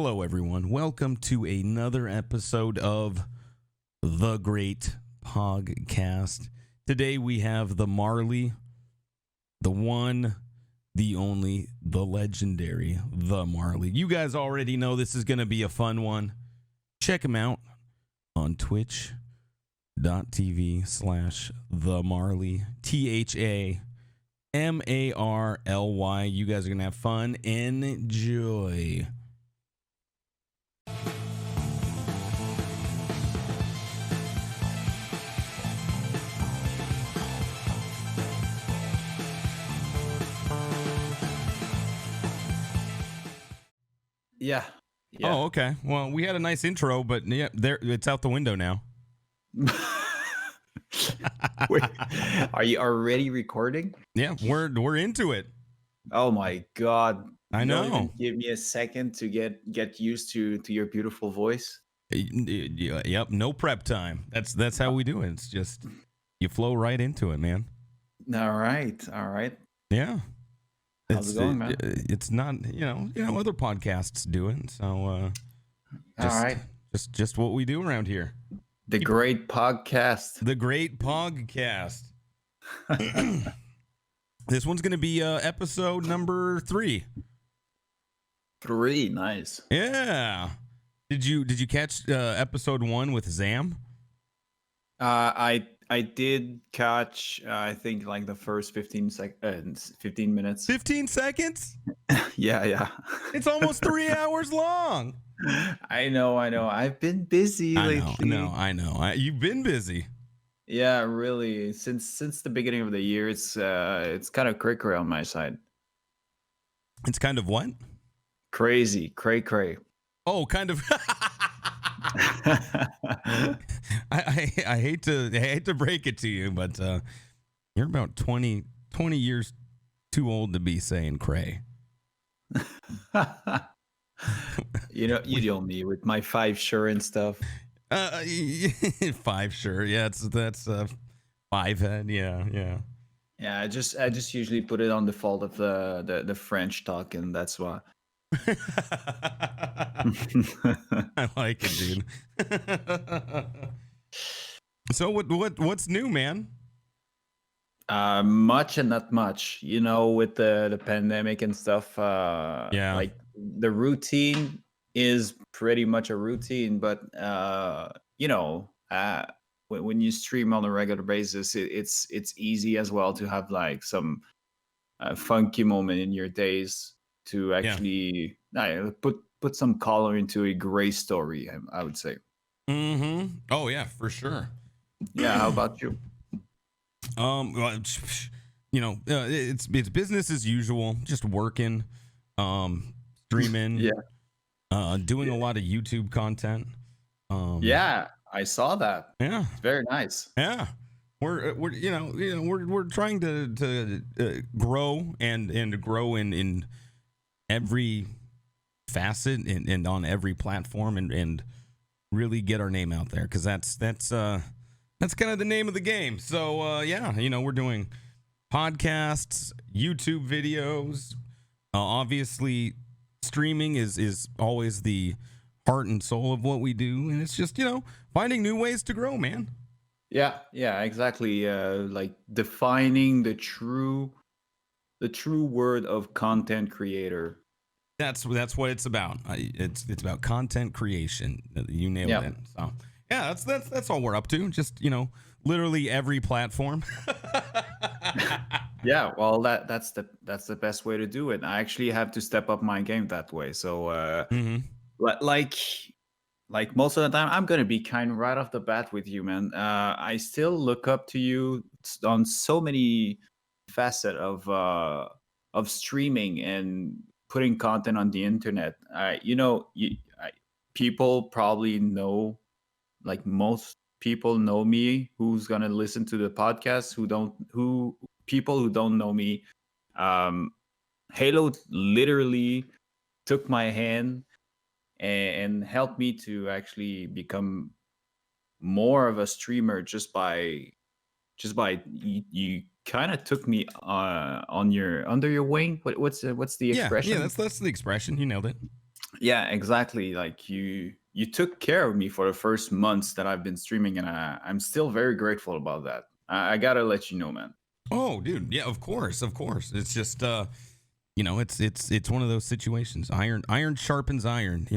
Hello, everyone. Welcome to another episode of The Great Pogcast. Today we have ThaMarly, the one, the only, the legendary ThaMarly. You guys already know this is going to be a fun one. Check him out on twitch.tv/ThaMarly, ThaMarly. You guys are going to have fun. Enjoy. Yeah. Oh, okay. Well, we had a nice intro, but yeah, it's out the window now. Wait, are you already recording? Yeah, we're into it. Oh my God. I know. Don't even give me a second to get used to your beautiful voice. Yep, no prep time. That's how we do it. It's just you flow right into it, man. All right. Yeah. How's it going, man? It's not, other podcasts do it. So All right. Just what we do around here. The Great Pogcast. The Great Pogcast. This one's going to be episode number 3. 3, nice. Yeah. Did you catch episode 1 with Zam? I did catch I think like the first 15 minutes. 15 seconds? Yeah. It's almost 3 hours long. I know. I've been busy lately. I know. You've been busy. Yeah, really. Since the beginning of the year, it's kind of cray on my side. It's kind of what? Crazy, cray. Oh, kind of. I hate to break it to you, but you're about 20 years too old to be saying cray. You know me with my 5 sure and stuff. 5 sure, yeah. That's 5 head, yeah. Yeah, I just usually put it on default of the French talk, and that's why. I like it, dude. So what's new, man? Much and not much. With the pandemic and stuff. Yeah. Like the routine is pretty much a routine, but when you stream on a regular basis, it's easy as well to have like some funky moment in your days to actually put some color into a gray story, I would say. Mm-hmm. Oh yeah, for sure. Yeah. How about you? Well, it's business as usual. Just working, streaming. Yeah. Doing a lot of YouTube content. Yeah, I saw that. Yeah, it's very nice. Yeah, we're trying to grow and grow in every facet and on every platform and really get our name out there, because that's kind of the name of the game. So we're doing podcasts, YouTube videos, obviously streaming is always the heart and soul of what we do, and it's just finding new ways to grow, man. Yeah, exactly. Like defining the true word of content creator. That's what it's about. It's about content creation. You nailed it. So yeah, that's all we're up to. Just literally every platform. Yeah, well, that's the best way to do it. I actually have to step up my game that way. So like most of the time, I'm gonna be kind of right off the bat with you, man. I still look up to you on so many facets of streaming and putting content on the internet. People probably know, like most people know me who's gonna listen to the podcast, people who don't know me. Heylow literally took my hand and helped me to actually become more of a streamer just by you kind of took me under your wing. What's the expression? Yeah, that's the expression. You nailed it. Yeah, exactly. Like you took care of me for the first months that I've been streaming, and I'm still very grateful about that. I gotta let you know, man. Oh, dude, yeah, of course, of course. It's just it's one of those situations. Iron sharpens iron.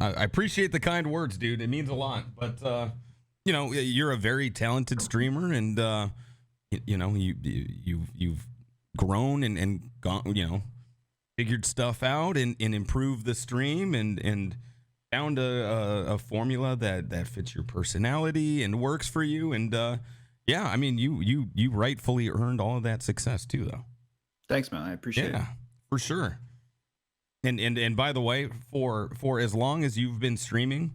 I appreciate the kind words, dude. It means a lot. But you're a very talented streamer, and you've grown and gone, figured stuff out and improved the stream and found a formula that fits your personality and works for you. And yeah, I mean, you rightfully earned all of that success too, though. Thanks, man. I appreciate it. Yeah, for sure. And by the way, for as long as you've been streaming,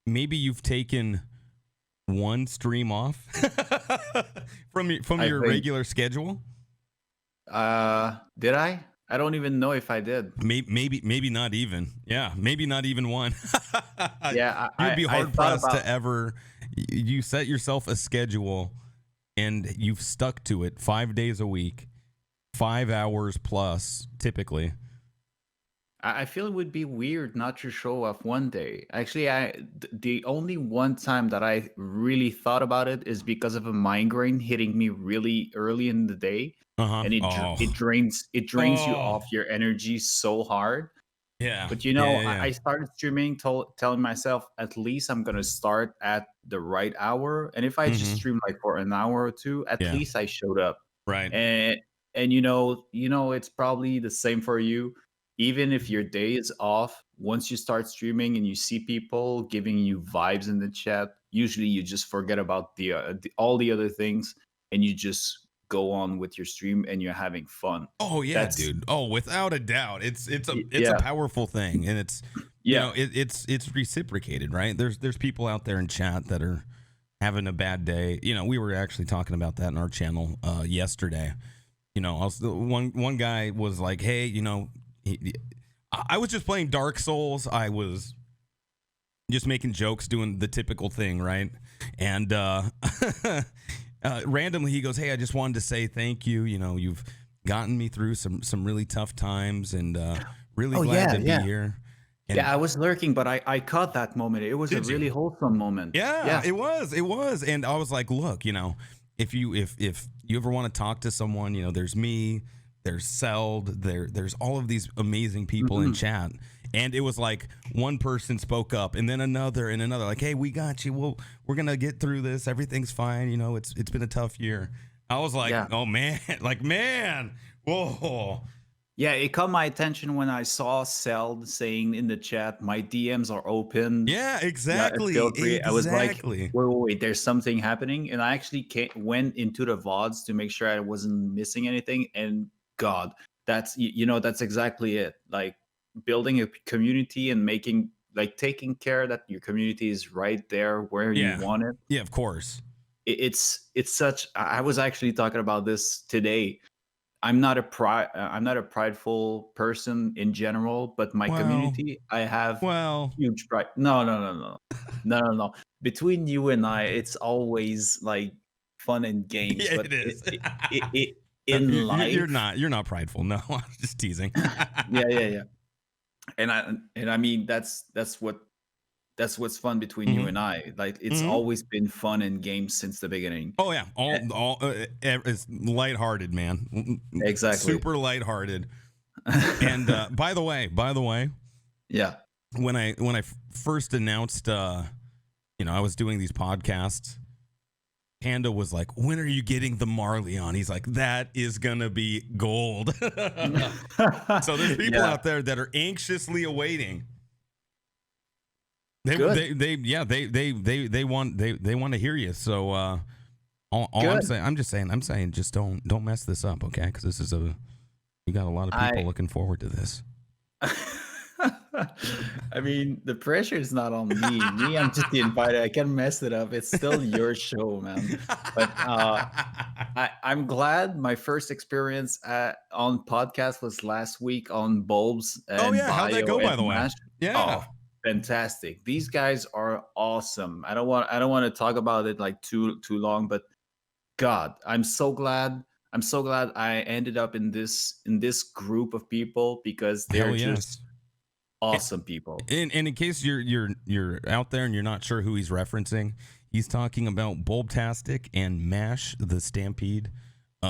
maybe you've taken one stream off from your regular schedule. Did I? I don't even know if I did. Maybe not even. Yeah, maybe not even one. Yeah, you'd be hard pressed to ever. You set yourself a schedule, and you've stuck to it 5 days a week, 5 hours plus, typically. I feel it would be weird not to show off one day. Actually, the only one time that I really thought about it is because of a migraine hitting me really early in the day, and it drains you off your energy so hard. Yeah. But I started streaming, telling myself at least I'm gonna start at the right hour, and if I just stream like for an hour or two, at least I showed up. Right. And it's probably the same for you. Even if your day is off, once you start streaming and you see people giving you vibes in the chat, usually you just forget about all the other things and you just go on with your stream and you're having fun. Oh yeah, dude. Oh, without a doubt, it's a powerful thing, and it's it's reciprocated, right? There's people out there in chat that are having a bad day. We were actually talking about that in our channel yesterday. One guy was like, hey, I was just playing Dark Souls. I was just making jokes, doing the typical thing, right? And randomly he goes, hey, I just wanted to say thank you. You've gotten me through some really tough times, and really glad to be here. And I was lurking, but I caught that moment. It was a really wholesome moment. Yeah, it was. And I was like, look, if you ever want to talk to someone, there's me, there's Seld, there's all of these amazing people in chat. And it was like one person spoke up, and then another and another, like, hey, we got you. We're gonna get through this. Everything's fine. It's been a tough year. I was like, oh man, whoa. Yeah, it caught my attention when I saw Seld saying in the chat, my DMs are open. Yeah, exactly. I was like, wait, there's something happening. And I actually went into the VODs to make sure I wasn't missing anything. And God, that's exactly it. Like building a community and taking care that your community is right there where you want it. Yeah, of course. It's such. I was actually talking about this today. I'm not a prideful person in general, but my community, I have huge pride. No. Between you and I, it's always like fun and games. Yeah, but it is. In life, you're not prideful. No, I'm just teasing. Yeah. And I mean that's what's fun between you and I. Like it's always been fun and games since the beginning. Oh yeah, it's lighthearted, man. Exactly, super lighthearted. And by the way, yeah. When I first announced, I was doing these podcasts, Panda was like, "When are you getting ThaMarly on?" He's like, "That is gonna be gold." So there's people out there that are anxiously awaiting. They want to hear you. So all I'm saying, just don't mess this up, okay? Because this is you got a lot of people looking forward to this. I mean, the pressure is not on me. I'm just the inviter. I can mess it up. It's still your show, man. But I'm glad my first experience on podcast was last week on bulbs. And how'd that go, by the way? Yeah. Oh, fantastic. These guys are awesome. I don't want to talk about it like too long, but God, I'm so glad I'm so glad I ended up in this group of people because they're Hell just yes. awesome people. And in case you're out there and you're not sure who he's referencing, he's talking about Bulbtastic and Mash the Stampede.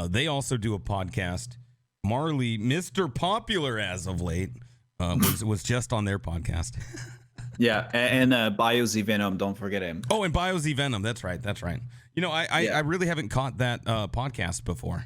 They also do a podcast. Marley, Mr. Popular as of late, was just on their podcast. Yeah, and BioZ Venom, don't forget him. Oh, and BioZ Venom. That's right. You know, I really haven't caught that podcast before.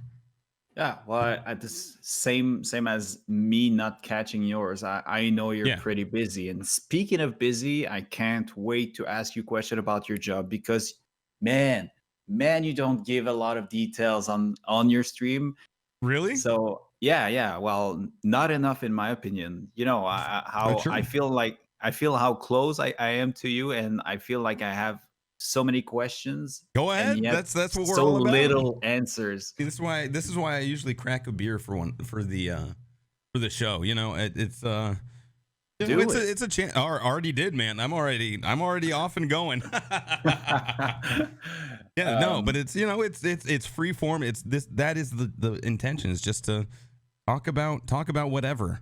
Yeah, well, at this same as me not catching yours, I know you're pretty busy. And speaking of busy, I can't wait to ask you a question about your job because, man, you don't give a lot of details on your stream. Really? So yeah. Well, not enough in my opinion. You know how Sure. I feel how close I am to you, and I feel like I have so many questions. Go And ahead. yet That's what we're so all about. little answers. This is why I usually crack a beer for the show. You know, it's a chance. Already did, man. I'm already off and going. Yeah, no, but it's free form. That is the intention, is just to talk about whatever.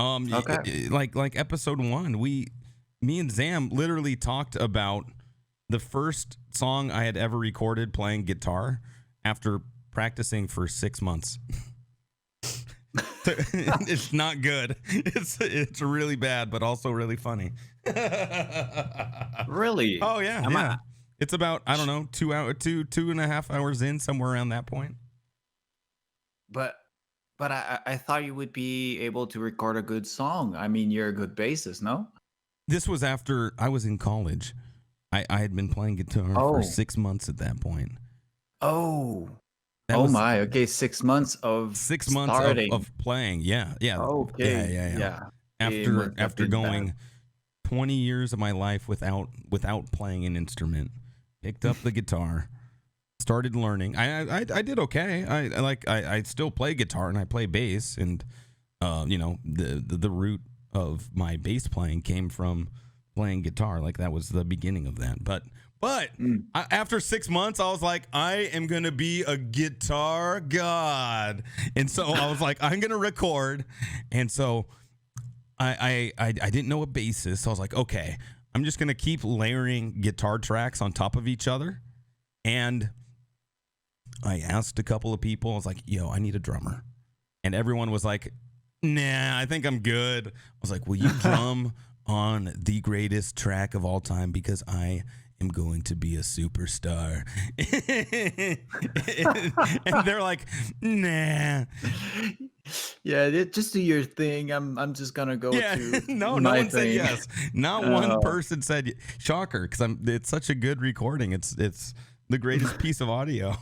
Okay. Like episode 1, me and Zam literally talked about the first song I had ever recorded playing guitar after practicing for 6 months. It's not good. It's really bad, but also really funny. Really? Oh yeah. It's about, I don't know, 2.5 hours in, somewhere around that point. But I thought you would be able to record a good song. I mean, you're a good bassist, no? This was after I was in college. I had been playing guitar for 6 months at that point. Oh. My. Okay, 6 months of 6 months of playing. Yeah. Okay. Yeah. After going 20 years of my life without playing an instrument, picked up the guitar, started learning. I did okay. I still play guitar and I play bass, and the root of my bass playing came from playing guitar. Like, that was the beginning of that. But after 6 months, I was like, I am going to be a guitar god. And so I was like, I'm going to record. And so I didn't know a bassist. So I was like, okay, I'm just going to keep layering guitar tracks on top of each other. And I asked a couple of people. I was like, yo, I need a drummer. And everyone was like, nah, I think I'm good. I was like, will you drum on the greatest track of all time? Because I am going to be a superstar. and they're like, nah. Yeah, just do your thing. I'm just gonna go to no one said yes. Not one person said shocker, because it's such a good recording. It's the greatest piece of audio.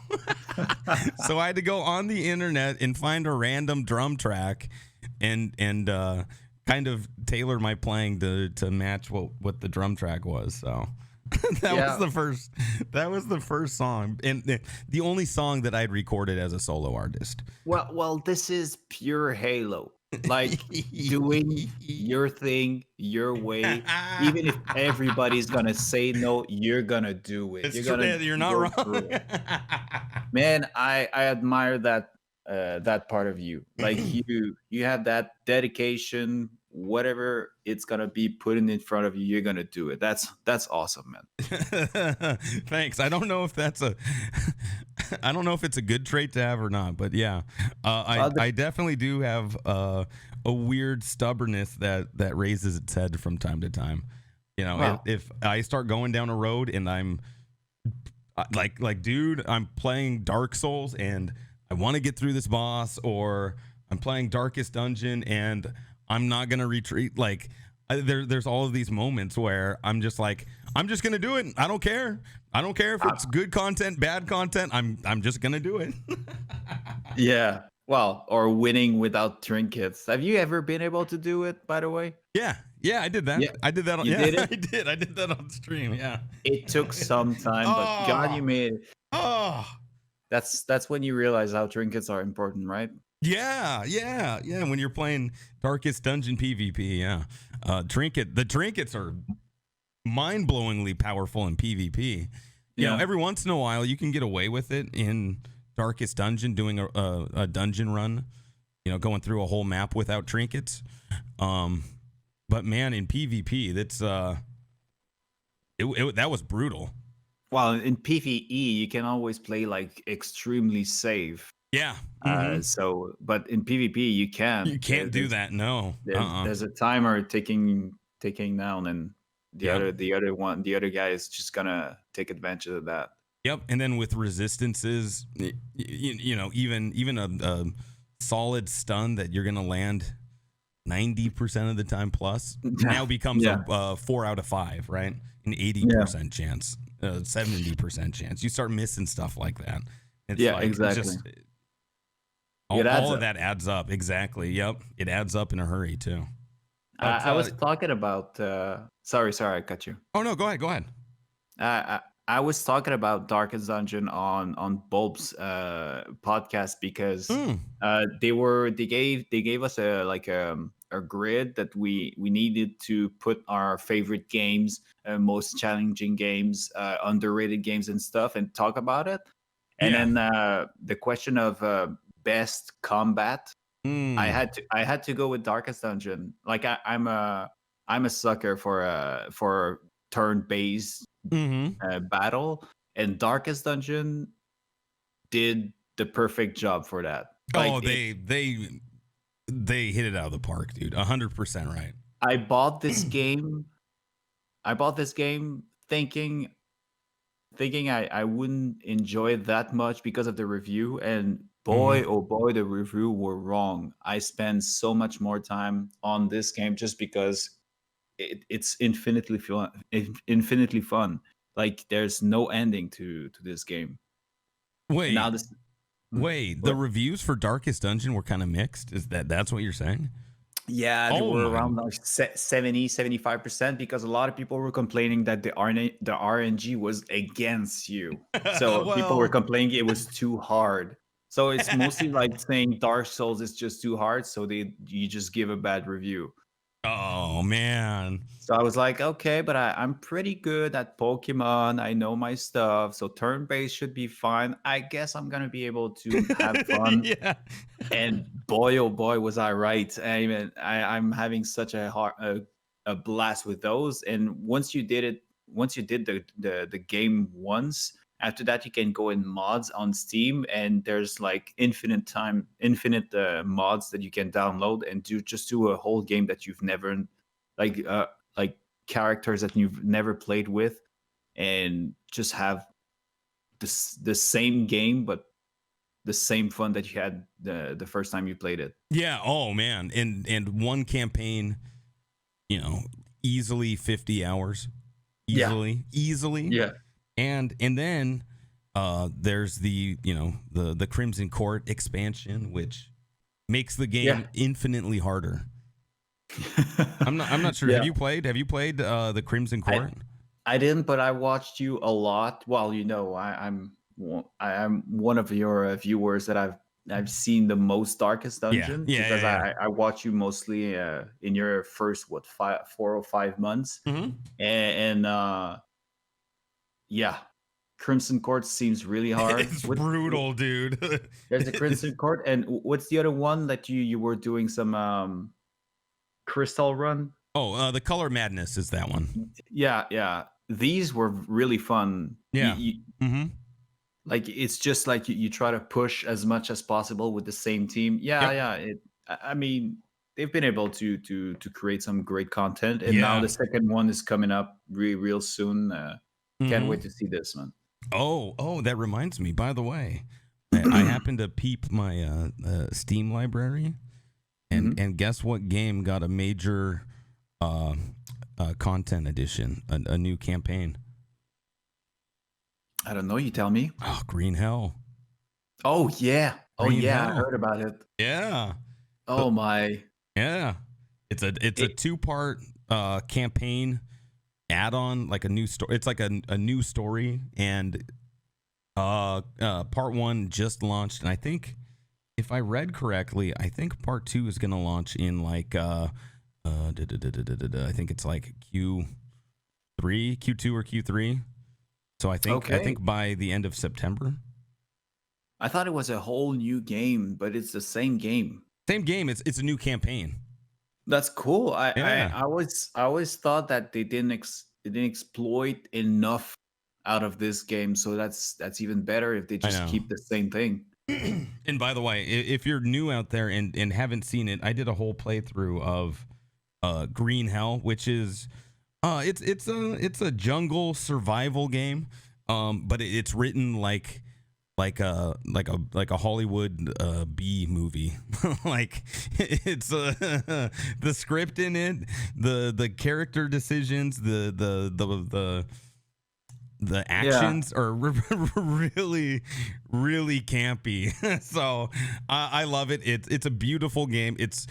So I had to go on the internet and find a random drum track and kind of tailor my playing to match what the drum track was. So that was the first song, and the only song that I'd recorded as a solo artist. Well, this is pure Halo. Like, doing your thing your way. Even if everybody's gonna say no, you're gonna do it. You're not wrong. Man, I admire that part of you. Like, you have that dedication. Whatever it's gonna be putting in front of you, you're gonna do it. That's awesome, man. Thanks. I don't know if it's a good trait to have or not, but yeah, I definitely do have a weird stubbornness that raises its head from time to time. You know, wow. if I start going down a road and I'm like, dude, I'm playing Dark Souls and I want to get through this boss, or I'm playing Darkest Dungeon and I'm not gonna retreat. Like, there's all of these moments where I'm just like, I'm just gonna do it. I don't care if it's good content, bad content. I'm just gonna do it. Yeah. Well, or winning without trinkets. Have you ever been able to do it, by the way? Yeah, I did that. Yeah. I did that. Did it? I did that on stream. Yeah. It took some time, but God, you made it. Oh. That's when you realize how trinkets are important, right? Yeah. When you're playing Darkest Dungeon PvP, yeah. The trinkets are mind-blowingly powerful in PvP. You know, every once in a while you can get away with it in Darkest Dungeon, doing a dungeon run, going through a whole map without trinkets. But man, in PvP, that's that was brutal. Well, in PvE, you can always play like extremely safe. Yeah. But in PvP, you can't. You can't do that. No. There's a timer ticking down, and the other guy is just gonna take advantage of that. Yep. And then with resistances, even a solid stun that you're gonna land 90% of the time plus now becomes a 4 out of 5, right? An 80% chance, 70% chance. You start missing stuff like that. It's exactly. All of that adds up. Exactly. Yep. It adds up in a hurry too. But, I was talking about. Sorry, I cut you. Oh no, go ahead. I was talking about Darkest Dungeon on Bulb's podcast because they gave us a grid that we needed to put our favorite games, most challenging games, underrated games and stuff, and talk about it. And then the question of best combat, I had to go with Darkest Dungeon. Like I'm a sucker for turn-based battle, and Darkest Dungeon did the perfect job for that. They hit it out of the park, dude. 100% right. I bought this game thinking I wouldn't enjoy it that much because of the review, and boy, oh boy, the review were wrong. I spend so much more time on this game just because it's infinitely fun. Like there's no ending to this game. Wait, the reviews for Darkest Dungeon were kind of mixed. That's what you're saying? Yeah, they were around like 70-75% because a lot of people were complaining that the RNG was against you. So people were complaining it was too hard. So it's mostly like saying Dark Souls is just too hard, so you just give a bad review. Oh man. So I was like, okay, but I'm pretty good at Pokemon. I know my stuff. So turn-based should be fine. I guess I'm going to be able to have fun. Yeah. And boy, oh boy, was I right. I mean, I'm having such a blast with those. And once you did the game once, after that, you can go in mods on Steam, and there's like infinite mods that you can download and do a whole game that you've never like characters that you've never played with, and just have the same game but the same fun that you had the first time you played it. Yeah. Oh man. And one campaign, easily 50 hours. Easily. Yeah. And then there's the Crimson Court expansion, which makes the game infinitely harder. I'm not sure. Have you played the Crimson Court? I didn't, but I watched you a lot. Well, I'm one of your viewers that I've seen the most Darkest Dungeon because I watch you mostly in your first 4 or 5 months, and Crimson Court seems really hard. It's brutal, dude. There's the Crimson Court, and what's the other one that you were doing some Crystal Run? Oh, the Color Madness is that one. Yeah. These were really fun. Yeah. Like it's just like you try to push as much as possible with the same team. I mean, they've been able to create some great content, and now the second one is coming up real soon. Can't wait to see this one. Oh, that reminds me. By the way, I happened to peep my Steam library, and guess what game got a major content edition, a new campaign? I don't know. You tell me. Oh, Green Hell. Oh yeah. Green Hell. I heard about it. Yeah. Oh my. Yeah. It's a 2-part campaign add-on, like a new story. It's like a new story, and part 1 just launched, and I think if I read correctly, I think part 2 is going to launch in like I think it's like Q2 or Q3. So I think by the end of September. I thought it was a whole new game, but it's the same game. Same game. It's a new campaign. That's cool. Yeah. I always thought that they didn't exploit enough out of this game, so that's even better if they I just know. keep the same thing. And by the way, if you're new out there and haven't seen it, I did a whole playthrough of Green Hell, which is it's a jungle survival game, but it's written like a Hollywood B movie. Like it's the script in it, the character decisions, the actions are really really campy. So I love it. It's a beautiful game. It's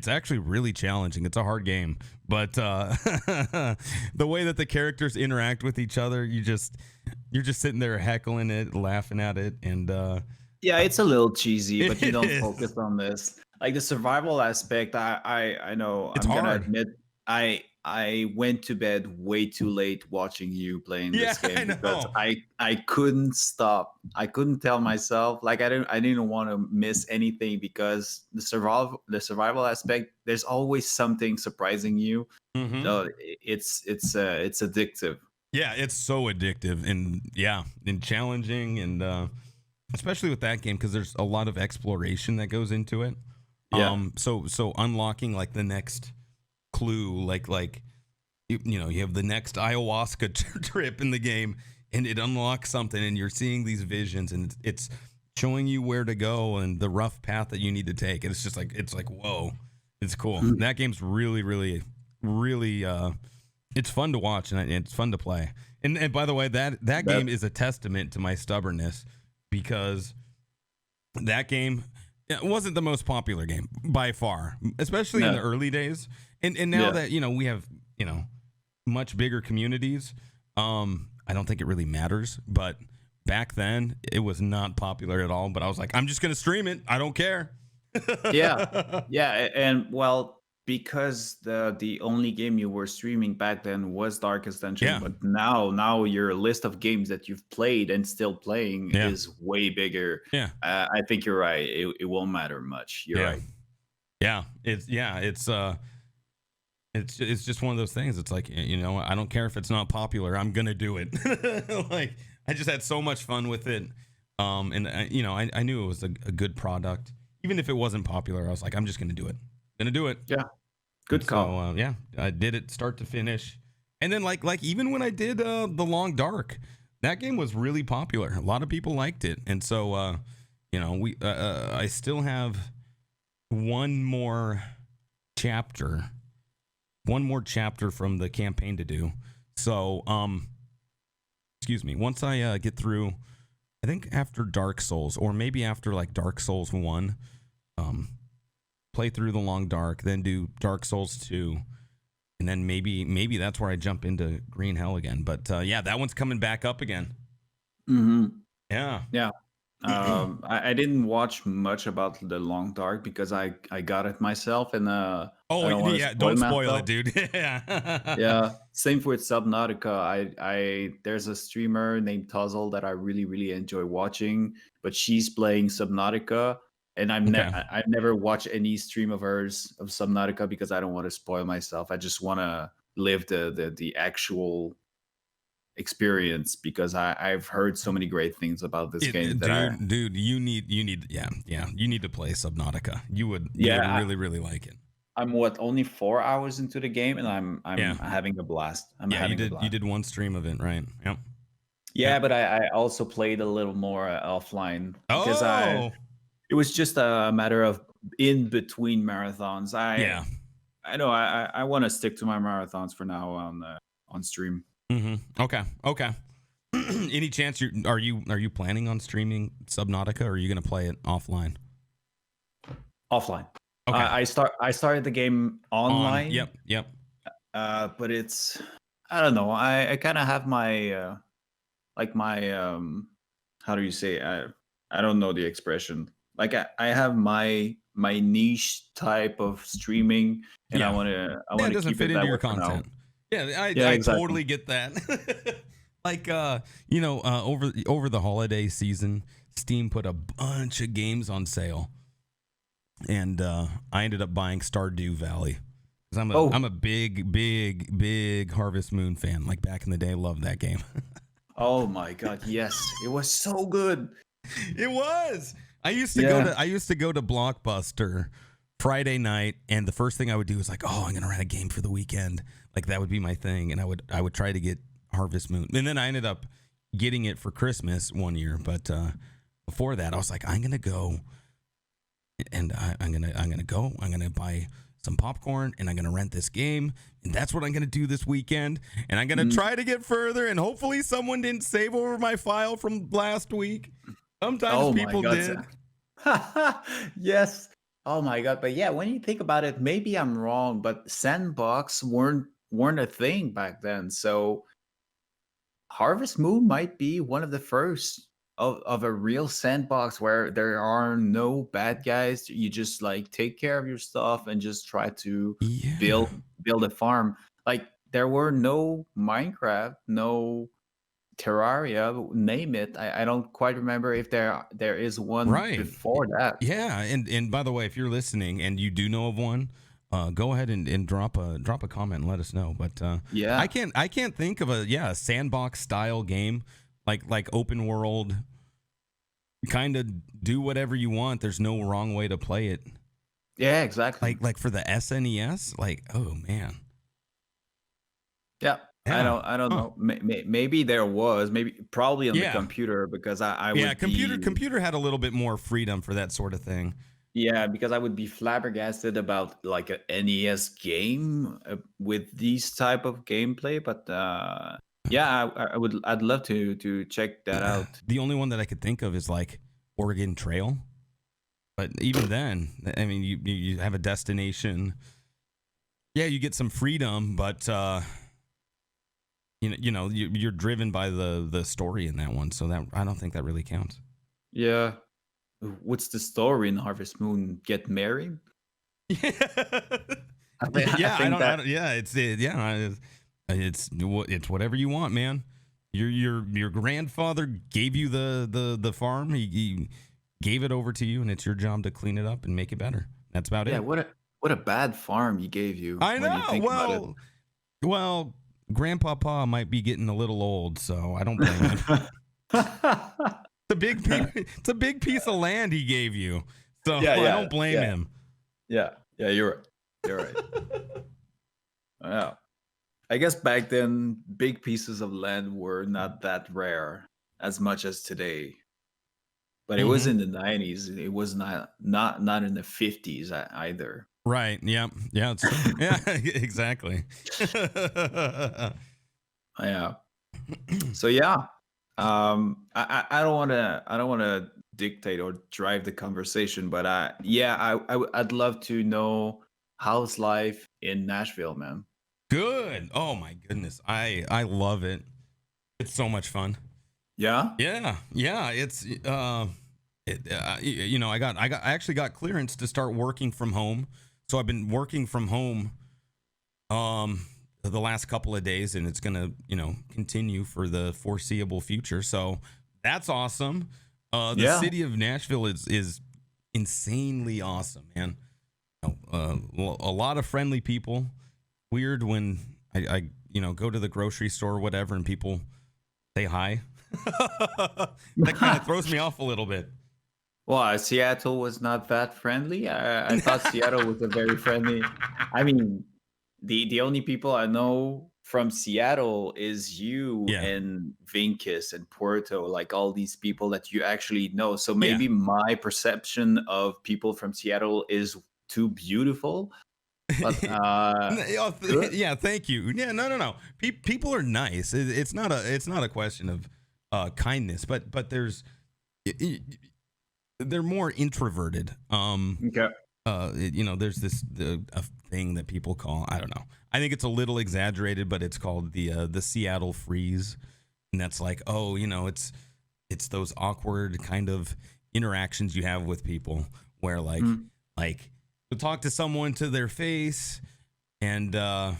actually really challenging. It's a hard game, but the way that the characters interact with each other, you're just sitting there heckling it, laughing at it, and Yeah, it's a little cheesy, but you don't is. focus on this. Like the survival aspect, I know It's I'm gonna hard. admit I went to bed way too late watching you playing Yeah, this I game because know. I couldn't stop. I couldn't tell myself like I didn't want to miss anything because the survival aspect, there's always something surprising you. Hmm. So it's addictive. Yeah, it's so addictive and challenging, and especially with that game because there's a lot of exploration that goes into it. Yeah. So unlocking like the next clue, like you have the next ayahuasca trip in the game, and it unlocks something, and you're seeing these visions, and it's showing you where to go and the rough path that you need to take. And it's like whoa, it's cool. That game's really really really it's fun to watch, and it's fun to play. And by the way, that That game is a testament to my stubbornness because that game wasn't the most popular game by far, especially in the no. early days. And now Yeah. that we have much bigger communities, I don't think it really matters. But back then, it was not popular at all. But I was like, I'm just gonna stream it. I don't care. Yeah. Yeah, and well, because the only game you were streaming back then was Darkest Dungeon, Yeah, but now your list of games that you've played and still playing yeah, is way bigger. yeah, I think you're right. It won't matter much. You're yeah, right. it's just one of those things. It's like I don't care if it's not popular. I'm gonna do it. Like I just had so much fun with it. And I knew it was a good product, even if it wasn't popular. I was like, I'm just gonna do it. Gonna do it. Yeah, And good so call. yeah, I did it start to finish. And then like even when I did The Long Dark, that game was really popular. A lot of people liked it, and so we I still have one more chapter from the campaign to do. So excuse me, once I get through, I think after Dark Souls, or maybe after like Dark Souls 1, play through The Long Dark, then do Dark Souls 2, and then maybe that's where I jump into Green Hell again. But yeah, that one's coming back up again. Hmm. Yeah. Yeah. I didn't watch much about the Long Dark because I got it myself, and I Oh don't want to yeah, spoil don't spoil myself. it, dude. Yeah. Yeah, same with Subnautica. I there's a streamer named Tuzzle that I really really enjoy watching, but she's playing Subnautica, and Okay. I've never watched any stream of hers of Subnautica because I don't want to spoil myself. I just want to live the actual experience because I've heard so many great things about this game that I Dude, you need yeah, you need to play Subnautica. You would yeah. really really like it. I'm what only 4 hours into the game, and I'm Yeah. having a blast. I'm Yeah, having a you blast. did one stream of it, right? Yep. Yeah, Yep. but I also played a little more offline because Oh. it was just a matter of in between marathons. Yeah. I know I want to stick to my marathons for now on stream. Okay. Okay. Any chance are you planning on streaming Subnautica, or are you going to play it offline? Offline. Okay. I started the game On. online. Yep. Yep. But it's I don't know. I kind of have my like my how do you say I don't know the expression. Like I have my niche type of streaming, and I Yeah. want Yeah, it to doesn't keep it fit into that your way for now. content. Yeah, Yeah, I exactly. totally get that. Like over the holiday season, Steam put a bunch of games on sale, and I ended up buying Stardew Valley because I'm a big Harvest Moon fan. Like back in the day, loved that game. Oh my god, yes, it was so good. It was. I used to Yeah. go to Blockbuster Friday night, and the first thing I would do was like, oh, I'm gonna rent a game for the weekend. Like that would be my thing, and I would try to get Harvest Moon, and then I ended up getting it for Christmas one year. But before that, I was like, I'm gonna go, and I'm gonna buy some popcorn, and I'm gonna rent this game, and that's what I'm gonna do this weekend, and I'm gonna try to get further, and hopefully someone didn't save over my file from last week. Sometimes people did. Yes. Oh my god. But yeah, when you think about it, maybe I'm wrong, but sandbox weren't a thing back then. So Harvest Moon might be one of the first of a real sandbox where there are no bad guys. You just like take care of your stuff and just try to Yeah. build a farm. Like there were no Minecraft, no Terraria, name it. I don't quite remember if there is one Right. before that. Yeah, and by the way, if you're listening and you do know of one, go ahead and drop a comment and let us know. But Yeah. I can't think of a sandbox style game like open world, kind of do whatever you want. There's no wrong way to play it. Yeah, exactly. Like for the SNES, like oh man. Yeah. Yeah. I don't know. Maybe there was, probably on the Yeah. computer because I Yeah, would computer had a little bit more freedom for that sort of thing. yeah, because I would be flabbergasted about like a NES game with these type of gameplay. But yeah, I'd love to check that out. The only one that I could think of is like Oregon Trail. But even then, I mean, you have a destination. Yeah, you get some freedom, but you're driven by the story in that one. So that I don't think that really counts. Yeah. What's the story in Harvest Moon? Get married? Yeah, it's whatever you want, man. Your grandfather gave you the farm. He gave it over to you, and it's your job to clean it up and make it better. That's about Yeah, it. what a bad farm he gave you. I when you know. think about it. Well, Grandpapa might be getting a little old, so I don't blame him. It's a big piece of land he gave you, so I don't blame him. Yeah, you're right. You're right. Yeah. I guess back then, big pieces of land were not that rare as much as today. But it was in the 90s. It was not in the 50s either. Right. Yeah. Yeah. It's true. Yeah. Exactly. Yeah. So yeah. I don't want to dictate or drive the conversation, but I'd love to know how's life in Nashville, man. Good. Oh my goodness. I love it. It's so much fun. Yeah. Yeah. Yeah. It's I actually got clearance to start working from home. So I've been working from home the last couple of days, and it's gonna continue for the foreseeable future. So that's awesome. The city of Nashville is insanely awesome, man. A lot of friendly people. Weird when I go to the grocery store or whatever and people say hi. That kind of throws me off a little bit. Well, Seattle was not that friendly. I thought Seattle was a very friendly. I mean, the only people I know from Seattle is you and Vinkis and Puerto, like all these people that you actually know. So maybe my perception of people from Seattle is too beautiful. But, yeah, thank you. Yeah, no. People are nice. It's not a question of kindness, but they're more introverted. Okay. There's this a thing that people call, I don't know. I think it's a little exaggerated, but it's called the Seattle freeze, and that's like, it's those awkward kind of interactions you have with people where like you'll talk to someone to their face, and they'll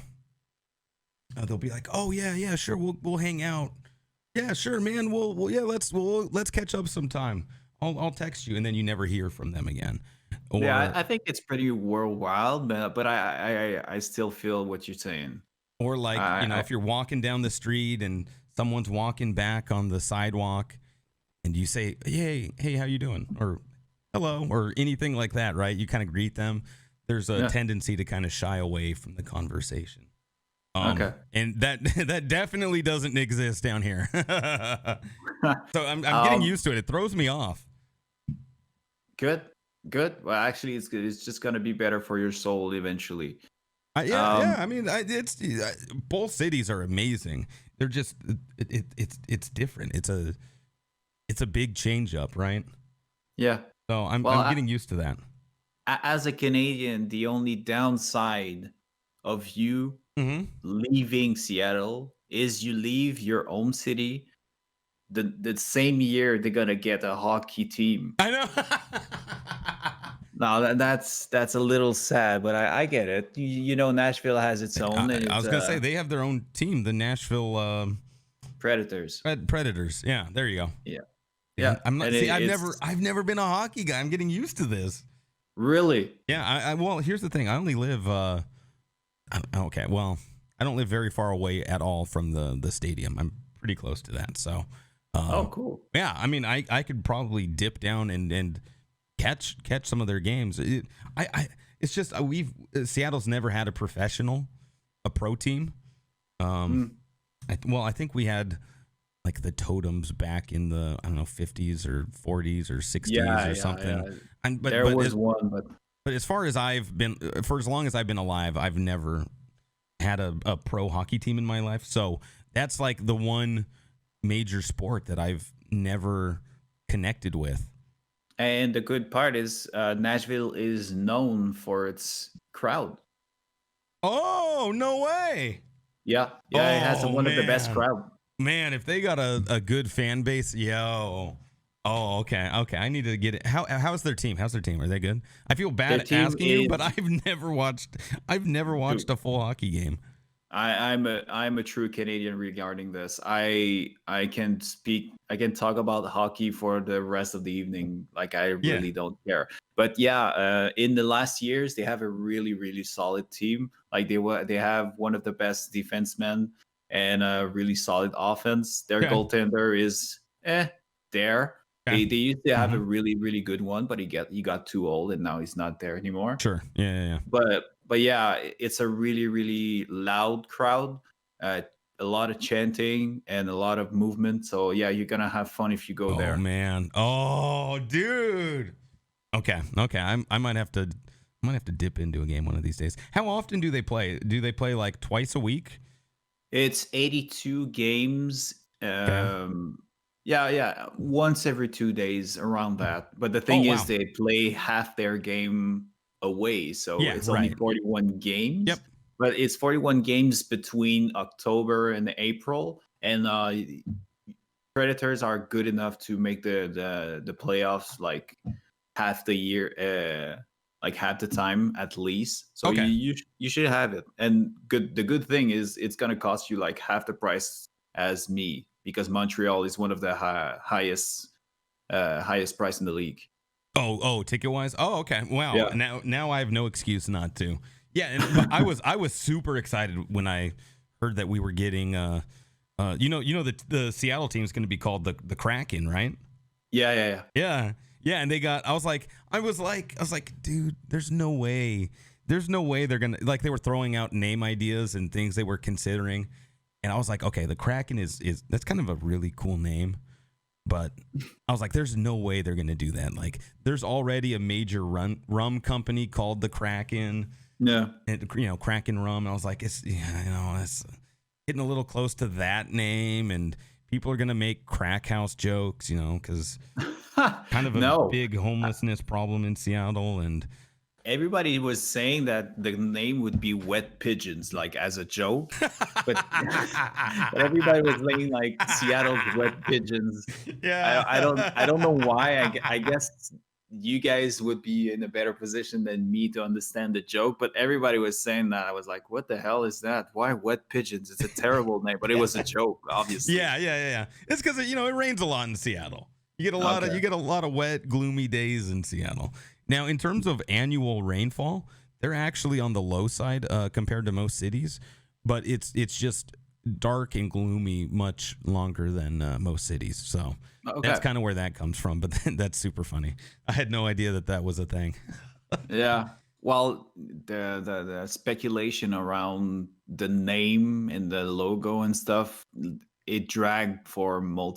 be like, oh yeah, sure, we'll hang out. Yeah, sure, man. Let's catch up sometime. I'll text you, and then you never hear from them again. Yeah, Or I think it's pretty worldwide, but I still feel what you're saying. like, I if you're walking down the street and someone's walking back on the sidewalk, and you say, hey, how you doing? Or hello, or anything like that, right? You kind of greet them. There's a Yeah. tendency to kind of shy away from the conversation. Okay. And that definitely doesn't exist down here. So I'm getting Um, used to it. It throws me off. Good, good. Well, actually, it's good. It's just gonna be better for your soul eventually. Yeah. Um, I mean, both cities are amazing. They're just it's different. It's a big change up, right? yeah. So I'm Well, getting used to that. as a Canadian, the only downside of you Mm-hmm. leaving Seattle is you leave your own city the same year they're gonna get a hockey team. I know. Now that's a little sad, but I get it. Nashville has its own, and I it's was gonna say they have their own team, the Nashville Predators. Predators. Yeah, there you go. Yeah, Yeah, yeah. I'm not. And See, it's I've never been a hockey guy. I'm getting used to this. really Yeah, well, here's the thing. I only live. Okay, well, I don't live very far away at all from the stadium. I'm pretty close to that. So, cool. yeah. I mean, I could probably dip down and catch some of their games. It's just Seattle's never had a pro team. I think we had like the Totems back in the 50s or 40s or 60s or something. Yeah. There was one, but as far as for as long as I've been alive, I've never had a pro hockey team in my life. So that's like the one major sport that I've never connected with. And the good part is Nashville is known for its crowd. Oh, no way. Yeah, it has one of the best crowd. Man, if they got a good fan base, yo. Oh, okay. I need to get it. How's their team? Are they good? I feel bad asking you, but I've never watched a full hockey game. I'm a true Canadian regarding this. I can talk about hockey for the rest of the evening. Like I really don't care. But in the last years they have a really, really solid team. Like they have one of the best defensemen and a really solid offense. Their goaltender is there. They used to have a really, really good one, but he got too old and now he's not there anymore. Sure. Yeah. But yeah, it's a really, really loud crowd, a lot of chanting and a lot of movement. So yeah, you're gonna have fun if you go there. Oh man. Oh dude. Okay. I might have to dip into a game one of these days. How often do they play? Do they play like twice a week? It's 82 games. Yeah, once every 2 days around that. But the thing is, they play half their game away, so it's only 41 games. Yep. But it's 41 games between October and April, and Predators are good enough to make the playoffs like half the year, like half the time at least. So you should have it. And the good thing is it's gonna cost you like half the price as me, because Montreal is one of the highest price in the league. Oh, ticket wise. Oh, okay. Wow. Yeah. Now I have no excuse not to. Yeah, and I was super excited when I heard that we were getting the Seattle team is going to be called the Kraken, right? Yeah. And I was like, dude, there's no way they're gonna, like, they were throwing out name ideas and things they were considering. And I was like, okay, the Kraken is that's kind of a really cool name. But I was like, there's no way they're going to do that. Like, there's already a major rum company called the Kraken. Yeah. And, Kraken rum. And I was like, it's getting a little close to that name. And people are going to make crack house jokes, because kind of a big homelessness problem in Seattle. And everybody was saying that the name would be Wet Pigeons, like as a joke, but everybody was saying like Seattle's Wet Pigeons. Yeah, I don't know why. I guess you guys would be in a better position than me to understand the joke, but everybody was saying that. I was like, what the hell is that? Why Wet Pigeons? It's a terrible name, but it was a joke, obviously. Yeah. It's because it rains a lot in Seattle. You get a lot of wet, gloomy days in Seattle. Now, in terms of annual rainfall, they're actually on the low side compared to most cities, but it's just dark and gloomy much longer than most cities. So that's kind of where that comes from. But that's super funny. I had no idea that was a thing. Yeah. Well, the speculation around the name and the logo and stuff, it dragged for more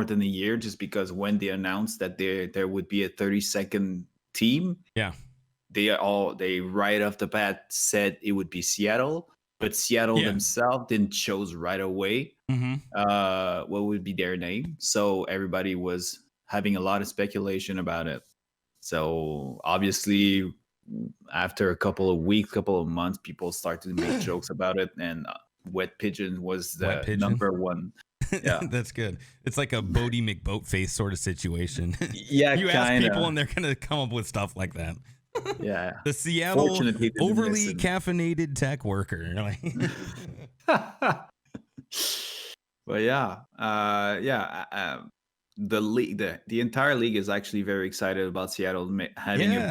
than a year, just because when they announced that there would be a 32nd team, yeah, they right off the bat said it would be Seattle, but Seattle themselves didn't choose right away what would be their name. So everybody was having a lot of speculation about it. So obviously, after a couple of weeks, couple of months, people started to make jokes about it, and Wet Pigeon was the number one. Yeah, that's good. It's like a Bodie McBoatface sort of situation. Yeah, you ask people and they're gonna come up with stuff like that. Yeah, the Seattle overly caffeinated tech worker. But yeah, the league, the entire league is actually very excited about Seattle having a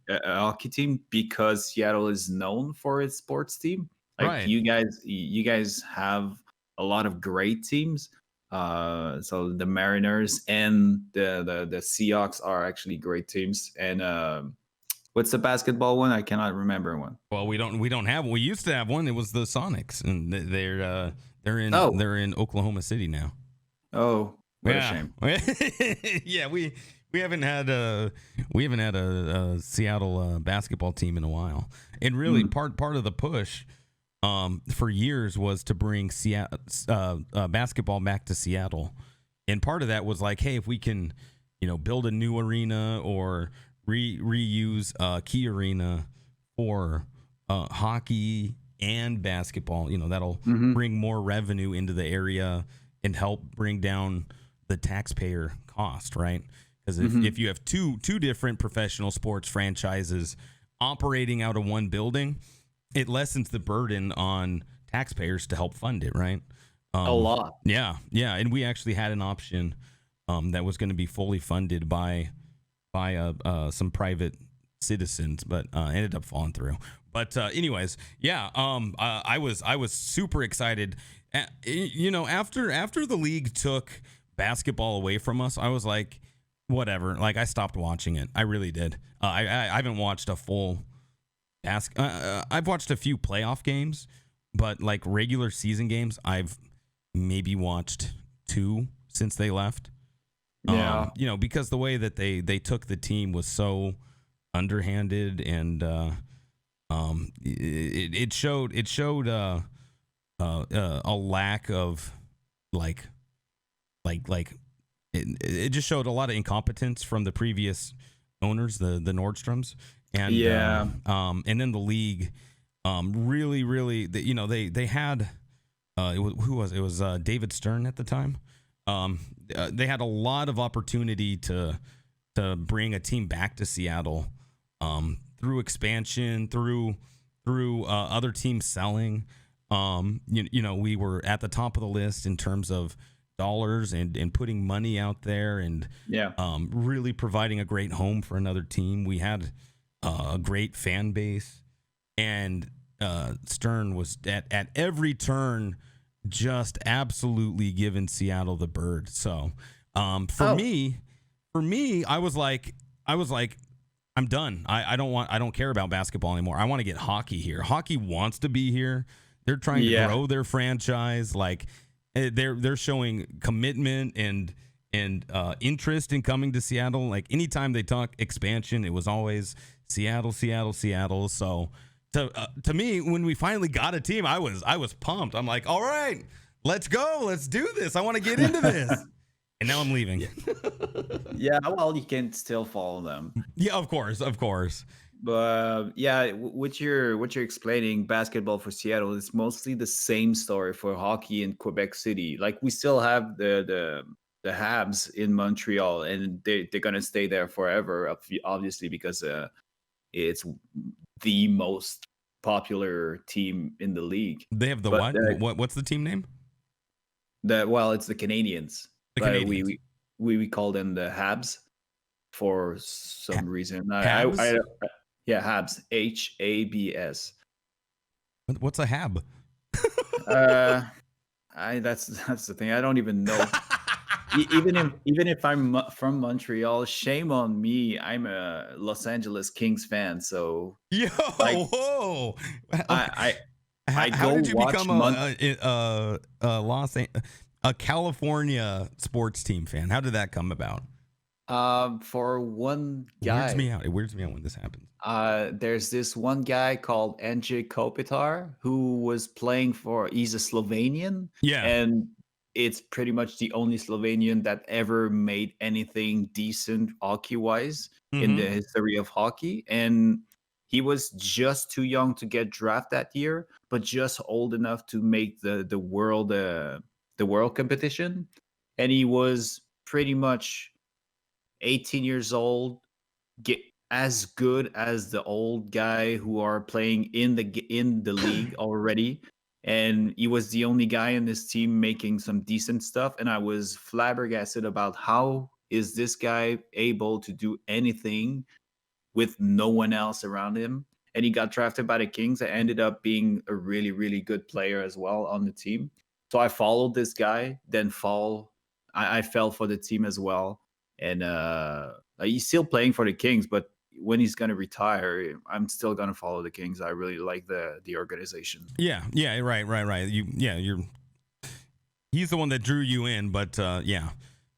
big hockey team, because Seattle is known for its sports team. Like you guys have a lot of great teams. So the Mariners and the Seahawks are actually great teams. And what's the basketball one? I cannot remember one. Well, we don't have. We used to have one. It was the Sonics, and they're in Oklahoma City now. Oh, what a shame. Yeah, we haven't had a Seattle basketball team in a while. And really, part of the push for years was to bring basketball back to Seattle, and part of that was like, hey, if we can, build a new arena or reuse Key Arena for hockey and basketball, that'll bring more revenue into the area and help bring down the taxpayer cost, right? Because if you have two different professional sports franchises operating out of one building, it lessens the burden on taxpayers to help fund it, right? A lot. Yeah. And we actually had an option that was going to be fully funded by some private citizens, but ended up falling through. But anyways, I was super excited. After the league took basketball away from us, I was like, whatever. Like, I stopped watching it. I really did. I haven't watched a full I've watched a few playoff games, but like regular season games, I've maybe watched 2 since they left. Yeah. Because the way that they took the team was so underhanded, and it showed a lack of it just showed a lot of incompetence from the previous owners, the Nordstroms, and and then the league really they had it was David Stern at the time. They had a lot of opportunity to bring a team back to Seattle through expansion, through other teams selling. We were at the top of the list in terms of dollars and putting money out there, and really providing a great home for another team. We had a great fan base, and Stern was at every turn just absolutely giving Seattle the bird. So for me, I was like, I'm done. I don't care about basketball anymore. I want to get hockey here. Hockey wants to be here. They're trying to grow their franchise. Like, they're showing commitment and interest in coming to Seattle. Like, anytime they talk expansion, it was always Seattle. So to me, when we finally got a team, I was pumped. I'm like, all right, let's go. Let's do this. I want to get into this. And now I'm leaving. Yeah, well, you can still follow them. Yeah, of course. But what you're explaining, basketball for Seattle, is mostly the same story for hockey in Quebec City. Like, we still have the Habs in Montreal, and they're gonna stay there forever, obviously, because it's the most popular team in the league. They have what's the team name? It's the Canadiens. The Canadiens. we call them the Habs for some reason. Habs? Yeah, Habs, HABS. What's a hab? That's the thing. I don't even know. Even if I'm from Montreal, shame on me. I'm a Los Angeles Kings fan, so Yo, like whoa. I How, I how go did you watch become a California sports team fan? How did that come about? for one It weirds me guy. out. It weirds me out when this happens. There's this one guy called NJ Kopitar who was playing for. He's a Slovenian, Yeah. and it's pretty much the only Slovenian that ever made anything decent hockey-wise in the history of hockey. And he was just too young to get drafted that year, but just old enough to make the world competition. And he was pretty much 18 years old, get as good as the old guy who are playing in the league already. And he was the only guy in this team making some decent stuff, and I was flabbergasted about how is this guy able to do anything with no one else around him. And he got drafted by the Kings and ended up being a really, really good player as well on the team. So I followed this guy, then I fell for the team as well. And he's still playing for the Kings, but when he's gonna retire, I'm still gonna follow the Kings. I really like the organization. Yeah. Yeah. Right. He's the one that drew you in, but yeah,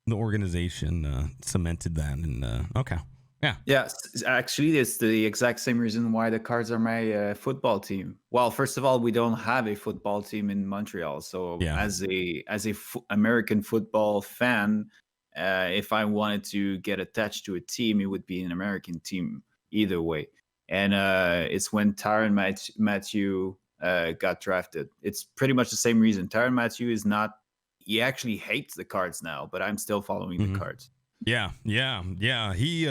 the organization cemented that. And okay. Yeah. Yeah, actually, it's the exact same reason why the Cards are my football team. Well, first of all, we don't have a football team in Montreal, so Yeah. as a American football fan, if I wanted to get attached to a team, it would be an American team either way. And it's when Tyrann Mathieu got drafted. It's pretty much the same reason. Tyrann Mathieu is not. He actually hates the Cards now, but I'm still following the Cards. Yeah. He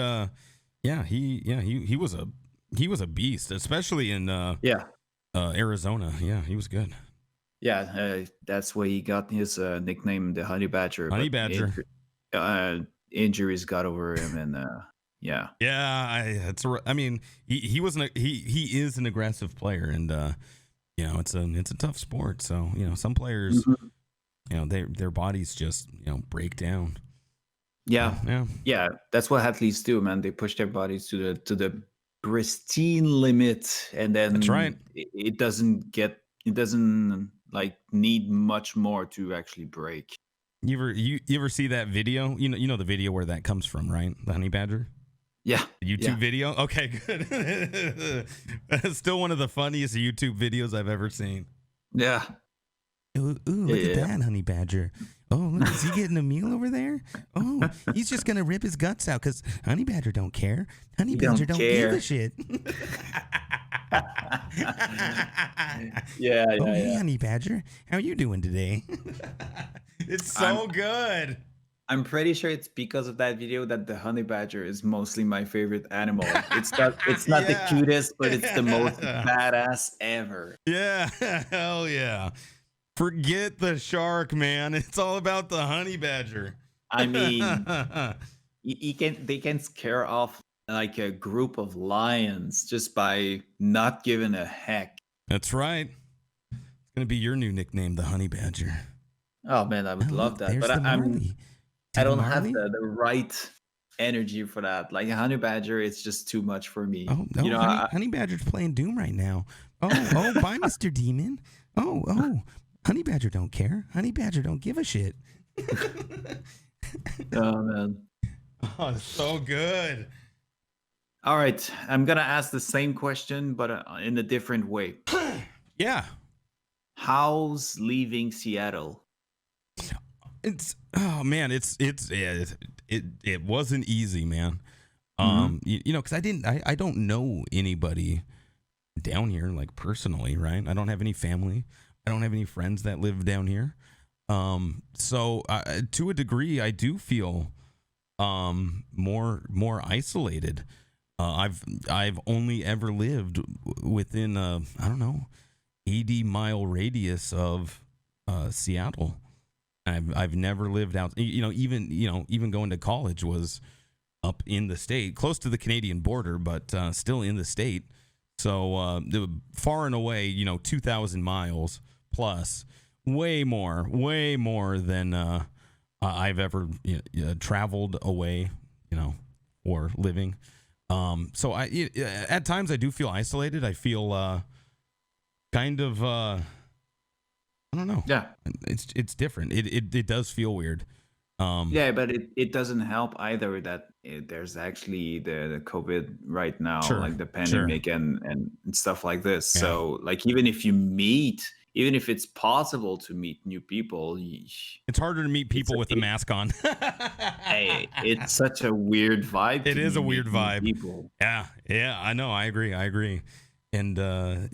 was a beast, especially in Arizona. Yeah, he was good. Yeah, that's why he got his nickname, the Honey Badger. Honey Badger. Injuries got over him, and yeah. Yeah, I mean, he is an aggressive player, and it's a tough sport. So some players, their bodies just break down. Yeah. That's what athletes do, man. They push their bodies to the pristine limit, and then that's right. It doesn't like need much more to actually break. You ever see that video? You know the video where that comes from, right? The honey badger. Yeah. The YouTube video. Okay, good. That's still one of the funniest YouTube videos I've ever seen. Yeah. Ooh, look at that honey badger. Oh, look, is he getting a meal over there? Oh, he's just gonna rip his guts out because honey badger don't care. Honey badger don't give a shit. Yeah. Hey, honey badger, how are you doing today? It's so good. I'm pretty sure it's because of that video that the honey badger is mostly my favorite animal. It's not the cutest, but it's the most badass ever. Yeah, hell yeah. Forget the shark, man. It's all about the honey badger. I mean, they can scare off like a group of lions just by not giving a heck. That's right. It's gonna be your new nickname, the honey badger. Oh man, I would love that. But I don't have the right energy for that. Like a honey badger, it's just too much for me. Oh no, honey badger's playing Doom right now. Oh, bye, Mr. Demon. Oh. Honey badger don't care. Honey badger don't give a shit. Oh man. Oh, it's so good. All right, I'm gonna ask the same question, but in a different way. Yeah. How's leaving Seattle? It wasn't easy, man. Because I don't know anybody down here, like personally, right? I don't have any family. I don't have any friends that live down here. So to a degree, I do feel more isolated. I've only ever lived within 80-mile radius of Seattle. I've never lived out. Even going to college was up in the state, close to the Canadian border, but still in the state. So far and away, 2,000 miles plus, way more than I've ever traveled away, for living. So at times I do feel isolated. I feel kind of I don't know. Yeah. It's different. It does feel weird. Yeah, but it doesn't help either that there's actually the COVID right now, Sure, like the sure. pandemic and stuff like this. Yeah. So like even if it's possible to meet new people, It's harder to meet people with a mask on. hey, it's such a weird vibe. It is a weird meet new vibe. People. Yeah, I know. I agree. And the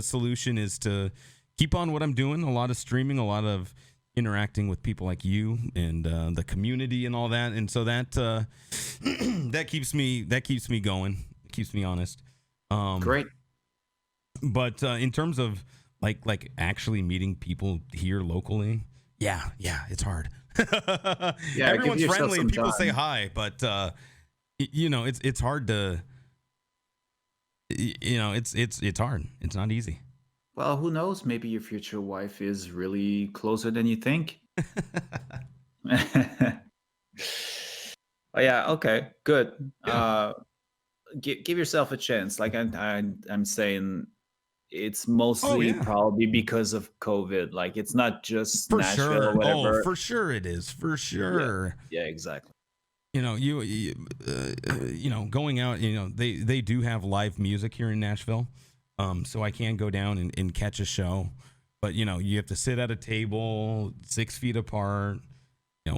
solution is to keep on what I'm doing. A lot of streaming, a lot of interacting with people like you and the community and all that. And so that that keeps me going. It keeps me honest. Great. But in terms of like actually meeting people here locally, yeah, it's hard. Yeah, everyone's friendly and people time. say hi, but it's hard to. It's hard. It's not easy. Well, who knows? Maybe your future wife is really closer than you think. Oh, yeah. Okay. Good. Yeah. Give yourself a chance. Like I'm saying, it's mostly probably because of COVID. Like it's not just for Nashville sure. or whatever. Oh, for sure it is. For sure. Yeah, exactly. You going out. They do have live music here in Nashville, so I can go down and catch a show. But you have to sit at a table 6 feet apart.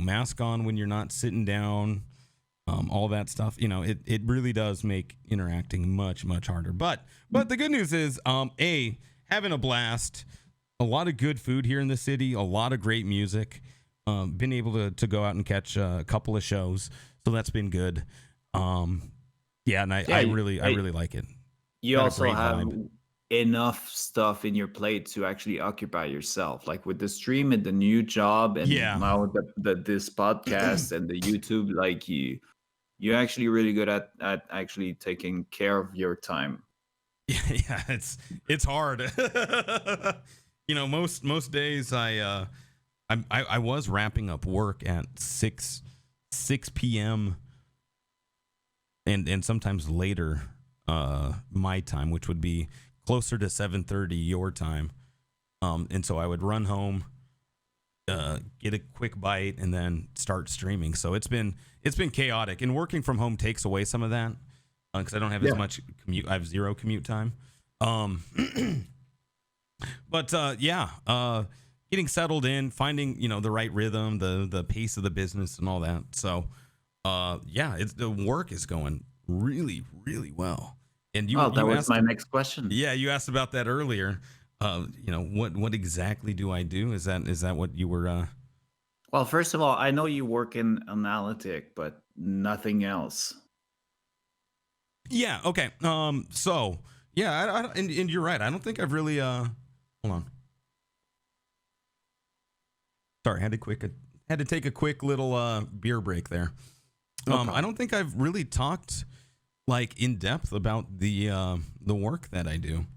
Mask on when you're not sitting down. All that stuff, it really does make interacting much, much harder. But the good news is, having a blast, a lot of good food here in the city, a lot of great music. Been able to go out and catch a couple of shows, so that's been good. I really like it. You also have enough stuff in your plate to actually occupy yourself, like with the stream and the new job, and now this podcast and the YouTube. Like you're actually really good at actually taking care of your time. Yeah, it's hard. Most days I was wrapping up work at 6 p.m. and sometimes later my time, which would be closer to 7:30 your time. And so I would run home, get a quick bite, and then start streaming. So it's been chaotic, and working from home takes away some of that because I don't have as much commute. I have zero commute time. But getting settled in, finding the right rhythm, the pace of the business, and all that. So the work is going really, really well. And that was my next question. Yeah, you asked about that earlier. What exactly do I do? Is that what you were? Well, first of all, I know you work in analytic, but nothing else. Yeah. Okay. So yeah, and you're right. I don't think I've really. Hold on. Sorry, had to take a quick little beer break there. I don't think I've really talked like in depth about the work that I do.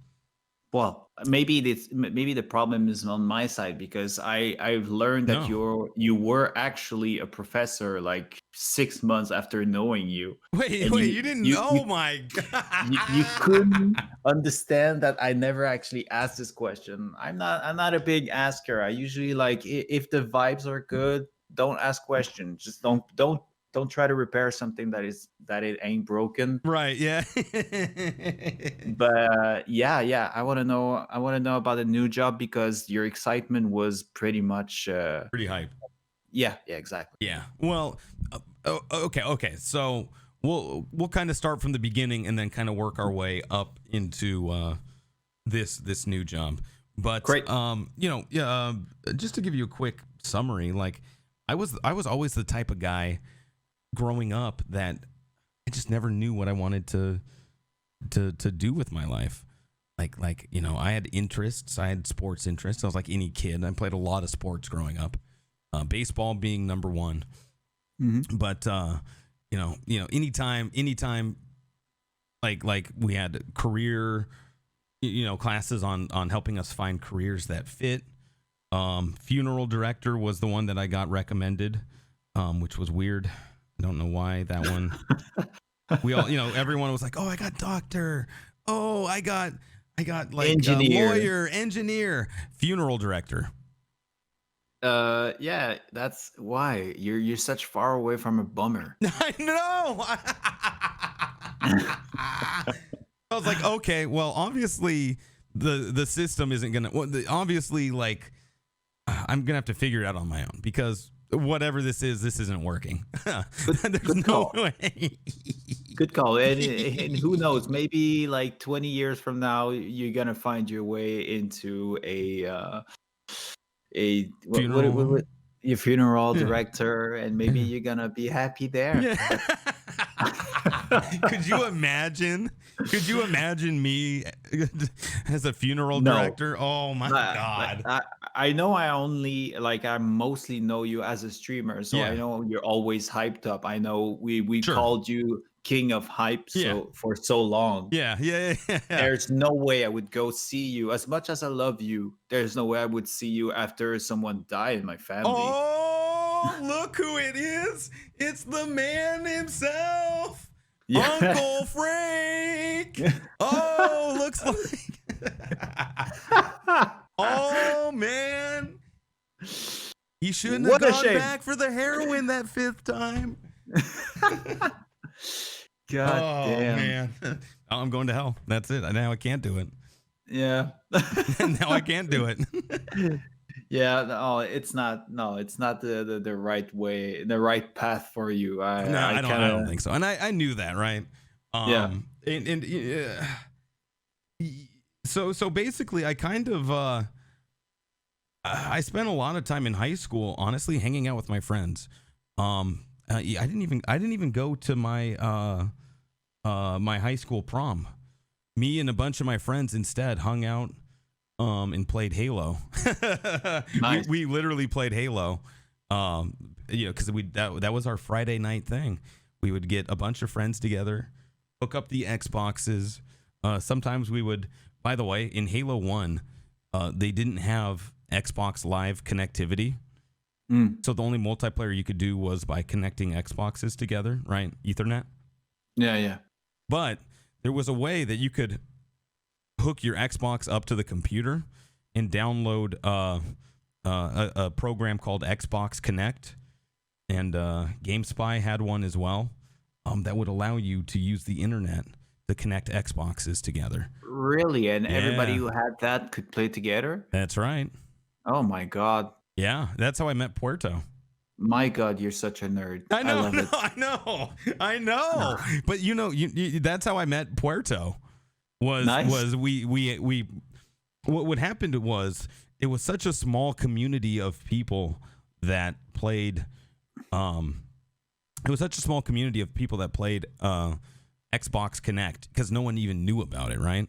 Well, maybe the problem is on my side, because I've learned that you were actually a professor like 6 months after knowing you. Wait, you didn't know? My God. You couldn't understand that I never actually asked this question. I'm not a big asker. I usually, like, if the vibes are good, don't ask questions. Just don't try to repair something that it ain't broken. Right. Yeah. But I want to know about the new job, because your excitement was pretty much pretty hype. Yeah, exactly. Yeah. Well, okay. So we'll kind of start from the beginning and then kind of work our way up into this new job. But great. Just to give you a quick summary, like I was always the type of guy growing up that I just never knew what I wanted to do with my life. I had interests. I had sports interests. I was like any kid. I played a lot of sports growing up. Baseball being number one. Mm-hmm. But anytime like we had career classes on helping us find careers that fit. Funeral director was the one that I got recommended, which was weird. I don't know why that one. We all, everyone was like, "Oh, I got doctor. Oh, I got like Engineer. lawyer, engineer, funeral director." Yeah, that's why you're such far away from a bummer. I know. I was like, okay, well, obviously the system isn't gonna. Well, obviously, like, I'm gonna have to figure it out on my own because whatever this isn't working. There's no way. Good call. And who knows? Maybe like 20 years from now, you're gonna find your way into Funeral. Your funeral Yeah. director, and maybe you're gonna be happy there. Yeah. Could you imagine me as a funeral director? Oh my God. I know I mostly know you as a streamer, so I know you're always hyped up. I know we called you king of hype for so long. Yeah. There's no way I would go see you. As much as I love you, there's no way I would see you after someone died in my family. Oh, look who it is. It's the man himself. Yeah. Uncle Frank. Oh, looks like. Oh, man. He shouldn't have gone back for the heroin that 5th time. God damn. Man. I'm going to hell. That's it. Now I can't do it. Yeah. Now I can't do it. Yeah, no, it's not the right way, the right path for you. I don't think so. And I knew that, right? So basically I kind of I spent a lot of time in high school honestly hanging out with my friends. I didn't even go to my my high school prom. Me and a bunch of my friends instead hung out and played Halo. Nice. we literally played Halo. Because that was our Friday night thing. We would get a bunch of friends together, hook up the Xboxes. Sometimes we would, by the way, in Halo 1, they didn't have Xbox Live connectivity. So the only multiplayer you could do was by connecting Xboxes together, right? Ethernet. Yeah. But there was a way that you could hook your Xbox up to the computer and download a program called Xbox Connect, and GameSpy had one as well that would allow you to use the internet to connect Xboxes together. Really? And everybody who had that could play together? That's right. Oh my God. Yeah, that's how I met Puerto. My God, you're such a nerd. I know. I love it. I know. But you that's how I met Puerto. Was we what happened was it was such a small community of people that played Xbox Connect because no one even knew about it, right?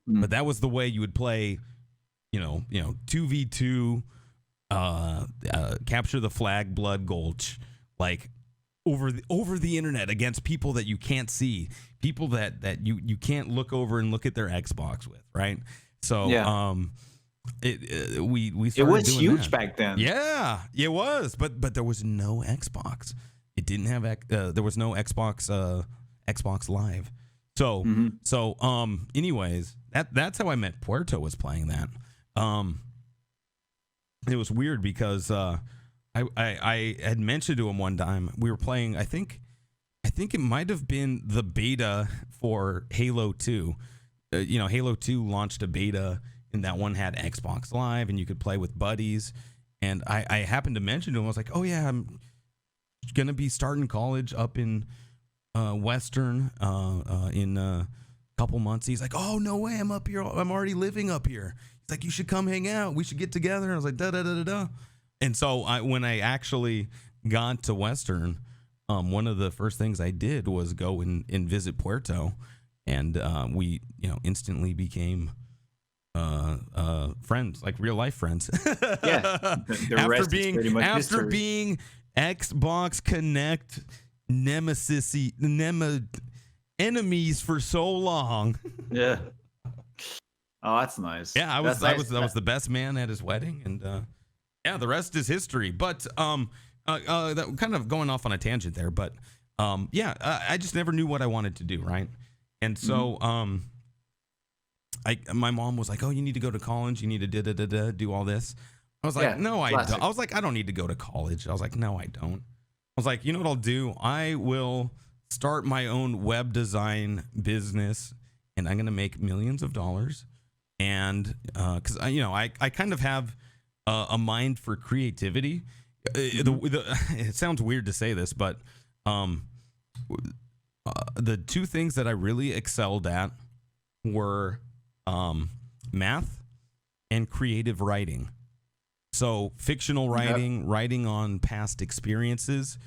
But that was the way you would play 2v2 capture the flag Blood Gulch, like over the internet against people that you can't see, people that you can't look over and look at their Xbox with, right? So we started, it was doing huge that back then. Yeah, it was, but there was no Xbox. It didn't have there was no Xbox Live. So anyways, that's how I met Puerto, was playing that. It was weird because I had mentioned to him one time we were playing. I think it might have been the beta for Halo 2. Halo 2 launched a beta, and that one had Xbox Live, and you could play with buddies. And I happened to mention to him, I was like, "Oh yeah, I'm gonna be starting college up in Western in a couple months." He's like, "Oh no way, I'm up here. I'm already living up here." He's like, "You should come hang out. We should get together." And I was like, da da da da da. And so when I actually got to Western, one of the first things I did was go and visit Puerto, and we instantly became friends, like real life friends. Yeah, the rest is pretty much after history. being Xbox Connect enemies for so long. Yeah. Oh, that's nice. Yeah, I That's nice. was the best man at his wedding, and yeah, the rest is history. But that kind of going off on a tangent there, but yeah, I just never knew what I wanted to do, right? And so my mom was like, "Oh, you need to go to college. You need to do all this." I was like, Yeah, "No, I classic. don't." I was like, "I don't need to go to college." I was like, "No, I don't." I was like, "You know what I'll do? I will start my own web design business, and I'm gonna make millions of dollars." And because I kind of have a mind for creativity. It sounds weird to say this, but the two things that I really excelled at were math and creative writing. So fictional writing, writing on past experiences,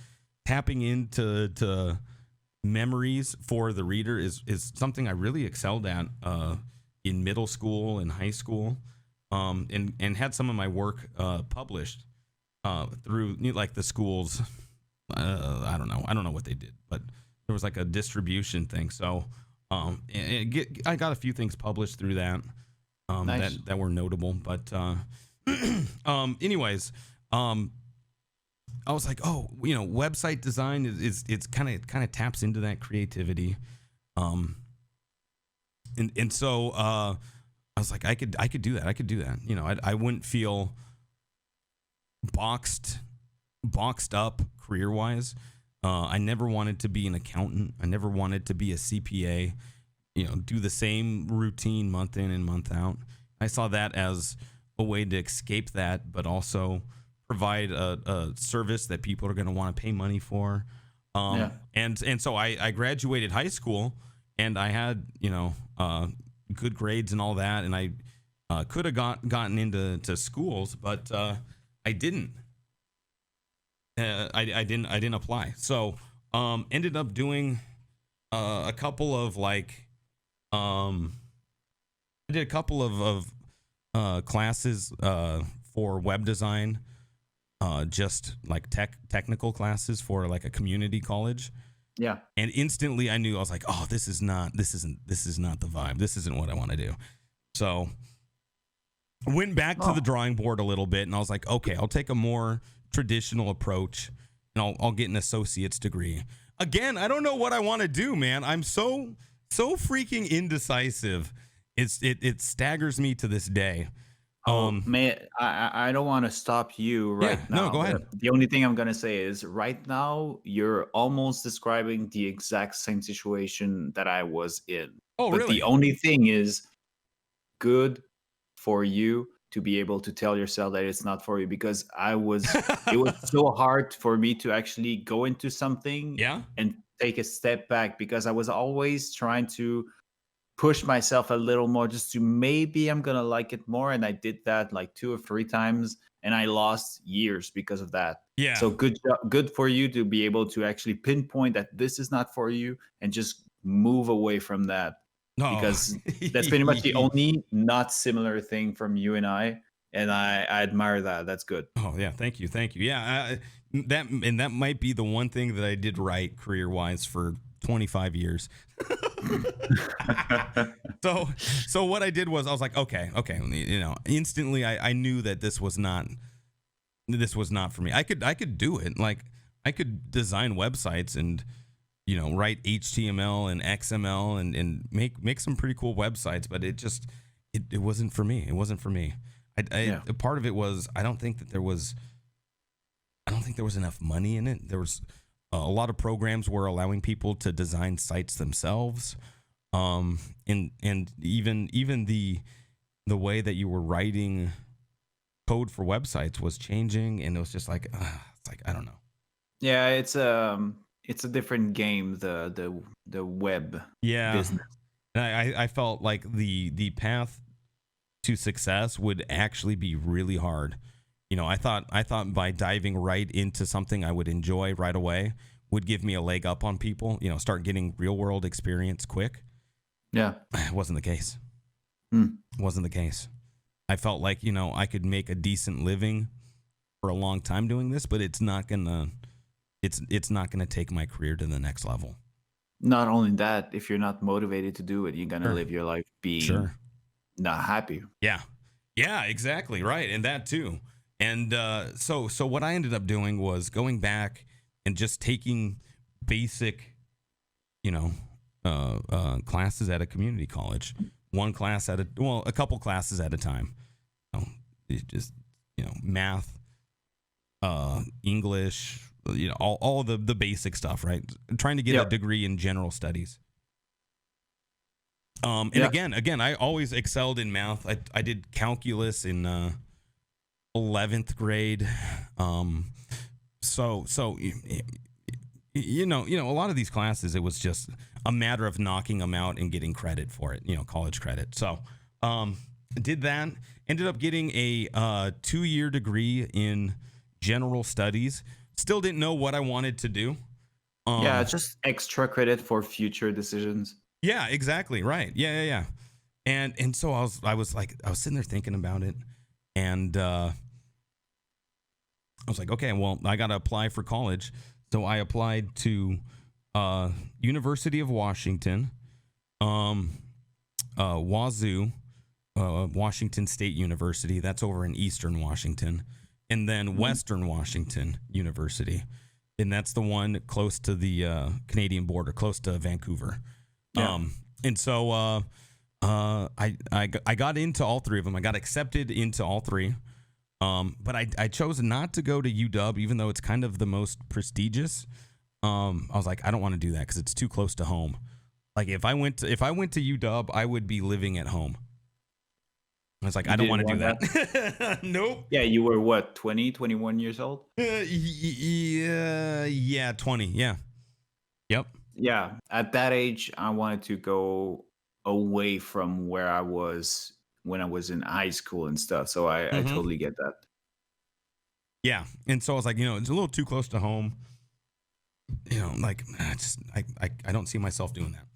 tapping into memories for the reader is something I really excelled at in middle school and high school, and had some of my work published through like the schools. I don't know what they did, but there was like a distribution thing. So I got a few things published through that Nice. that were notable. But anyways, I was like, oh, website design is it's kind of taps into that creativity. And so I was like, I could do that. I could do that. I wouldn't feel boxed up career wise. I never wanted to be an accountant. I never wanted to be a CPA. Do the same routine month in and month out. I saw that as a way to escape that, but also provide a service that people are going to want to pay money for. And so I graduated high school, and I had good grades and all that, and I could have gotten into schools, but I didn't. I didn't apply. So ended up doing a couple of I did a couple of classes for web design, just like technical classes for like a community college. Yeah. And instantly I knew, I was like, oh, this is not the vibe. This isn't what I want to do. So I went back to the drawing board a little bit, and I was like, okay, I'll take a more traditional approach, and I'll get an associate's degree. Again, I don't know what I want to do, man. I'm so freaking indecisive. It staggers me to this day. Man, I don't want to stop you right now. No, go ahead. The only thing I'm gonna say is right now you're almost describing the exact same situation that I was in. Oh, but really? The only thing is good for you to be able to tell yourself that it's not for you, because it was so hard for me to actually go into something and take a step back, because I was always trying to push myself a little more just to maybe I'm gonna like it more, and I did that like 2 or 3 times, and I lost years because of that. Yeah. So good for you to be able to actually pinpoint that this is not for you and just move away from that. No. Because that's pretty much the only not similar thing from you and I admire that. That's good. Oh yeah, thank you. Yeah, that might be the one thing that I did right career wise for 25 years. So what I did was I was like, okay, instantly I knew that this was not for me. I could do it. Like I could design websites and write HTML and XML and make some pretty cool websites, but it wasn't for me. It wasn't for me. Part of it was I don't think there was enough money in it. There was a lot of programs were allowing people to design sites themselves, and even the way that you were writing code for websites was changing, and it was just like it's like I don't know. Yeah, it's a different game, the web business. And I felt like the path to success would actually be really hard. I thought by diving right into something I would enjoy right away would give me a leg up on people, start getting real world experience quick. Yeah. It wasn't the case. Wasn't the case. I felt like, I could make a decent living for a long time doing this, but it's not gonna take my career to the next level. Not only that, if you're not motivated to do it, you're gonna Sure. live your life being Sure. not happy. Yeah, exactly right, and that too. And so what I ended up doing was going back and just taking basic, classes at a community college, one class at a couple classes at a time. It's just math, English, all the basic stuff, right? Trying to get a degree in general studies. And again, I always excelled in math. I did calculus in 11th grade. So a lot of these classes, it was just a matter of knocking them out and getting credit for it, college credit. So did that. Ended up getting a 2-year degree in general studies. Still didn't know what I wanted to do. Just extra credit for future decisions. Yeah, exactly. Right. Yeah. And so I was sitting there thinking about it, and I was like, okay, well, I got to apply for college. So I applied to University of Washington, Wazoo, Washington State University. That's over in Eastern Washington. And then Western Washington University. And that's the one close to the Canadian border, close to Vancouver. Yeah. And so I got into all three of them. I got accepted into all three. But I chose not to go to UW, even though it's kind of the most prestigious. I was like, I don't want to do that because it's too close to home. Like if I went to UW, I would be living at home. I was like, I don't want to do that. Nope. Yeah, you were what, 20, 21 years old? Yeah, 20. Yeah. Yep. Yeah, at that age, I wanted to go away from where I was when I was in high school and stuff. So I totally get that. Yeah. And so I was like, it's a little too close to home. Like I don't see myself doing that.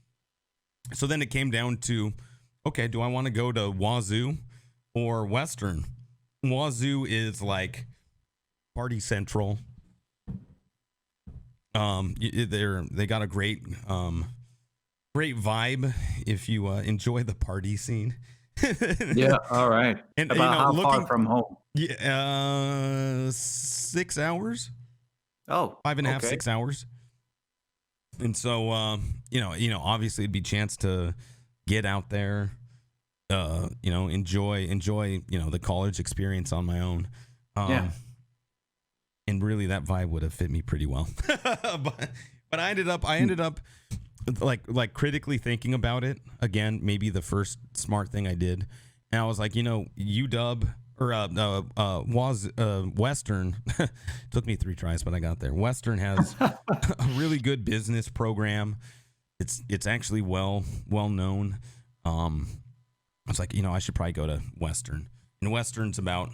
So then it came down to, okay, do I want to go to Wazoo or Western? Wazoo is like party central. They got a great vibe if you enjoy the party scene. Yeah, all right. And about how far from home? Yeah, 6 hours. Oh, 5.5, 6 hours. And so, obviously it'd be a chance to get out there, enjoy, the college experience on my own. And really that vibe would have fit me pretty well. but I ended up like critically thinking about it again, maybe the first smart thing I did. And I was like, UW or Western took me 3 tries, but I got there. Western has a really good business program. It's actually well known. I was like, I should probably go to Western. And Western's about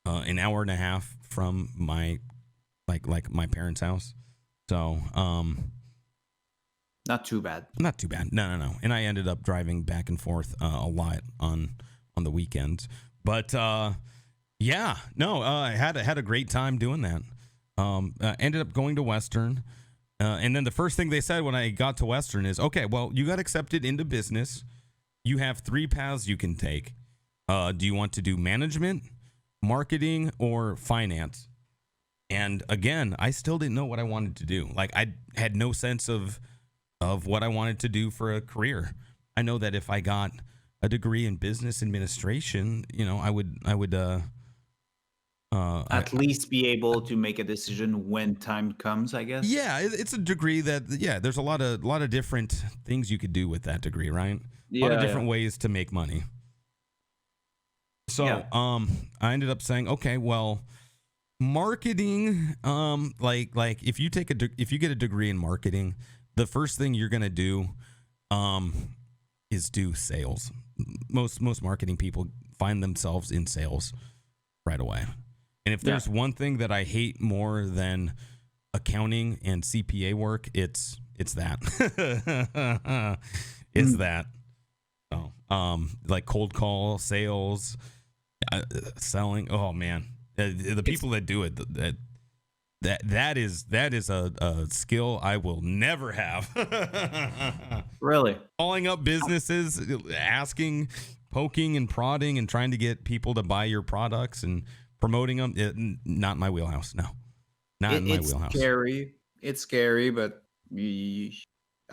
an hour and a half from my my parents' house. So not too bad. Not too bad. No. And I ended up driving back and forth a lot on the weekends. But I had a great time doing that. Ended up going to Western. And then the first thing they said when I got to Western is, okay, well, you got accepted into business. You have 3 paths you can take. Do you want to do management, marketing, or finance? And again, I still didn't know what I wanted to do. Like I had no sense of what I wanted to do for a career. I know that if I got a degree in business administration, I would at least be able to make a decision when time comes, I guess. Yeah, it's a degree that there's a lot of different things you could do with that degree, right? A lot of different ways to make money. So, I ended up saying, okay, well, marketing, like if you get a degree in marketing, the first thing you're going to do is do sales. Most marketing people find themselves in sales right away. And if there's one thing that I hate more than accounting and CPA work, it's that. It's that. So, like cold call sales, selling. Oh man, the people that do it, that is a skill I will never have. Really? Calling up businesses, asking, poking and prodding and trying to get people to buy your products and promoting them. Not my wheelhouse. No, not in my wheelhouse. It's scary, but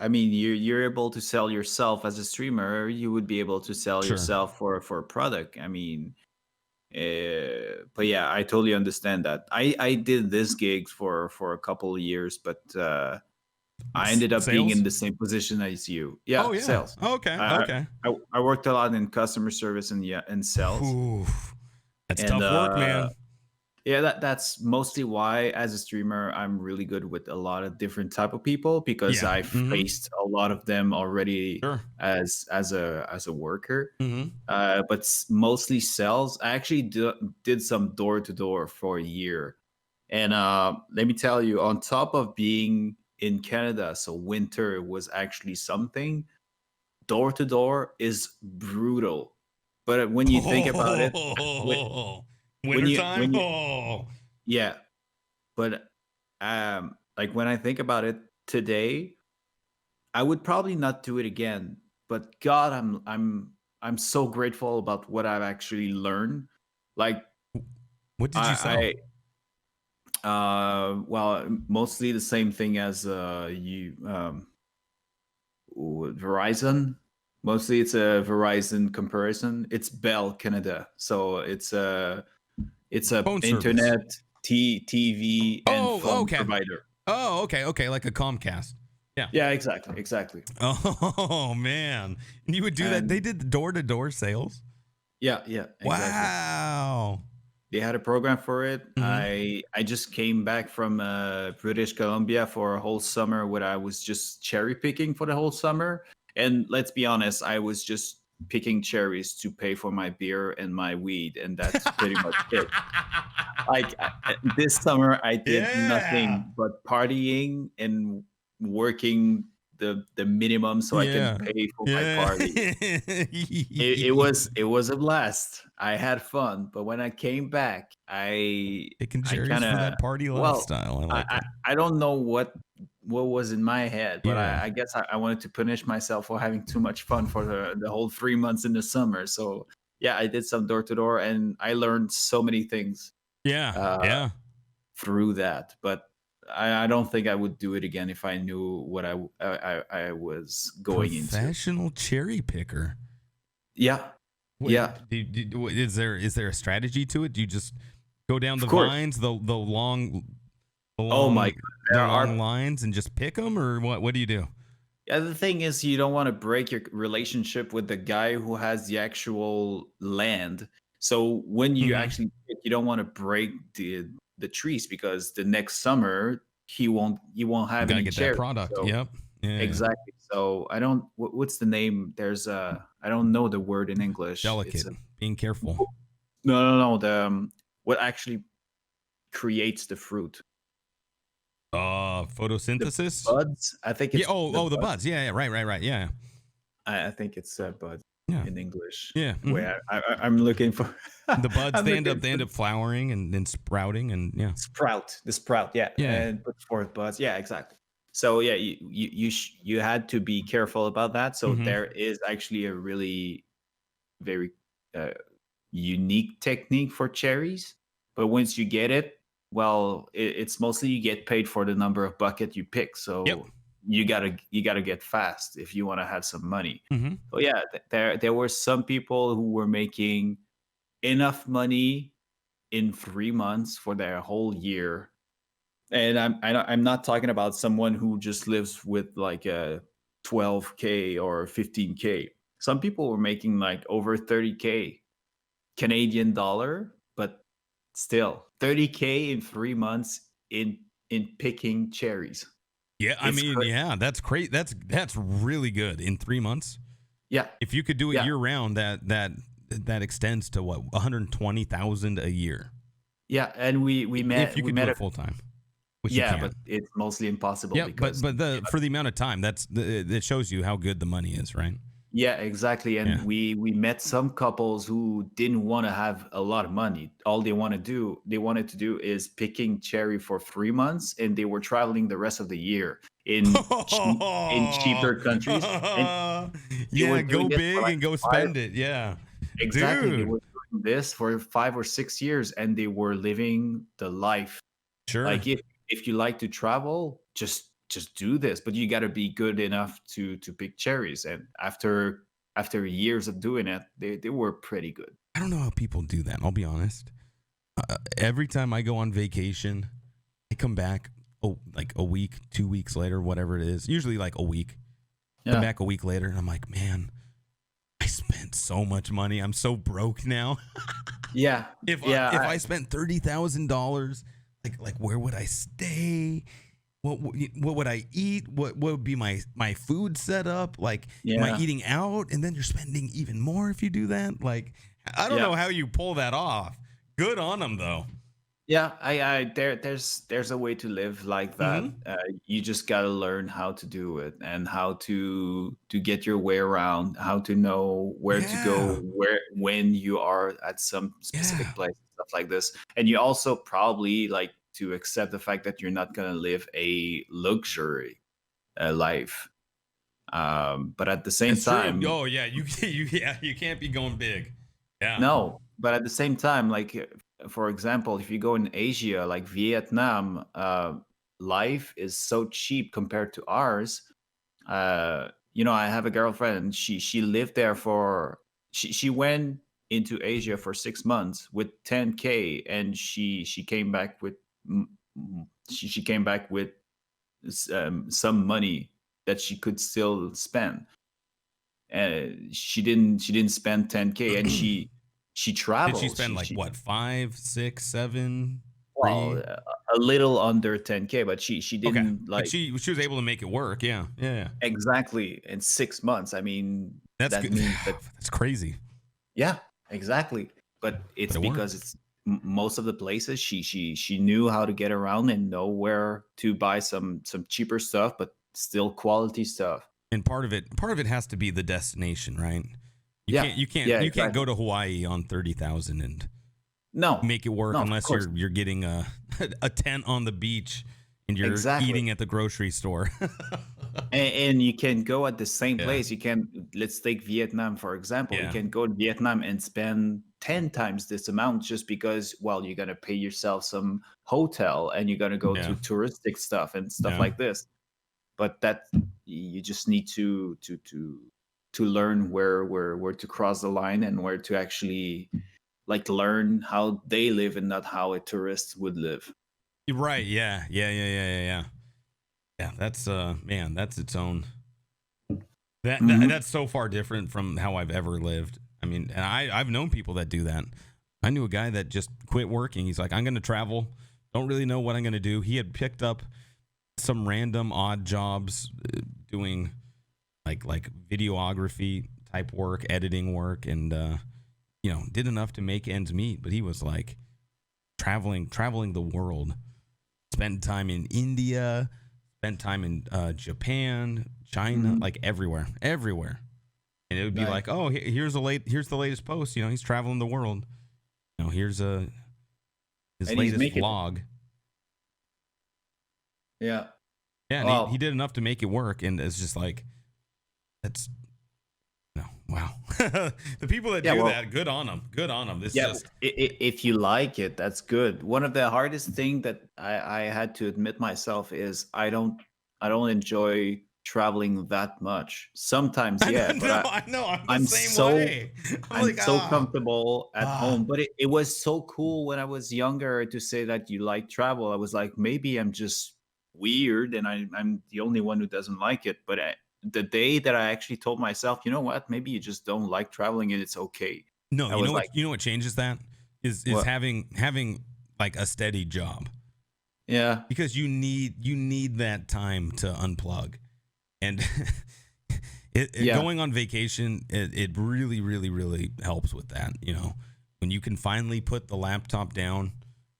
I mean, you're able to sell yourself as a streamer. You would be able to sell Sure. yourself for a product. I mean, but yeah, I totally understand that. I did this gig for a couple of years, but I ended up being in the same position as you. Yeah, Oh yeah. sales. Okay. I, I worked a lot in customer service and sales. Ooh, that's And, tough work, man. Yeah, that's mostly why as a streamer I'm really good with a lot of different type of people, because Yeah. I faced a lot of them already Sure. as a worker. Mm-hmm. But mostly sales. I actually did some door to door for a year, and let me tell you, on top of being in Canada, so winter was actually something. Door to door is brutal, but when you think about it, wintertime. yeah, but like when I think about it today, I would probably not do it again. But God, I'm so grateful about what I've actually learned. Like, What did you sell? Well, mostly the same thing as Verizon. Mostly it's a Verizon comparison. It's Bell Canada, so it's a Phone internet, TV, and phone okay. provider. Oh, okay, like a Comcast. Yeah, exactly. Oh man, and you would do that? They did door to door sales. Yeah, exactly. Wow. They had a program for it. I just came back from British Columbia for a whole summer where I was just cherry picking for the whole summer. And let's be honest, I was just picking cherries to pay for my beer and my weed, and that's pretty much it. Like this summer, I did nothing but partying and working the minimum so I can pay for my party. It was a blast. I had fun, but when I came back, picking cherries for that party lifestyle. I don't know what was in my head, but I guess I wanted to punish myself for having too much fun for the whole 3 months in the summer. So yeah, I did some door to door, and I learned so many things. Through that, but I don't think I would do it again if I knew what I was going into. Professional cherry picker. Yeah. Is there a strategy to it? Do you just go down the vines, the long oh my God, there are long lines, and just pick them, or what do you do? Yeah, the thing is, you don't want to break your relationship with the guy who has the actual land. So when you actually pick, you don't want to break the trees, because the next summer you won't have any get cherries. That product. So, yep. Exactly. So I don't. What's the name? There's I don't know the word in English. Delicate. Being careful. No. The what actually creates the fruit? Photosynthesis. The buds. I think it's the buds. Yeah. Right. Yeah. I think it's buds in English. Yeah. Where I'm looking for the buds. They end up flowering and then sprouting and the sprout. Yeah. And put forth buds. Yeah, exactly. So yeah, you had to be careful about that. So there is actually a really very unique technique for cherries. But once you get it, well, it's mostly you get paid for the number of bucket you pick. So you gotta get fast if you want to have some money. So yeah, there were some people who were making enough money in 3 months for their whole year. And I'm not talking about someone who just lives with like a 12K or 15K. Some people were making like over 30K Canadian dollar, but still 30K in 3 months in picking cherries. Yeah, I mean, that's great. That's really good in 3 months. Yeah, if you could do it year round, that extends to what, 120,000 a year. Yeah, and we met. If you could do it full time. But it's mostly impossible. Yeah, but for the amount of time, it shows you how good the money is, right? Yeah, exactly. Yeah. And we met some couples who didn't want to have a lot of money. All they wanted to do is picking cherry for 3 months, and they were traveling the rest of the year in cheaper countries, and they were Yeah, doing go this for big like and go five. spend it. Yeah. Exactly, they Dude. were doing this for 5 or 6 years, and they were living the life. Sure. Like if you like to travel, just do this, but you got to be good enough to pick cherries. And after years of doing it, they were pretty good. I don't know how people do that. I'll be honest. Every time I go on vacation, I come back like a week, 2 weeks later, whatever it is. Usually like a week. Come Yeah, back a week later, and I'm like, man, I spent so much money. I'm so broke now. yeah, yeah. If I spent $30,000, like where would I stay? What would I eat? What would be my food setup? Like, am I Yeah, eating out? And then you're spending even more if you do that. Like, I don't yeah. know how you pull that off. Good on them though. Yeah, there's a way to live like that. Mm-hmm. You just gotta learn how to do it and how to get your way around, how to know where to go, Yeah, where when you are at some yeah. specific place, stuff like this. And you also probably like to accept the fact that you're not gonna live a luxury life. But at the same It's true. time, Oh yeah, you can't be going big. Yeah. no, but at the same time, like for example, if you go in Asia, like Vietnam, life is so cheap compared to ours. I have a girlfriend. And she lived there for she went into Asia for 6 months with 10K, and she came back with she came back with some money that she could still spend. She didn't spend 10K, and she Did she traveled. spend like She what, 5, 6, 7, well, 3? a little under 10K, but she Okay, didn't but like she was able to make it work. Yeah, yeah, yeah. exactly in 6 months. I mean, That's that good. means that That's crazy, yeah, exactly. But but it's it because worked. it's most of the places she knew how to get around and know where to buy some cheaper stuff, but still quality stuff. And part of it has to be the destination, right? You Yeah, can't you can't yeah, you can't exactly. go to Hawaii on 30,000 and No, make it work no, of unless course, you're getting a a tent on the beach and you're exactly. eating at the grocery store. And you can go at the same Yeah, place. You can let's take Vietnam for example. You yeah, can go to Vietnam and spend 10 times this amount just because, well, you're gonna pay yourself some hotel and you're gonna go to yeah, touristic stuff and stuff yeah. like this. But that you just need to learn where to cross the line and where to actually like learn how they live and not how a tourist would live. You're right. Yeah, yeah, yeah, yeah, yeah, yeah. Yeah, that's man, that's its own. Hmm. That's so far different from how I've ever lived. I mean, and I've known people that do that. I knew a guy that just quit working. He's like, I'm going to travel. Don't really know what I'm going to do. He had picked up some random odd jobs doing like videography type work, editing work, and did enough to make ends meet. But he was like traveling the world. Spent time in India, spent time in Japan, China, Hmm. like everywhere. And it would be Nice. like, oh, here's the latest post. He's traveling the world. Here's his And he's latest making it. vlog. Yeah. Yeah, and he Well, did enough to make it work. And it's just like, that's no, wow. The people that yeah, do well, that, good on them. Good on them. This yeah, just if you like it, that's good. One of the hardest thing that I had to admit myself is I don't enjoy traveling that much. Sometimes, I yeah, know, but no, I know. I'm the I'm same so way. I'm I'm like, so comfortable at ah. home. But it was so cool when I was younger to say that you like travel. I was like, maybe I'm just weird and I'm the only one who doesn't like it. But the day that I actually told myself, you know what, maybe you just don't like traveling and it's okay. No, I was like, you know what changes that is what? having like a steady job, Yeah. because you need that time to unplug. And Yeah. going on vacation, it really really really helps with that. When you can finally put the laptop down,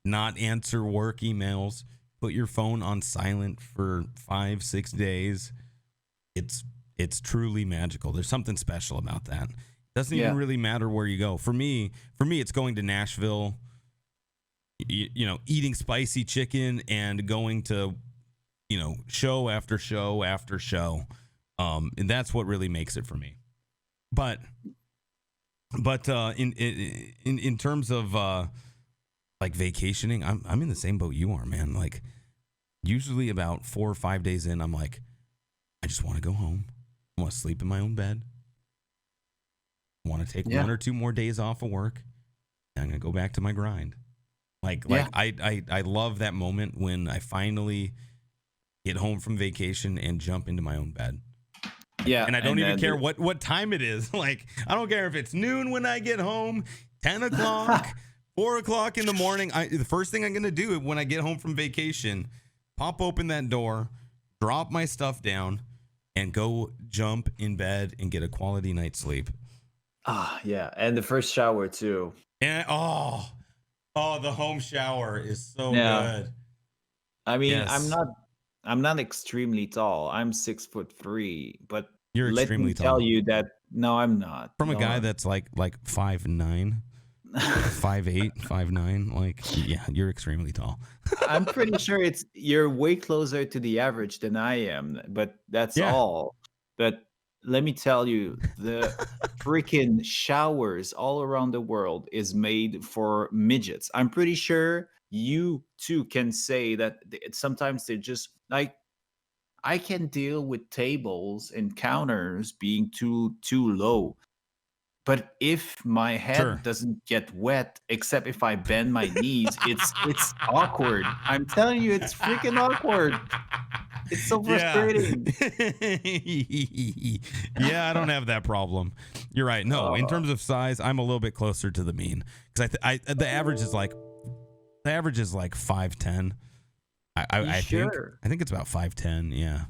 not answer work emails, put your phone on silent for 5-6 days. It's truly magical. There's something special about that. Doesn't even really matter where you go. For me, it's going to Nashville, eating spicy chicken and going to, show after show after show. And that's what really makes it for me. But in terms of like vacationing, I'm in the same boat you are, man. Like usually about 4 or 5 days in, I'm like, I just want to go home. I want to sleep in my own bed. I want to take 1 or 2 more days off of work. And I'm gonna go back to my grind. I love that moment when I finally get home from vacation and jump into my own bed. Yeah. And I don't even care what time it is. Like, I don't care if it's noon when I get home, 10 o'clock, 4 o'clock in the morning. The first thing I'm going to do when I get home from vacation, pop open that door, drop my stuff down, and go jump in bed and get a quality night's sleep. Yeah. And the first shower, too. And the home shower is so good. I mean, I'm not extremely tall. I'm 6'3", but you're extremely tall. Tell you that no, I'm not. From a guy that's like 5'9", 5'8", 5'9", like you're extremely tall. I'm pretty sure you're way closer to the average than I am, but that's all. But let me tell you, the freaking showers all around the world is made for midgets. I'm pretty sure you too can say that sometimes they're just like, I can deal with tables and counters being too low. But if my head doesn't get wet, except if I bend my knees, it's awkward. I'm telling you, it's freaking awkward. It's so frustrating. Yeah, I don't have that problem. You're right. No, in terms of size, I'm a little bit closer to the mean because the average is like 5'10". I think it's about 5'10". Yeah.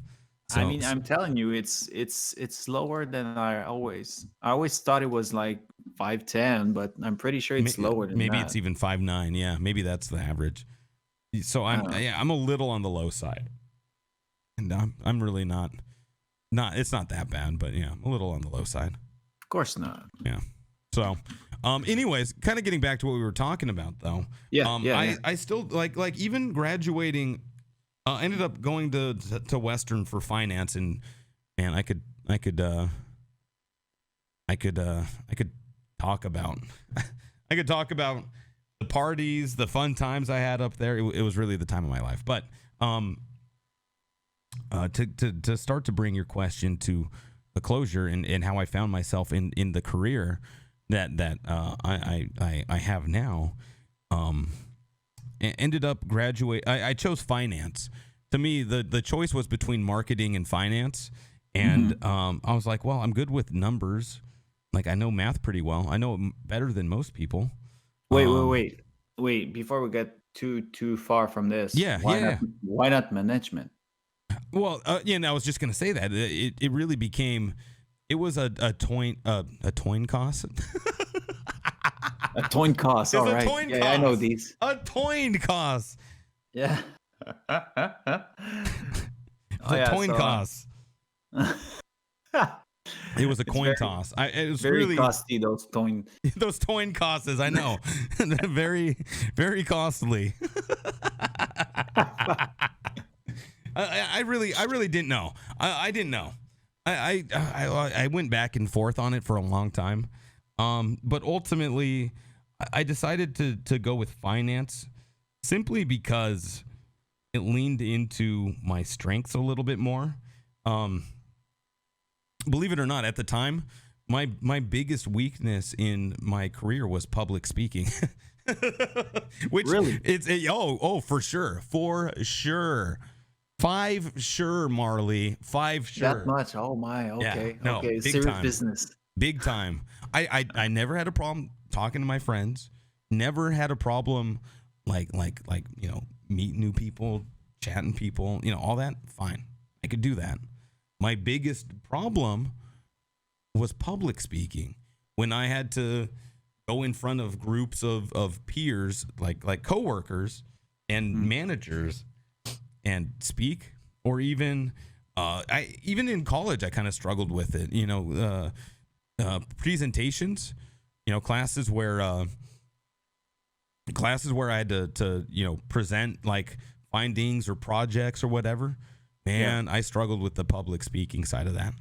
So, I mean, I'm telling you, it's lower than I always thought it was like 5'10", but I'm pretty sure it's lower than maybe that. it's even 5'9". Yeah, maybe that's the average. So I'm a little on the low side, and I'm really not. It's not that bad, but yeah, I'm a little on the low side. Of course not. Yeah. So, anyways, kind of getting back to what we were talking about, though. I still like even graduating. Ended up going to Western for finance, and man, I could talk about the parties, the fun times I had up there. It was really the time of my life. But to start to bring your question to a closure and how I found myself in the career that I have now, ended up graduate. I chose finance. To me, the choice was between marketing and finance, and I was like, well, I'm good with numbers. Like, I know math pretty well. I know it better than most people. Wait. Before we get too far from this, why not management? Well, I was just gonna say that it really became. It was a toin cost. A toin cost. All right. Cost. I know these. A toin cost. Yeah. Coin cost. It was a coin toss. It was very really costly. Those toin costs. I know. Very, very costly. I really didn't know. I didn't know. I went back and forth on it for a long time. But ultimately, I decided to go with finance simply because it leaned into my strengths a little bit more. Believe it or not, at the time, my biggest weakness in my career was public speaking. Which really? For sure. 5 sure, Marley. 5 sure. That much? Oh my. Okay. Yeah, no, okay. Big Serious time. Business. Big time. I never had a problem talking to my friends. Never had a problem like meeting new people, chatting people, all that. Fine. I could do that. My biggest problem was public speaking. When I had to go in front of groups of peers, like coworkers and managers, and speak, or even I even in college I kind of struggled with it. Presentations, classes where I had to present like findings or projects or whatever. Man, I struggled with the public speaking side of that.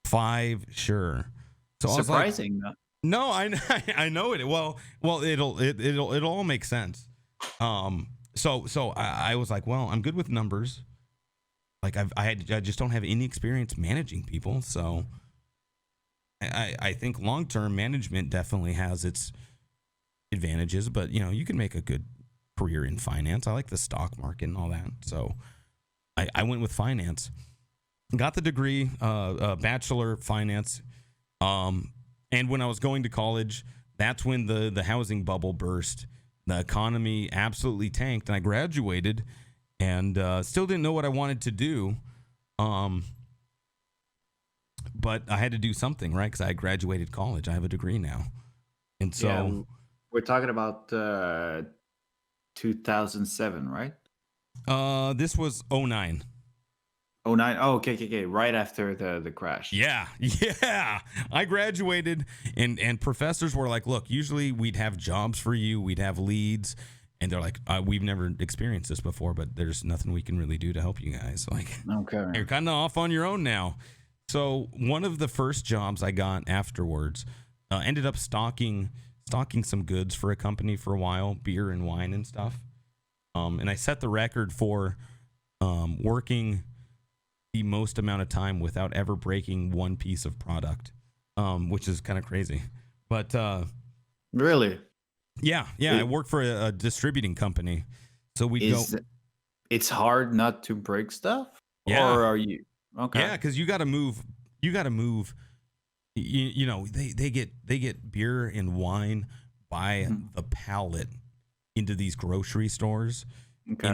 5, sure. So surprising. I was like, no, I know it. Well, it'll all make sense. So I was like, well, I'm good with numbers. Like I just don't have any experience managing people. So I think long-term management definitely has its advantages, but you can make a good career in finance. I like the stock market and all that. So I went with finance, got the degree, bachelor of finance. And when I was going to college, that's when the housing bubble burst. The economy absolutely tanked, and I graduated and still didn't know what I wanted to do. But I had to do something, right? Because I graduated college. I have a degree now. And so we're talking about 2007, right? This was 09. 09. Oh, okay. Right after the crash. Yeah. I graduated, and professors were like, look, usually we'd have jobs for you. We'd have leads. And they're like, we've never experienced this before, but there's nothing we can really do to help you guys. Like, okay, you're kind of off on your own now. So one of the first jobs I got afterwards ended up stocking some goods for a company for a while, beer and wine and stuff. And I set the record for working the most amount of time without ever breaking one piece of product, which is kind of crazy. But really? Yeah. I work for a distributing company. So it's hard not to break stuff? Yeah. Or are you? Okay. Yeah, because you got to move. They get beer and wine by the pallet into these grocery stores,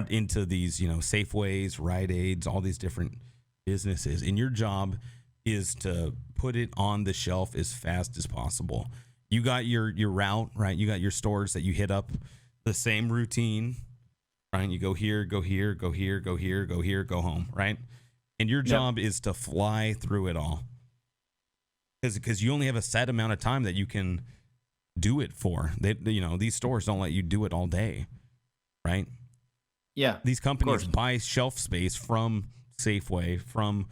into these, Safeways, Rite Aids, all these different businesses. And your job is to put it on the shelf as fast as possible. You got your route, right? You got your stores that you hit up the same routine, right? You go here, go here, go here, go here, go here, go home, right? And your job is to fly through it all. Because you only have a set amount of time that you can do it for. These stores don't let you do it all day, right? Yeah. These companies buy shelf space from Safeway, from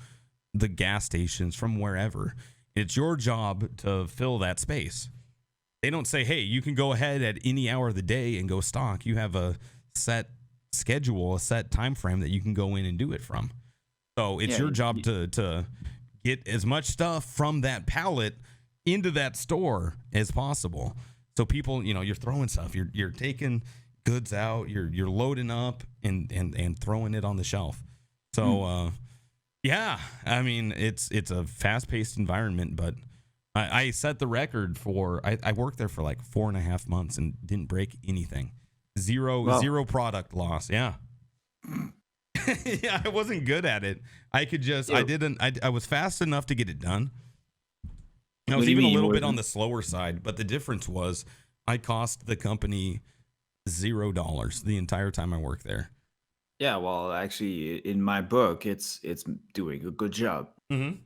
the gas stations, from wherever. It's your job to fill that space. They don't say, hey, you can go ahead at any hour of the day and go stock. You have a set schedule, a set time frame that you can go in and do it from. So it's your job to get as much stuff from that pallet into that store as possible. So people, you're throwing stuff, you're taking goods out, you're loading up and throwing it on the shelf. So I mean, it's a fast-paced environment, but I set the record for I worked there for like 4.5 months and didn't break anything. Zero product loss. Yeah. Yeah, I wasn't good at it. I was fast enough to get it done. I was even a little bit on the slower side, but the difference was I cost the company $0 the entire time I worked there. Yeah, well, actually, in my book, it's doing a good job. Mm-hmm.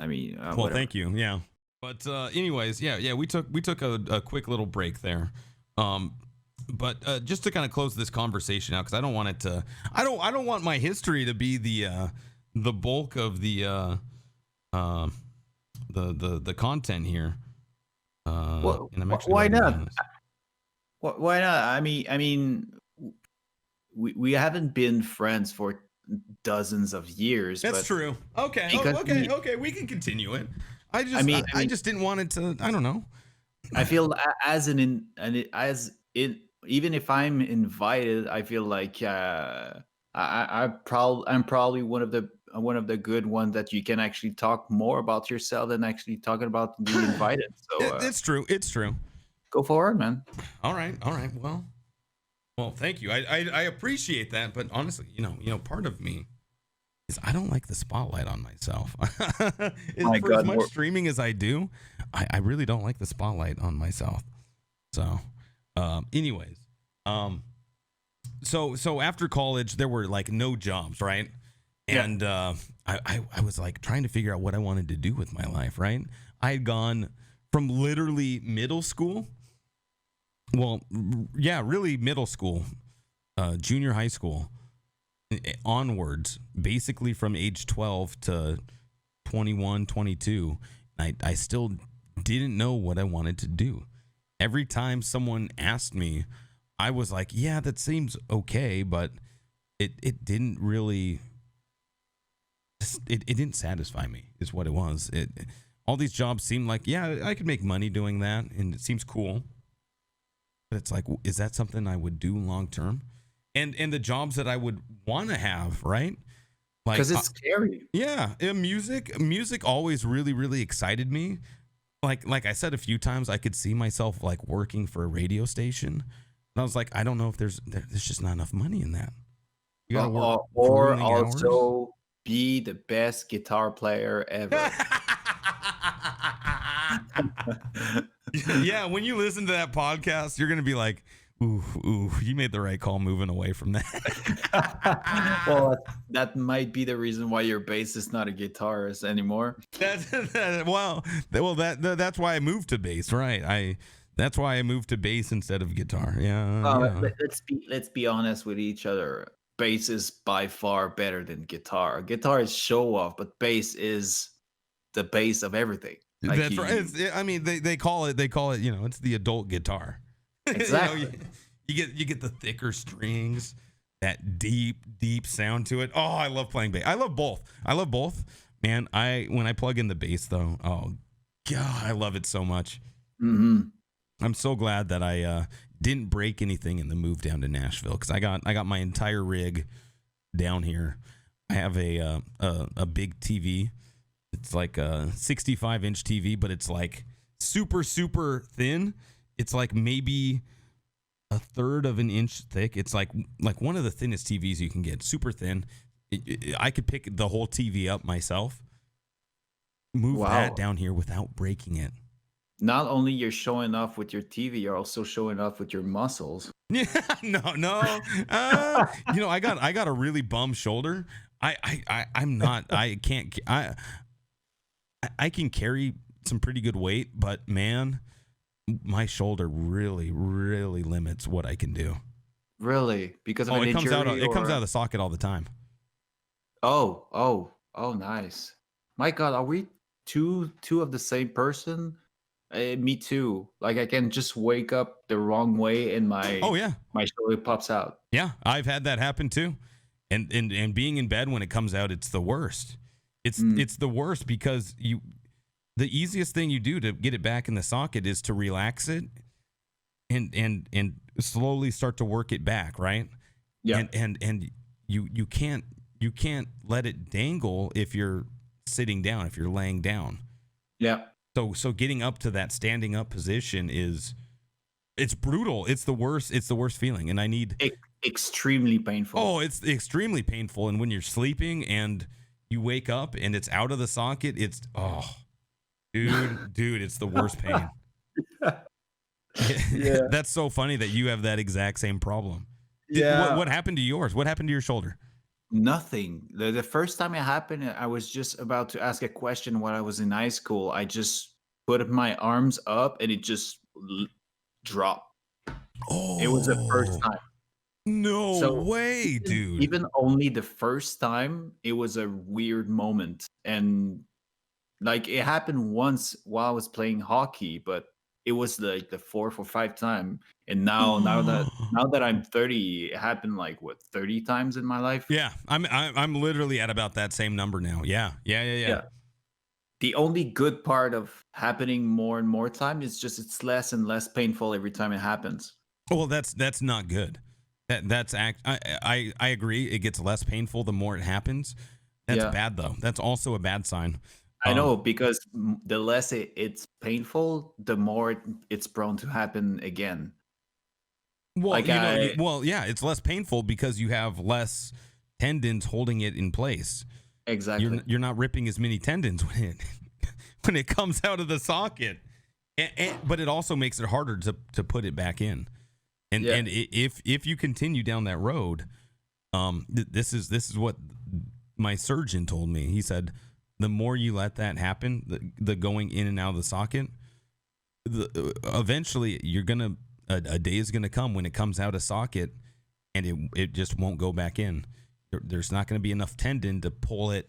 I mean, well, thank you. Yeah, but anyways, yeah, we took a quick little break there. But just to kind of close this conversation out, because I don't want it to. I don't want my history to be the bulk of the content here. Why not? Why not? I mean, we haven't been friends for dozens of years. That's true. Okay. Okay. We can continue it. I just didn't want it to. I don't know. I feel even if I'm invited, I feel like I'm probably one of the good ones that you can actually talk more about yourself than actually talking about being invited. So it's true. It's true. Go forward, man. All right. Well, thank you. I appreciate that, but honestly, part of me is I don't like the spotlight on myself. As much streaming as I do, I really don't like the spotlight on myself. So, anyways, so after college, there were like no jobs, right? And I was like trying to figure out what I wanted to do with my life, right? I had gone from literally middle school. Well, yeah, really middle school, junior high school onwards, basically from age 12 to 21, 22. I still didn't know what I wanted to do. Every time someone asked me, I was like, yeah, that seems okay, but it didn't really, it didn't satisfy me is what it was. All these jobs seemed like, yeah, I could make money doing that, and it seems cool. But it's like, is that something I would do long term? And the jobs that I would want to have, right? Like, because it's scary. Yeah, music always really, really excited me. Like I said a few times, I could see myself like working for a radio station, and I was like, I don't know if there's just not enough money in that. You gotta work or grueling also hours. be the best guitar player ever. Yeah, when you listen to that podcast, you're gonna be like, ooh, you made the right call moving away from that. Well, that might be the reason why your bass is not a guitarist anymore. That's why I moved to bass, right? That's why I moved to bass instead of guitar. Yeah. Let's be honest with each other. Bass is by far better than guitar. Guitar is show off, but bass is the base of everything. Like That's right. I mean, they call it. It's the adult guitar. Exactly. You get the thicker strings, that deep sound to it. Oh, I love playing bass. I love both. Man, when I plug in the bass though, oh god, I love it so much. Mm-hmm. I'm so glad that I didn't break anything in the move down to Nashville, because I got my entire rig down here. I have a big TV. It's like a 65-inch TV, but it's like super thin. It's like maybe a third of an inch thick. It's like one of the thinnest TVs you can get. Super thin. I could pick the whole TV up myself. Move that down here without breaking it. Not only you're showing off with your TV, you're also showing off with your muscles. Yeah, no. I got a really bum shoulder. I'm not. I can't. I can carry some pretty good weight, but man, my shoulder really limits what I can do. Really? Because of an it comes injury? It comes out of the socket all the time. Oh, nice. My God, are we two of the same person? Me too. Like I can just wake up the wrong way and my shoulder pops out. Yeah, I've had that happen too. And being in bed when it comes out, it's the worst. It's the worst because the easiest thing you do to get it back in the socket is to relax it and slowly start to work it back, right? Yeah. And you can't let it dangle if you're sitting down, if you're laying down. Yeah. So getting up to that standing up position it's brutal. It's the worst feeling, and I need extremely painful. Oh, it's extremely painful, and when you're sleeping and you wake up and it's out of the socket, it's dude, it's the worst pain. Yeah. That's so funny that you have that exact same problem. Yeah. What happened to yours? What happened to your shoulder? Nothing. The first time it happened, I was just about to ask a question when I was in high school. I just put my arms up and it just dropped. Oh, it was the first time. No way, dude. Even only the first time, it was a weird moment. And like it happened once while I was playing hockey, but it was like the 4th or 5th time. And now that I'm 30, it happened like 30 times in my life. Yeah, I'm literally at about that same number now. Yeah. The only good part of happening more and more time is just it's less and less painful every time it happens. Well, that's not good. I agree. It gets less painful the more it happens. That's bad though. That's also a bad sign. I know, because the less it's painful, the more it's prone to happen again. Well, it's less painful because you have less tendons holding it in place. Exactly. You're not ripping as many tendons when it comes out of the socket, but it also makes it harder to put it back in. And if you continue down that road, this is what my surgeon told me. He said, the more you let that happen, the going in and out of the socket, eventually you're gonna a day is gonna come when it comes out of socket, and it just won't go back in. There's not gonna be enough tendon to pull it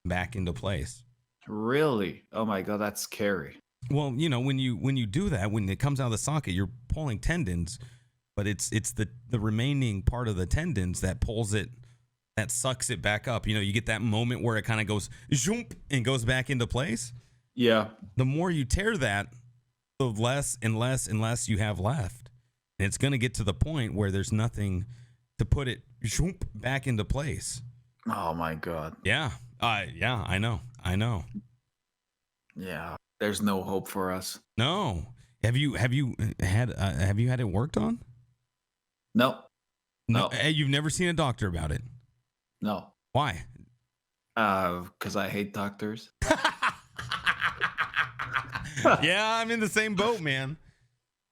back into place. Really? Oh my God, that's scary. Well, you know, when you do that, when it comes out of the socket, you're pulling tendons, but it's the remaining part of the tendons that pulls it, that sucks it back up. You know, you get that moment where it kind of goes zoom and goes back into place. Yeah. The more you tear that, the less and less and less you have left. And it's going to get to the point where there's nothing to put it zoom back into place. Oh my God. Yeah. Yeah, I know. Yeah. There's no hope for us. No. Have you had it worked on? No. No. You've never seen a doctor about it? No. Why? Because I hate doctors. Yeah, I'm in the same boat, man.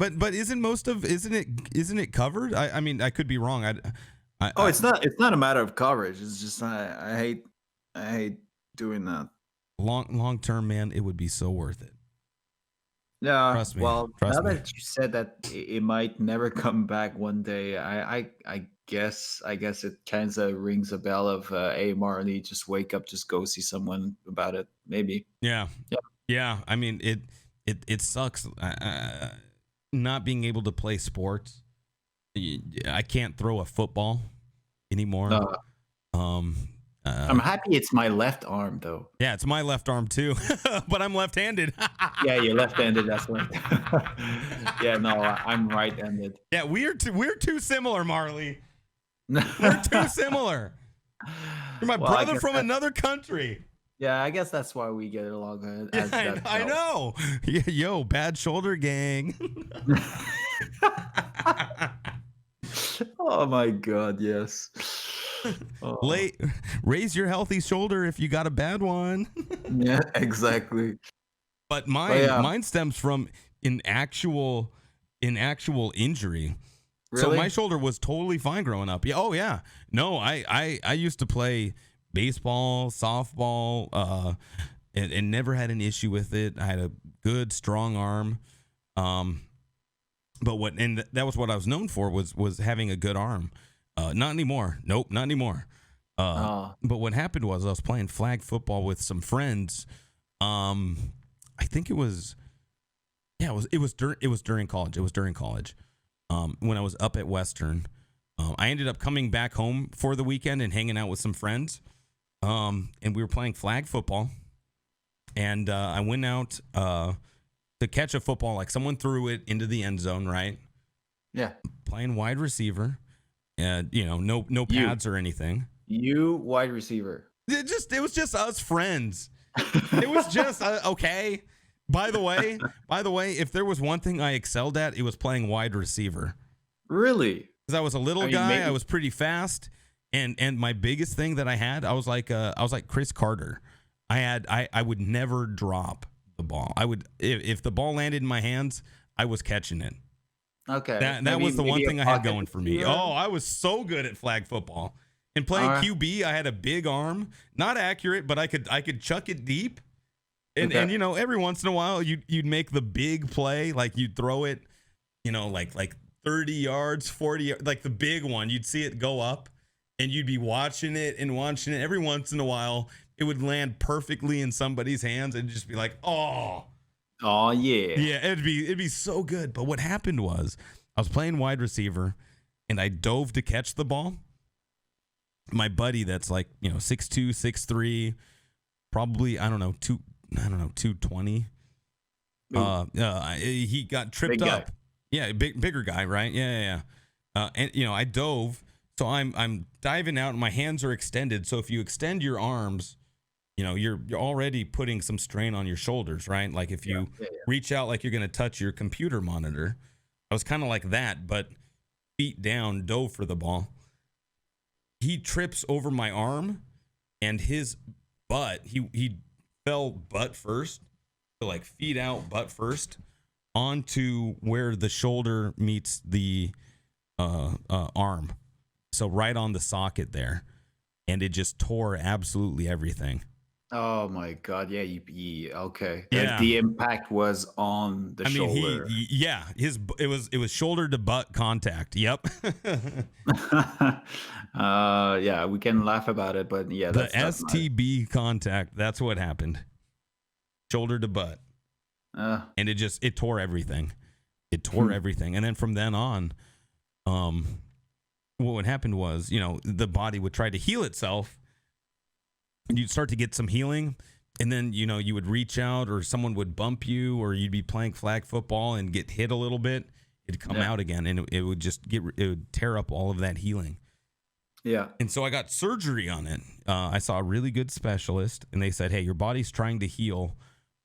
But isn't it covered? I mean, I could be wrong. It's not a matter of coverage. It's just I hate doing that. Long term, man, it would be so worth it. Yeah. Trust me. Well, Trust now me. that you said that it might never come back one day, I guess it kind of rings a bell of hey, Marley, just wake up, just go see someone about it. Maybe. Yeah. I mean, it sucks not being able to play sports. I can't throw a football anymore. I'm happy it's my left arm though. Yeah, it's my left arm too, but I'm left-handed. Yeah, you're left-handed. That's right. Yeah, no, I'm right-handed. Yeah, we're too similar, Marley. We're too similar. You're my brother from another country. Yeah, I guess that's why we get along. I know. Yo, bad shoulder gang. Oh my God, yes. Oh. Raise your healthy shoulder if you got a bad one. Yeah, exactly. But mine stems from an actual injury. Really? So my shoulder was totally fine growing up. Yeah. Oh yeah. No, I used to play baseball, softball, and never had an issue with it. I had a good, strong arm. But that was what I was known for was having a good arm. Not anymore. Nope, not anymore. But what happened was I was playing flag football with some friends. I think it was during college. It was during college. When I was up at Western. I ended up coming back home for the weekend and hanging out with some friends. And we were playing flag football. And I went out to catch a football. Like someone threw it into the end zone, right? Yeah. Playing wide receiver. And no pads or anything. You wide receiver. It was just us friends. It was just okay. By the way, if there was one thing I excelled at, it was playing wide receiver. Really? Because I was a little guy, I was pretty fast, and my biggest thing that I was like Chris Carter. I would never drop the ball. I would if the ball landed in my hands, I was catching it. Okay. That was the one thing I had going for me. Oh, I was so good at flag football. And playing QB, I had a big arm, not accurate, but I could chuck it deep. And every once in a while you'd make the big play, like you'd throw it, like 30 yards, 40 yards, like the big one. You'd see it go up and you'd be watching it. Every once in a while it would land perfectly in somebody's hands and just be like, oh yeah. Yeah, it'd be so good. But what happened was I was playing wide receiver and I dove to catch the ball. My buddy that's like, 6'2", 6'3", probably, 220. He got tripped up. Yeah, bigger guy, right? Yeah. And I dove, so I'm diving out and my hands are extended. So if you extend your arms, you're already putting some strain on your shoulders, right? Like if you reach out like you're going to touch your computer monitor. I was kind of like that, but feet down, dove for the ball. He trips over my arm and his butt, he fell butt first, so like feet out, butt first, onto where the shoulder meets the arm. So right on the socket there. and it just tore absolutely everything. Oh my God. Yeah. Okay. Yeah. The impact was on the I mean, shoulder. it was shoulder to butt contact. Yep. Yeah, we can laugh about it, but yeah, The that's not nice. STB contact. That's what happened. Shoulder to butt. And it tore everything. It tore everything. And then from then on, what happened was, the body would try to heal itself, and you'd start to get some healing. And then, you would reach out, or someone would bump you, or you'd be playing flag football and get hit a little bit. It'd come out again, and it would just it would tear up all of that healing. Yeah. And so I got surgery on it. I saw a really good specialist, and they said, hey, your body's trying to heal,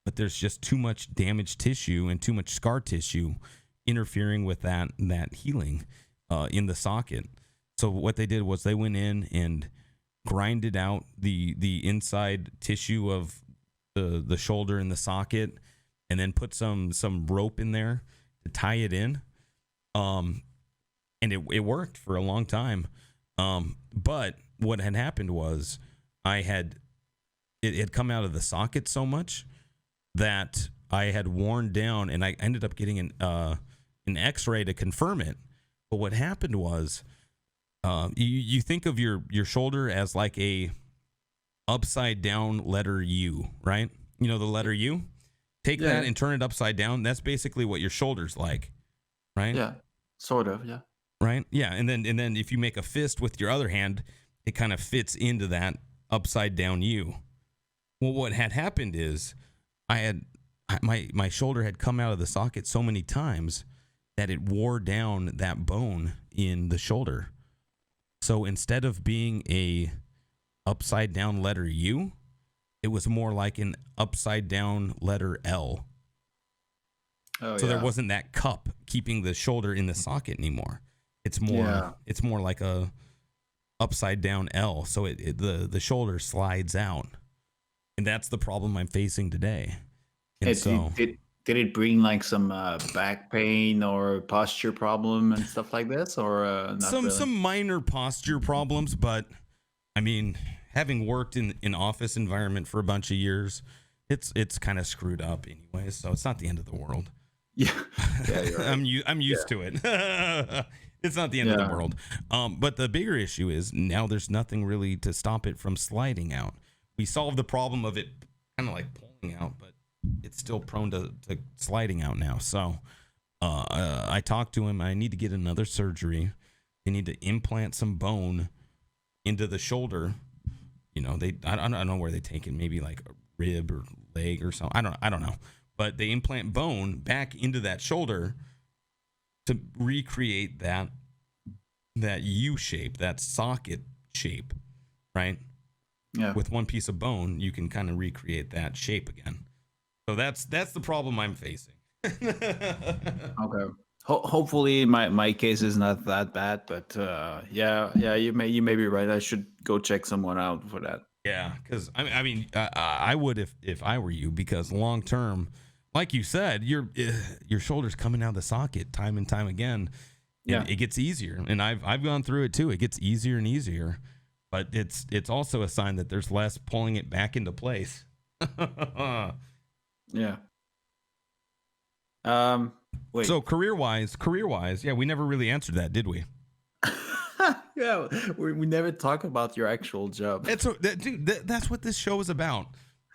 but there's just too much damaged tissue and too much scar tissue interfering with that healing in the socket. So what they did was they went in and grinded out the inside tissue of the shoulder and the socket, and then put some rope in there to tie it in. And it worked for a long time. But what had happened was it had come out of the socket so much that I had worn down, and I ended up getting an X-ray to confirm it. But what happened was, you think of your shoulder as like a upside down letter U, right? The letter U. Take that and turn it upside down. That's basically what your shoulder's like, right? Yeah, sort of. Yeah. Right. Yeah, and then if you make a fist with your other hand, it kind of fits into that upside down U. Well, what had happened is my shoulder had come out of the socket so many times that it wore down that bone in the shoulder. So instead of being a upside down letter U, it was more like an upside down letter L. So there wasn't that cup keeping the shoulder in the socket anymore. It's more like a upside down L. So the shoulder slides out, and that's the problem I'm facing today. And did it bring like some back pain or posture problem and stuff like this, or not some minor posture problems? But I mean, having worked in an office environment for a bunch of years, it's kind of screwed up anyway. So it's not the end of the world. Yeah, you're right. I'm used to it. It's not the end of the world. But the bigger issue is now there's nothing really to stop it from sliding out. We solved the problem of it kind of like pulling out, but it's still prone to sliding out now. So I talked to him. I need to get another surgery. They need to implant some bone into the shoulder. I don't know where they take it. Maybe like a rib or leg or something. I don't know. But they implant bone back into that shoulder to recreate that U shape, that socket shape, right? Yeah. With one piece of bone, you can kind of recreate that shape again. So that's the problem I'm facing. Okay. Hopefully my case is not that bad, but you may be right. I should go check someone out for that. Yeah, because I mean, I would if I were you, because long term, like you said, your shoulder's coming out of the socket time and time again. And it gets easier, and I've gone through it too. It gets easier and easier, but it's also a sign that there's less pulling it back into place. Yeah. Wait. So career wise, yeah, we never really answered that, did we? Yeah, we never talk about your actual job. That's what this show is about.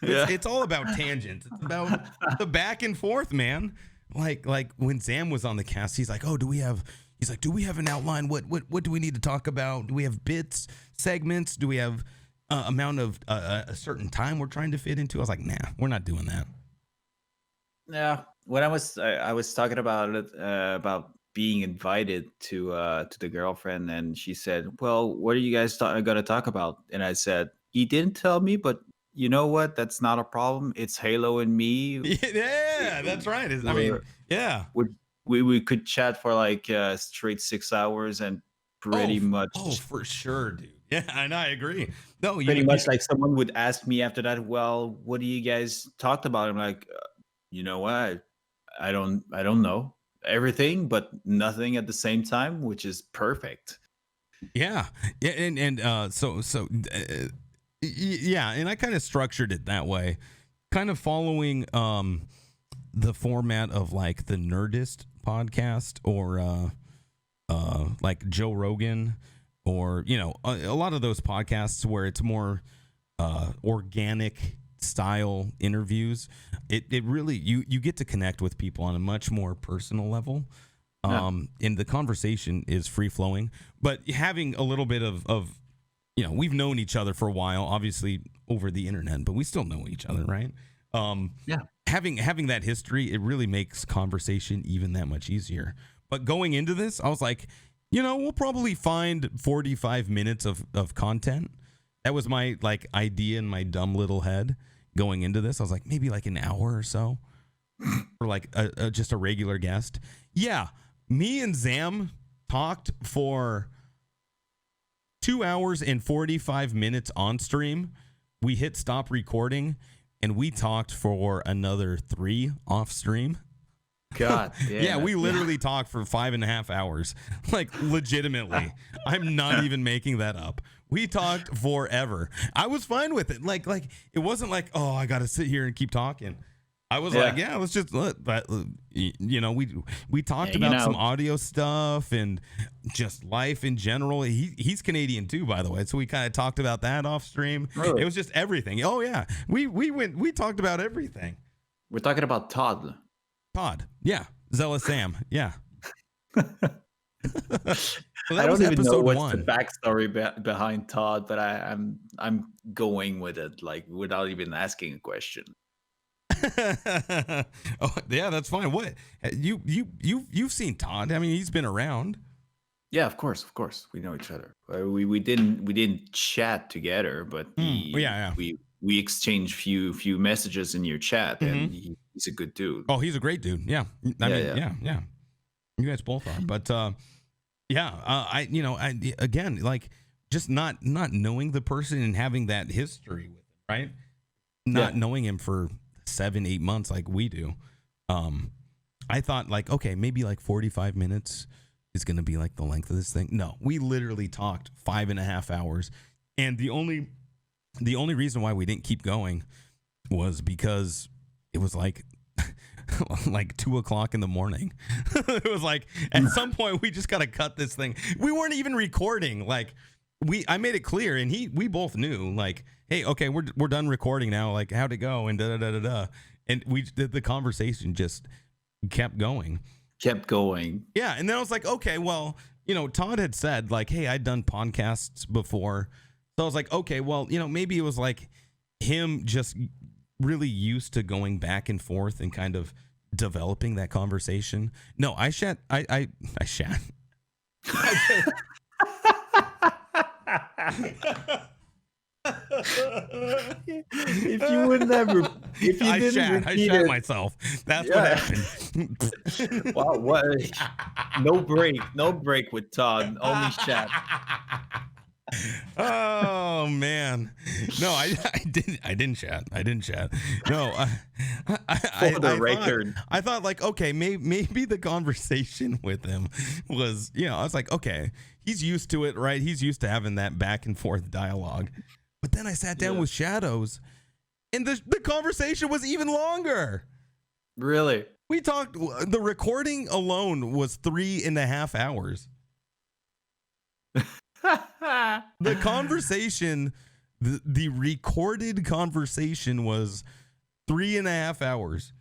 It's all about tangents. It's about the back and forth, man. Like when Zam was on the cast, he's like, do we have an outline? What do we need to talk about? Do we have bits, segments? Do we have amount of a certain time we're trying to fit into? I was like, nah, we're not doing that. Yeah, when I was talking about it, about being invited to the girlfriend, and she said, well, what are you guys going to talk about? And I said, he didn't tell me, but you know what? That's not a problem. It's Halo and me. Yeah, that's right. We could chat for like straight 6 hours and pretty much. Oh, for sure, dude. Yeah, and I agree. No, pretty much like someone would ask me after that, well, what do you guys talked about? I'm like, you know what? I don't know everything, but nothing at the same time, which is perfect. Yeah. Yeah. Yeah. And I kind of structured it that way, kind of following the format of like the Nerdist podcast or like Joe Rogan or, you know, a lot of those podcasts where it's more organic style interviews. It really, you get to connect with people on a much more personal level. And the conversation is free flowing, but having a little bit of, you know, we've known each other for a while, obviously over the internet, but we still know each other, right? Yeah. Having that history, it really makes conversation even that much easier. But going into this, I was like, you know, we'll probably find 45 minutes of content. That was my like idea in my dumb little head going into this. I was like, maybe like an hour or so for like just a regular guest. Yeah. Me and Zam talked for 2 hours and 45 minutes on stream. We hit stop recording and we talked for another 3 off stream. God damn. Yeah, we literally talked for 5.5 hours. Like legitimately. I'm not even making that up. We talked forever. I was fine with it. Like it wasn't like, oh, I got to sit here and keep talking. I was like, yeah, let's just you know, we talked about some audio stuff and just life in general. He's Canadian too, by the way, so we kind of talked about that off stream. Really? It was just everything. Oh yeah, we talked about everything. We're talking about Todd, yeah, Zealous Sam, yeah. So I don't even know what's the backstory behind Todd, but I'm going with it, like without even asking a question. Oh yeah, that's fine. What you've seen Todd? I mean, he's been around. Yeah, of course, we know each other. We didn't chat together, but we exchanged few messages in your chat, and he's a good dude. Oh, he's a great dude. Yeah, I mean, yeah. You guys both are, but I again, like just not knowing the person and having that history with him, right? Not knowing him for 7-8 months like we do. I thought like, okay, maybe like 45 minutes is going to be like the length of this thing. No, we literally talked 5.5 hours. And the only reason why we didn't keep going was because it was like 2:00 in the morning. It was like, at some point we just got to cut this thing. We weren't even recording. Like I made it clear and we both knew like, hey, okay, we're done recording now. Like, how'd it go? And and the conversation just kept going. Yeah, and then I was like, okay, well, you know, Todd had said like, hey, I'd done podcasts before, so I was like, okay, well, you know, maybe it was like him just really used to going back and forth and kind of developing that conversation. No, I shat. If you would never, if you I shat myself. That's what happened. Wow, what? No break with Todd. Only chat. Oh man, no, I didn't chat. No, I thought like, okay, maybe the conversation with him was, you know, I was like, okay, he's used to it, right? He's used to having that back and forth dialogue. But then I sat down with Shadows, and the conversation was even longer. Really? We talked. The recording alone was 3.5 hours. The conversation, the recorded conversation was 3.5 hours.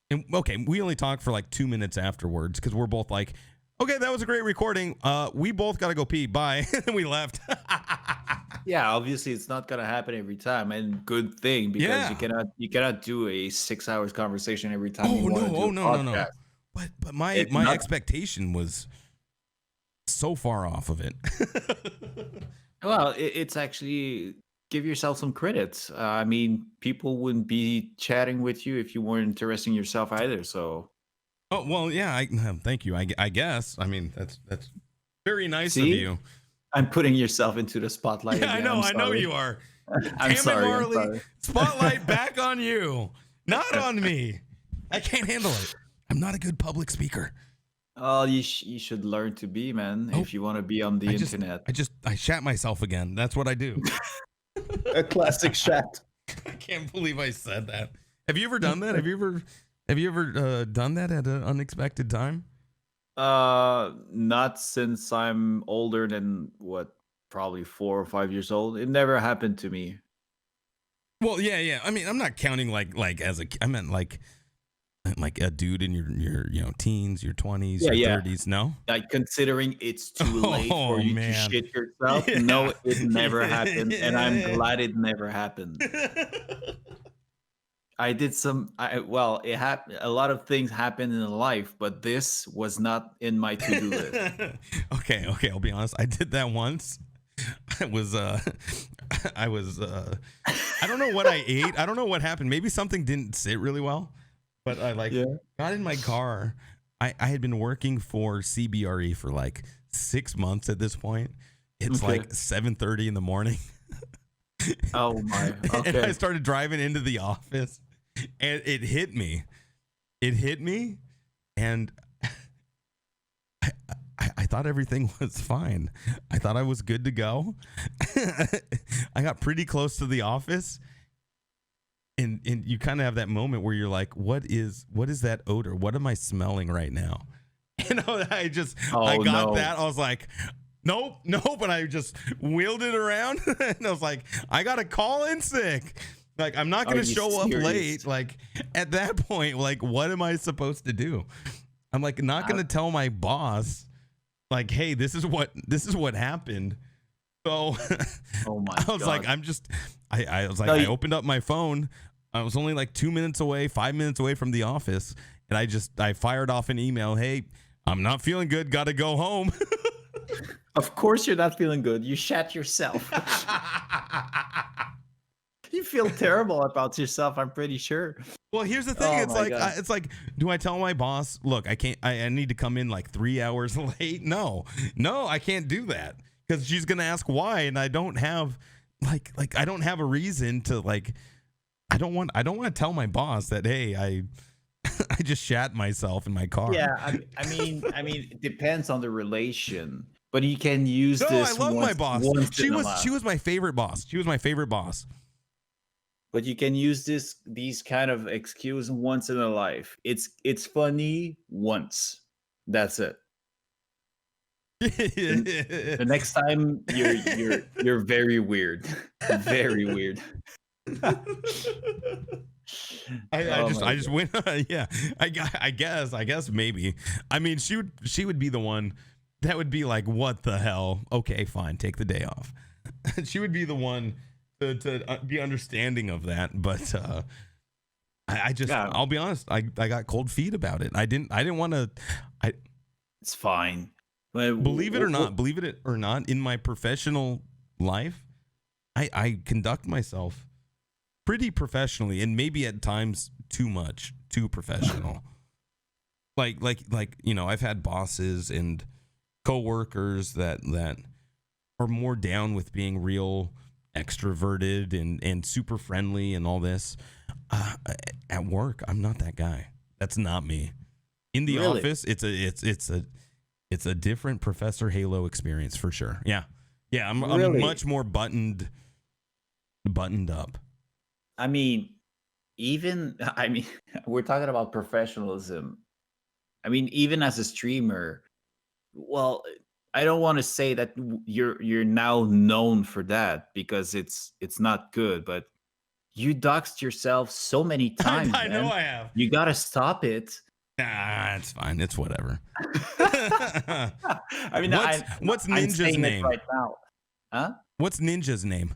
And okay, we only talked for like 2 minutes afterwards because we're both like, okay, that was a great recording. We both got to go pee. Bye. And we left. Yeah, obviously it's not gonna happen every time, and good thing, because you cannot do a 6 hours conversation every time. No. But my expectation was so far off of it. Well, it's actually, give yourself some credits. I mean, people wouldn't be chatting with you if you weren't interesting yourself either. So, oh well, yeah. Thank you. I guess. I mean, that's very nice of you. I'm putting yourself into the spotlight. Yeah, again. I know you are. I'm sorry. Marley, spotlight back on you, not on me. I can't handle it. I'm not a good public speaker. Oh, you should learn to be, man, Oh, if you want to be on the internet. I shat myself again. That's what I do. A classic shat. I can't believe I said that. Have you ever done that? Have you ever done that at an unexpected time? Not since I'm older than probably 4 or 5 years old. It never happened to me. Well, yeah. I mean, I'm not counting like as a. I meant like a dude in your teens, your 20s, your 30s. No. Like considering it's too late for you to shit yourself. Yeah. No, it never happened, and I'm glad it never happened. I did it happened. A lot of things happened in life, but this was not in my to-do list. Okay. I'll be honest. I did that once. I was I don't know what I ate. I don't know what happened. Maybe something didn't sit really well, but I got in my car. I had been working for CBRE for like 6 months at this point. It's like 7:30 in the morning. Oh my. Okay. And I started driving into the office and it hit me. And I thought everything was fine. I thought I was good to go. I got pretty close to the office. And you kind of have that moment where you're like, what is that odor? What am I smelling right now? And I got that. I was like, nope. And I just wheeled it around. And I was like, I got to call in sick. Like, I'm not going to show up late. Like, at that point, like, what am I supposed to do? I'm like, not going to tell my boss, like, hey, this is what happened. So oh my I was God. like, I opened up my phone. I was only like 5 minutes away from the office. And I fired off an email. Hey, I'm not feeling good. Got to go home. Of course you're not feeling good. You shat yourself. You feel terrible about yourself, I'm pretty sure. Well, here's the thing. It's like, do I tell my boss, look, I need to come in like 3 hours late? No, I can't do that because she's going to ask why. And I don't have I don't have a reason to I don't want to tell my boss that, hey, I just shat myself in my car. Yeah. I mean, it depends on the relation, but you can use this. I love my boss. She was my favorite boss. But you can use these kind of excuse once in a life. It's funny once. That's it. The next time you're very weird. Very weird. I just went yeah. I guess maybe. I mean, she would be the one that would be like, what the hell? Okay, fine, take the day off. She would be the one to be understanding of that, but I'll be honest, I got cold feet about it. I didn't want to. It's fine. Believe it or not, in my professional life, I conduct myself pretty professionally, and maybe at times too professional. like I've had bosses and coworkers that are more down with being real extroverted and super friendly and all this. At work, I'm not that guy. That's not me. In the office, it's a different Professor Heylow experience for sure. Yeah. I'm much more buttoned up. I mean, we're talking about professionalism. I mean, even as a streamer, well, I don't want to say that you're now known for that because it's not good, but you doxed yourself so many times. I know I have. You got to stop it. Nah, it's fine. It's whatever. I mean, what's Ninja's name right now? Huh? What's Ninja's name?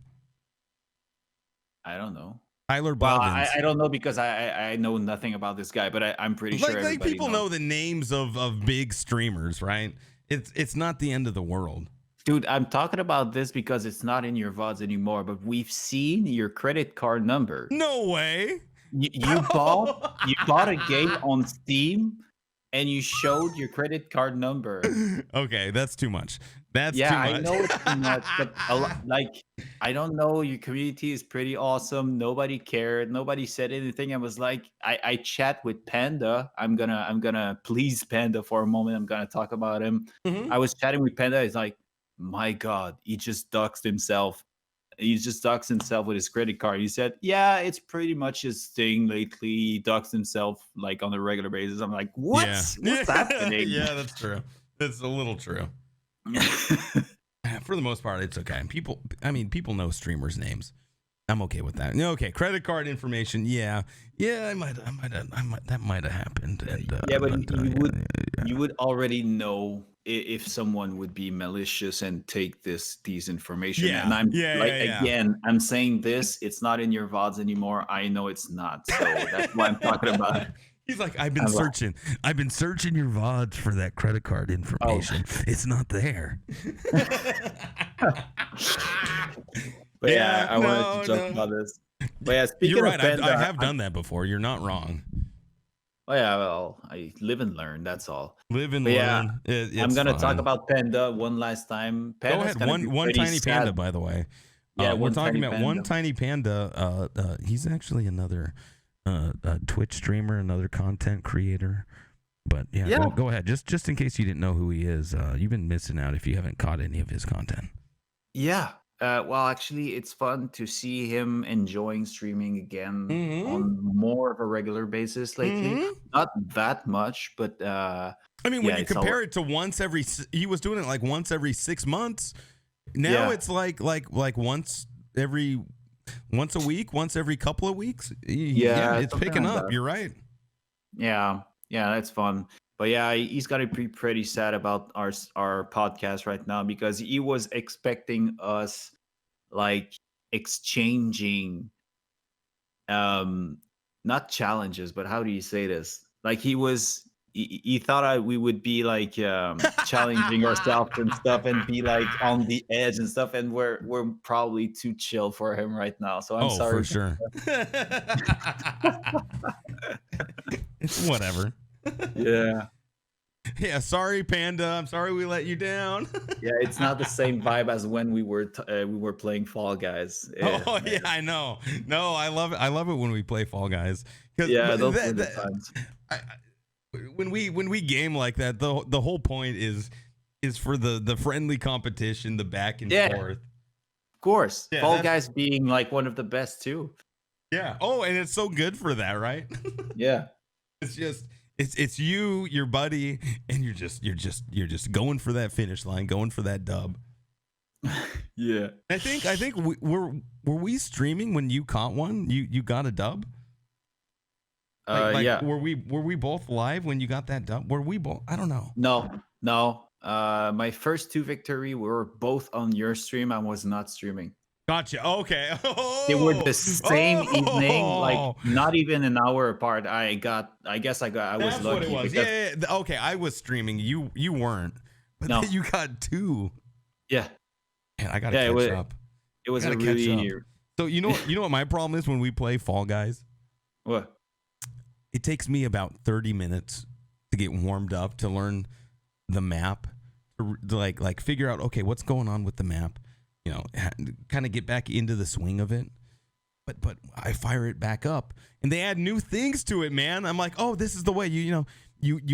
I don't know. Tyler Blevins. I don't know because I know nothing about this guy, but I'm pretty sure everybody people know the names of big streamers, right? It's not the end of the world. Dude, I'm talking about this because it's not in your VODs anymore, but we've seen your credit card number. No way. You bought a game on Steam and you showed your credit card number. Okay, that's too much. That's Yeah, too I much. know it's too much, but like, I don't know, your community is pretty awesome. Nobody cared. Nobody said anything. I was like, I chat with Panda. I'm gonna please Panda for a moment. I'm gonna talk about him. Mhm. I was chatting with Panda. It's like, my God, he just doxed himself. He just doxed himself with his credit card. He said, "Yeah, it's pretty much his thing lately. He doxed himself like on a regular basis." I'm like, "What? Yeah. What's happening?" Yeah, that's true. That's a little true. For the most part, it's okay. People know streamers' names. I'm okay with that. Okay, credit card information. Yeah, I might, that might have happened. And Yeah, but yeah. you would already know if someone would be malicious and take these information. And I'm like, Yeah. again, I'm saying this. It's not in your VODs anymore. I know it's not. So that's why I'm talking about it. He's like, I've been I'm like, searching your VODs for that credit card oh, information. It's not there. but yeah, I wanted to joke about this. But yeah, speaking You're of right. Panda, I have done that before. You're not wrong. oh yeah, well, I live and learn. That's all. Live and But yeah, learn. I'm It's gonna fun. talk about Panda one last time. Go Panda's ahead. gonna be One pretty tiny sad. panda, by the way. Yeah, we're talking tiny about one panda. tiny panda. He's actually another Twitch streamer, another content creator. But yeah. Go ahead. Just in case you didn't know who he is, you've been missing out if you haven't caught any of his content. Yeah. Well, actually, it's fun to see him enjoying streaming again on more of a regular basis lately. Not that much, but when yeah, you compare it to he was doing it like once every 6 months. Now it's like once a week, once every couple of weeks. Yeah, it's picking like up. that. You're right. Yeah, that's fun. But yeah, he's got to be pretty sad about our podcast right now because he was expecting us like exchanging not challenges, but how do you say this? Like he thought we would be like challenging ourselves and stuff and be like on the edge and stuff, and we're probably too chill for him right now. So I'm sorry. For sure. It's whatever. Yeah. Yeah, sorry, Panda. I'm sorry we let you down. Yeah, it's not the same vibe as when we were playing Fall Guys. Oh yeah, I know. No, I love it. I love it when we play Fall Guys. Yeah, those were the times. When we game like that, the whole point is for the friendly competition, the back and forth. Of course, Fall Guys being like one of the best too. Yeah. Oh, and it's so good for that, right? Yeah. It's just. It's you, your buddy, and you're just going for that finish line, going for that dub. Yeah. I think were we streaming when you caught one? You got a dub? Yeah. Were we both live when you got that dub? Were we both? I don't know. No. My first two victory were both on your stream. I was not streaming. Gotcha. Okay. They were the same evening, like not even an hour apart. I guess I was lucky. What it was. Yeah. Okay, I was streaming. You weren't. But no. Then you got two. Yeah. Man, I gotta catch up. It was a really. So you know what my problem is when we play Fall Guys? What? It takes me about 30 minutes to get warmed up to learn the map, to like figure out okay, what's going on with the map. You know, kind of get back into the swing of it. But I fire it back up and they add new things to it, man. I'm like, oh, this is the way you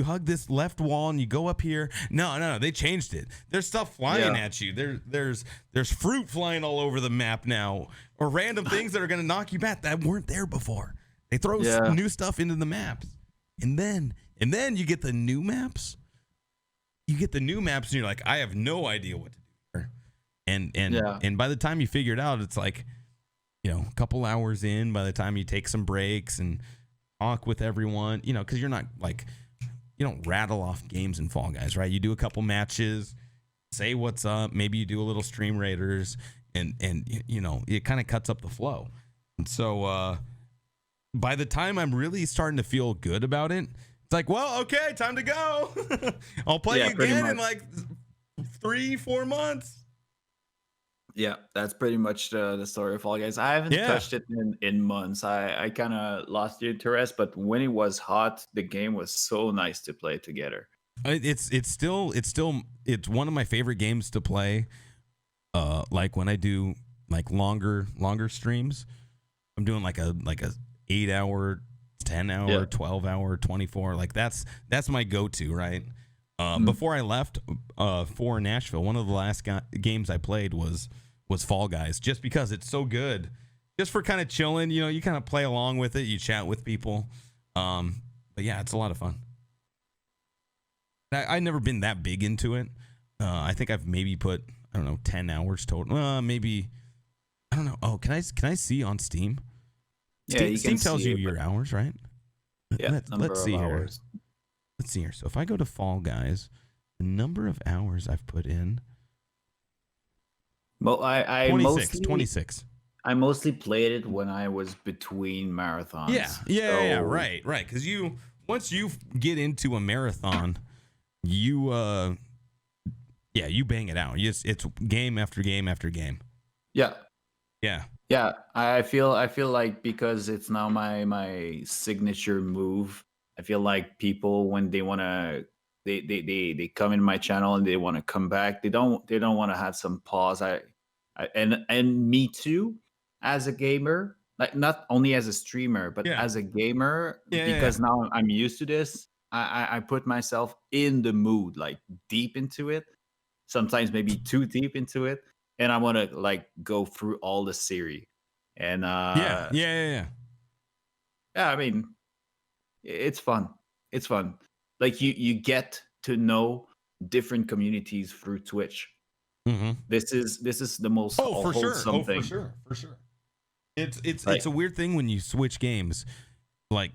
hug this left wall and you go up here. No, they changed it. There's stuff flying at you. There's fruit flying all over the map now, or random things that are gonna knock you back that weren't there before. They throw new stuff into the maps, and then you get the new maps. And you're like, I have no idea what to do. And by the time you figure it out, it's like, a couple hours in, by the time you take some breaks and talk with everyone, because you're not like, you don't rattle off games in Fall Guys, right? You do a couple matches, say what's up, maybe you do a little stream raiders, and it kind of cuts up the flow. And so by the time I'm really starting to feel good about it, it's like, well, okay, time to go. I'll play again in like 3-4 months. Yeah, that's pretty much the story of Fall Guys. I haven't Yeah. touched it in months. I kind of lost the interest, but when it was hot, the game was so nice to play together. It's one of my favorite games to play. Like when I do like longer streams, I'm doing like a 8 hour, 10 hour, Yeah. 12 hour, 24. Like that's my go-to, right? Before I left for Nashville, one of the last games I played was Fall Guys, just because it's so good. Just for kind of chilling, you kind of play along with it, you chat with people. But yeah, it's a lot of fun. I've never been that big into it. I think I've maybe put, I don't know, 10 hours total. Maybe, I don't know. Oh, can I see on Steam? Yeah, Steam, you Steam can tells see you it, your hours, right? yeah, number Let's of see here. hours. Let's see here. So if I go to Fall Guys, the number of hours I've put in, Well, I 26. I mostly played it when I was between marathons. Yeah, So right. Because once you get into a marathon, you you bang it out. It's game after game after game. yeah, Yeah. yeah. I feel like because it's now my signature move. I feel like people when they wanna they come in my channel and they want to come back. They don't want to have some pause. And me too, as a gamer, like not only as a streamer, but Yeah. as a gamer, Yeah. because now I'm used to this. I put myself in the mood, like deep into it. Sometimes maybe too deep into it, and I want to like go through all the series. And Yeah. yeah, I mean, it's fun. It's fun. Like you get to know different communities through Twitch. Mm-hmm. This is the most For sure. wholesome thing. For sure. It's Like, a weird thing when you switch games, like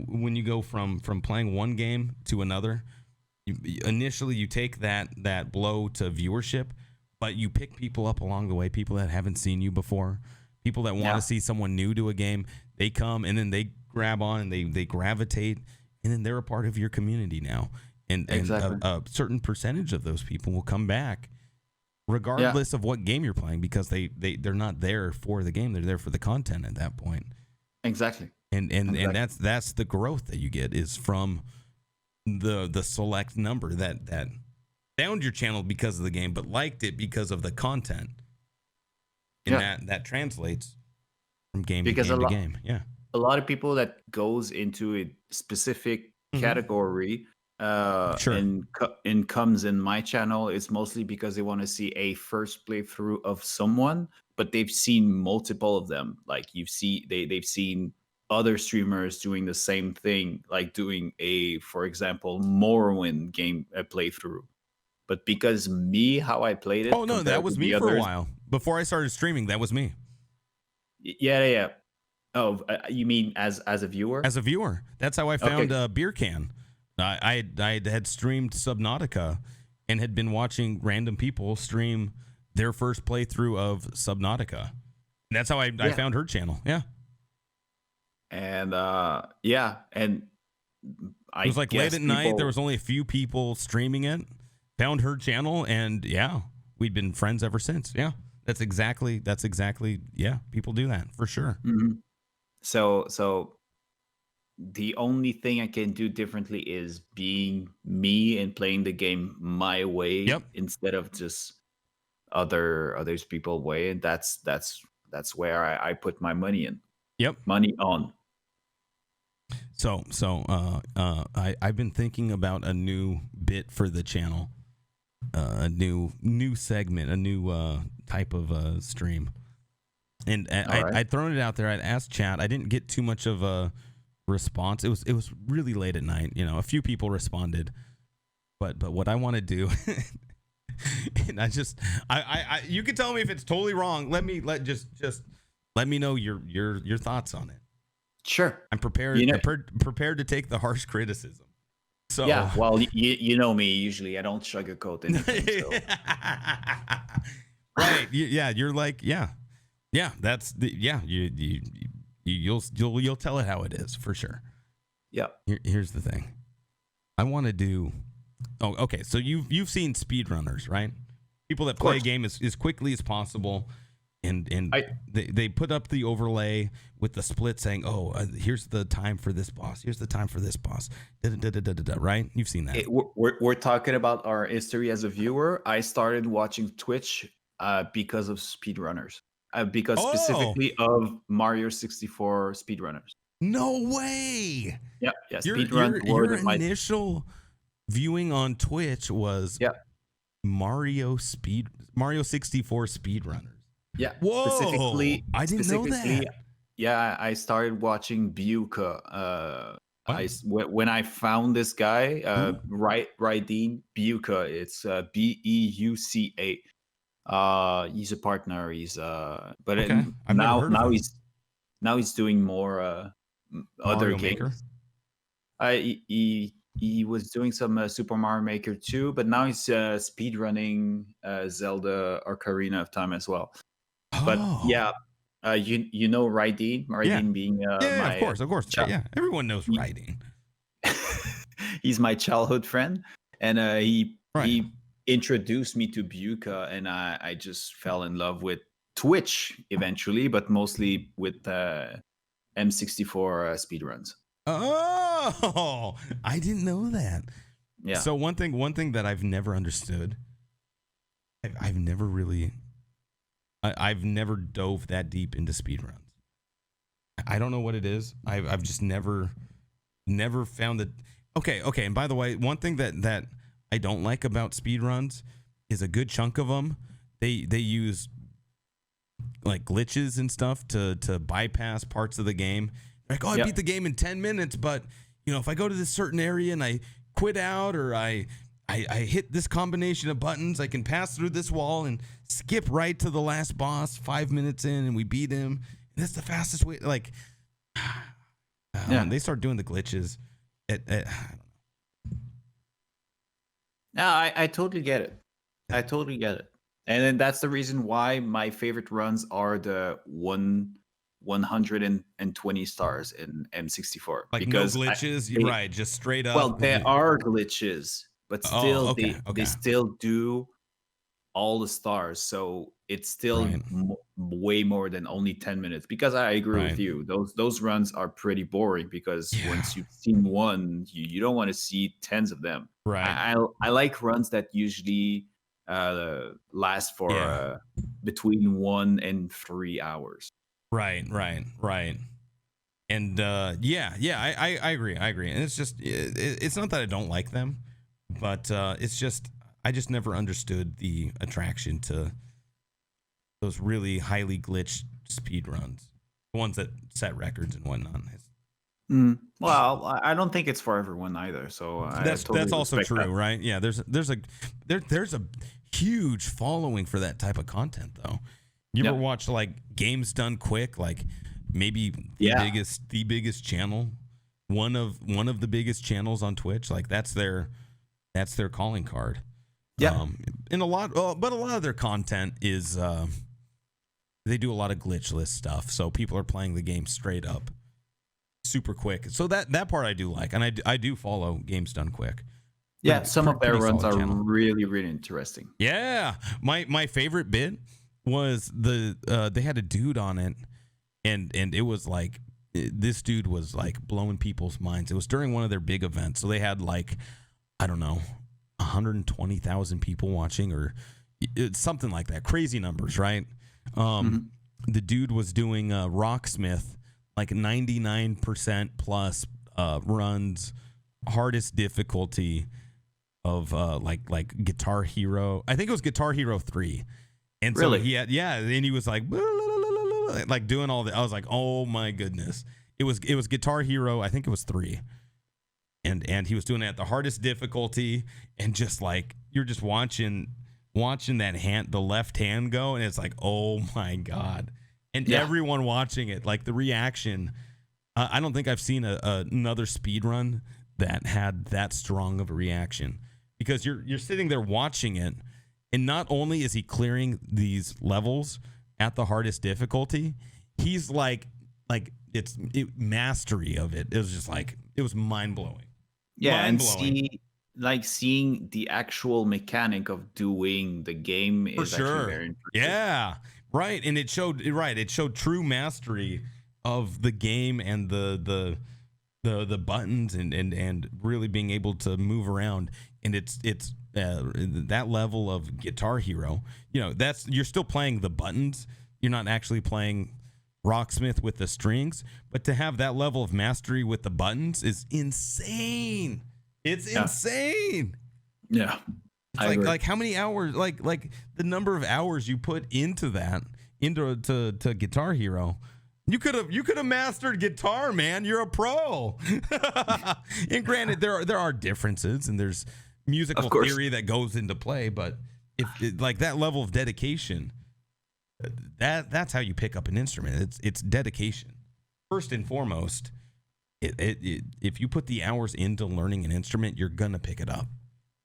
when you go from playing one game to another. Initially, you take that blow to viewership, but you pick people up along the way, people that haven't seen you before, people that want to see someone new to a game. They come and then they grab on and they gravitate, and then they're a part of your community now. And Exactly. a certain percentage of those people will come back regardless of what game you're playing, because they're not there for the game, they're there for the content at that point. exactly. And that's the growth that you get is from the select number that found your channel because of the game but liked it because of the content. And that translates from game to game to game. Yeah. A lot of people that goes into a specific category and comes in my channel, it's mostly because they want to see a first playthrough of someone, but they've seen multiple of them. Like they've seen other streamers doing the same thing, like doing for example, Morrowind game playthrough. But because how I played it. Oh no, that was me for a while. Before I started streaming, that was me. Yeah. Oh, you mean as a viewer? As a viewer, that's how I found Beer Can. I had streamed Subnautica and had been watching random people stream their first playthrough of Subnautica. And that's how I found her channel. Yeah. And and it was like late at night. There was only a few people streaming it. Found her channel, and we'd been friends ever since. Yeah, that's exactly. People do that for sure. Mm-hmm. So the only thing I can do differently is being me and playing the game my way instead of just others people's way, and that's where I put my money in. Money on. So I've been thinking about a new bit for the channel, a new segment, a new type of stream, and I'd thrown it out there. I'd asked chat. I didn't get too much of a response. It was really late at night. A few people responded, but what I want to do, and I you can tell me if it's totally wrong. Let me know your thoughts on it. Sure. I'm prepared prepared to take the harsh criticism. So yeah, well, you know me. Usually, I don't sugarcoat anything. So. Right? You're like, that's you'll tell it how it is for sure. Yeah. Here's the thing. I want to do. Oh, okay. So you've seen speedrunners, right? People that play a game as quickly as possible, and they put up the overlay with the split saying, "Oh, here's the time for this boss. Here's the time for this boss." Right? You've seen that. We're talking about our history as a viewer. I started watching Twitch because of speedrunners, because specifically of Mario 64 speedrunners. No way. Yeah. Your initial viewing on Twitch was Mario 64 speedrunners. Yeah. Whoa. I didn't know that. Yeah, I started watching Buka. When I found this guy, Raideen Buka, it's Beuca. He's a partner. Now he's doing more other games. He was doing some Super Mario Maker too, but now he's speedrunning Zelda Ocarina of Time as well. But you know Raideen being my of course. Yeah, everyone knows Raideen. He's my childhood friend, and he introduced me to Buka, and I just fell in love with Twitch eventually, but mostly with M64 speedruns. Oh, I didn't know that. Yeah. So one thing that I've never understood, I've never dove that deep into speedruns. I don't know what it is. I've just never found it. Okay. And by the way, one thing that I don't like about speedruns is a good chunk of them, they use like glitches and stuff to bypass parts of the game. Like, I beat the game in 10 minutes, but if I go to this certain area and I quit out, or I hit this combination of buttons, I can pass through this wall and skip right to the last boss 5 minutes in, and we beat him. And that's the fastest way. Like, they start doing the glitches. I don't know. No, I totally get it. And then that's the reason why my favorite runs are the 120 stars in M64. Like, because no glitches, right? Just straight up. Well, there are glitches, but still, they still do all the stars, so it's still way more than only 10 minutes. Because I agree with you, those runs are pretty boring, because once you've seen one, you don't want to see tens of them. Right. I like runs that usually last for between 1 and 3 hours. Right. And I agree. And it's just it's not that I don't like them, but it's just I just never understood the attraction to those really highly glitched speed runs, the ones that set records and whatnot. Well, I don't think it's for everyone either. So that's also true, that. Right? Yeah, there's a huge following for that type of content, though. You ever watch like games done quick, like maybe the biggest channel, one of the biggest channels on Twitch? Like that's their calling card. Yeah, and a lot of their content is they do a lot of glitchless stuff, so people are playing the game straight up, super quick. So that part I do like, and I do follow games done quick. Yeah, some of their runs are really, really interesting. Yeah, my favorite bit was they had a dude on it, and it was like this dude was like blowing people's minds. It was during one of their big events, so they had like, I don't know, 120,000 people watching, or something like that. Crazy numbers, right? The dude was doing Rocksmith, like 99% plus runs, hardest difficulty of like Guitar Hero. I think it was Guitar Hero 3. And so really? He had, and he was like doing all that. I was like, oh my goodness. It was Guitar Hero, I think it was 3. And he was doing it at the hardest difficulty, and just like you're just watching that the left hand go, and it's like, oh my God. And everyone watching it, like the reaction, I don't think I've seen another speed run that had that strong of a reaction, because you're sitting there watching it, and not only is he clearing these levels at the hardest difficulty, he's like mastery of it. It was just like, it was mind blowing. Yeah, and like seeing the actual mechanic of doing the game For is actually sure. very impressive. Yeah. Right. And it showed true mastery of the game and the buttons and really being able to move around. And it's that level of Guitar Hero, you're still playing the buttons. You're not actually playing Rocksmith with the strings, but to have that level of mastery with the buttons is insane. It's insane. Yeah. It's like how many hours, like the number of hours you put into to Guitar Hero. You could have mastered guitar, man. You're a pro. And granted, there are differences and there's musical theory that goes into play, but like that level of dedication, that's how you pick up an instrument. It's dedication first and foremost. If you put the hours into learning an instrument, you're gonna pick it up,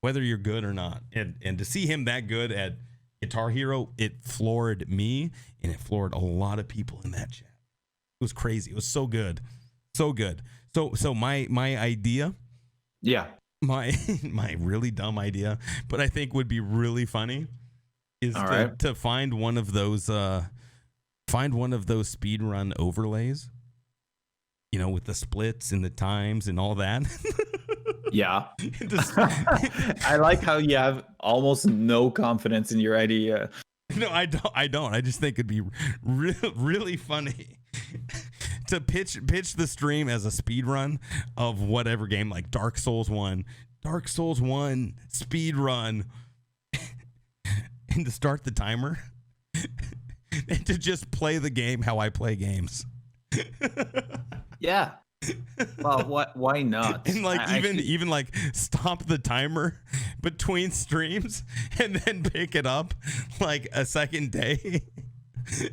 whether you're good or not. And to see him that good at Guitar Hero, it floored me and it floored a lot of people in that chat. It was crazy. It was so good. So my idea, my really dumb idea, but I think would be really funny, is to find one of those speedrun overlays, with the splits and the times and all that. Yeah. I like how you have almost no confidence in your idea. No, I don't. I just think it'd be really funny to pitch the stream as a speed run of whatever game, like Dark Souls 1 speed run, and to start the timer and to just play the game how I play games. Yeah. Well, why not? And even like stop the timer between streams and then pick it up like a second day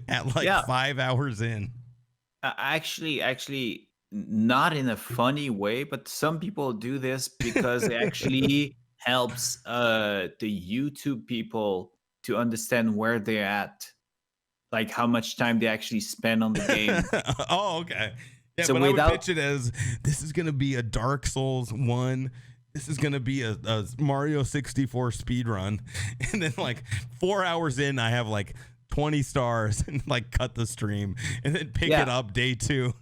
at 5 hours in. Actually, not in a funny way, but some people do this because it actually helps the YouTube people to understand where they're at, like how much time they actually spend on the game. Oh, okay. Yeah, so but I would pitch it as, this is going to be a Dark Souls 1. This is going to be a Mario 64 speed run. And then 4 hours in, I have 20 stars and cut the stream and then pick it up day 2.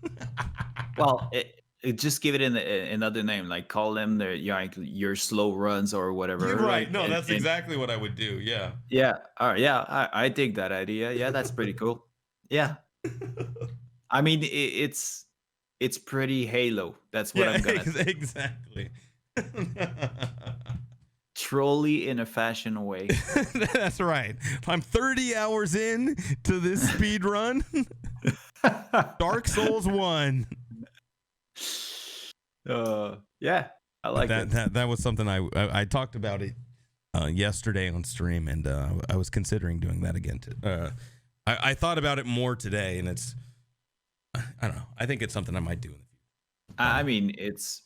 Well, just give it another name, call them your slow runs or whatever. You're right. No, that's exactly what I would do. Yeah. Yeah. All right. Yeah. I dig that idea. Yeah. That's pretty cool. Yeah. I mean, it's pretty Halo. That's what I'm gonna exactly. Trolly in a fashion way. That's right. I'm 30 hours in to this speed run. Dark Souls 1. Yeah, I like that. That was something I talked about it yesterday on stream, and I was considering doing that again. I thought about it more today, and I don't know. I think it's something I might do in the future. I mean, it's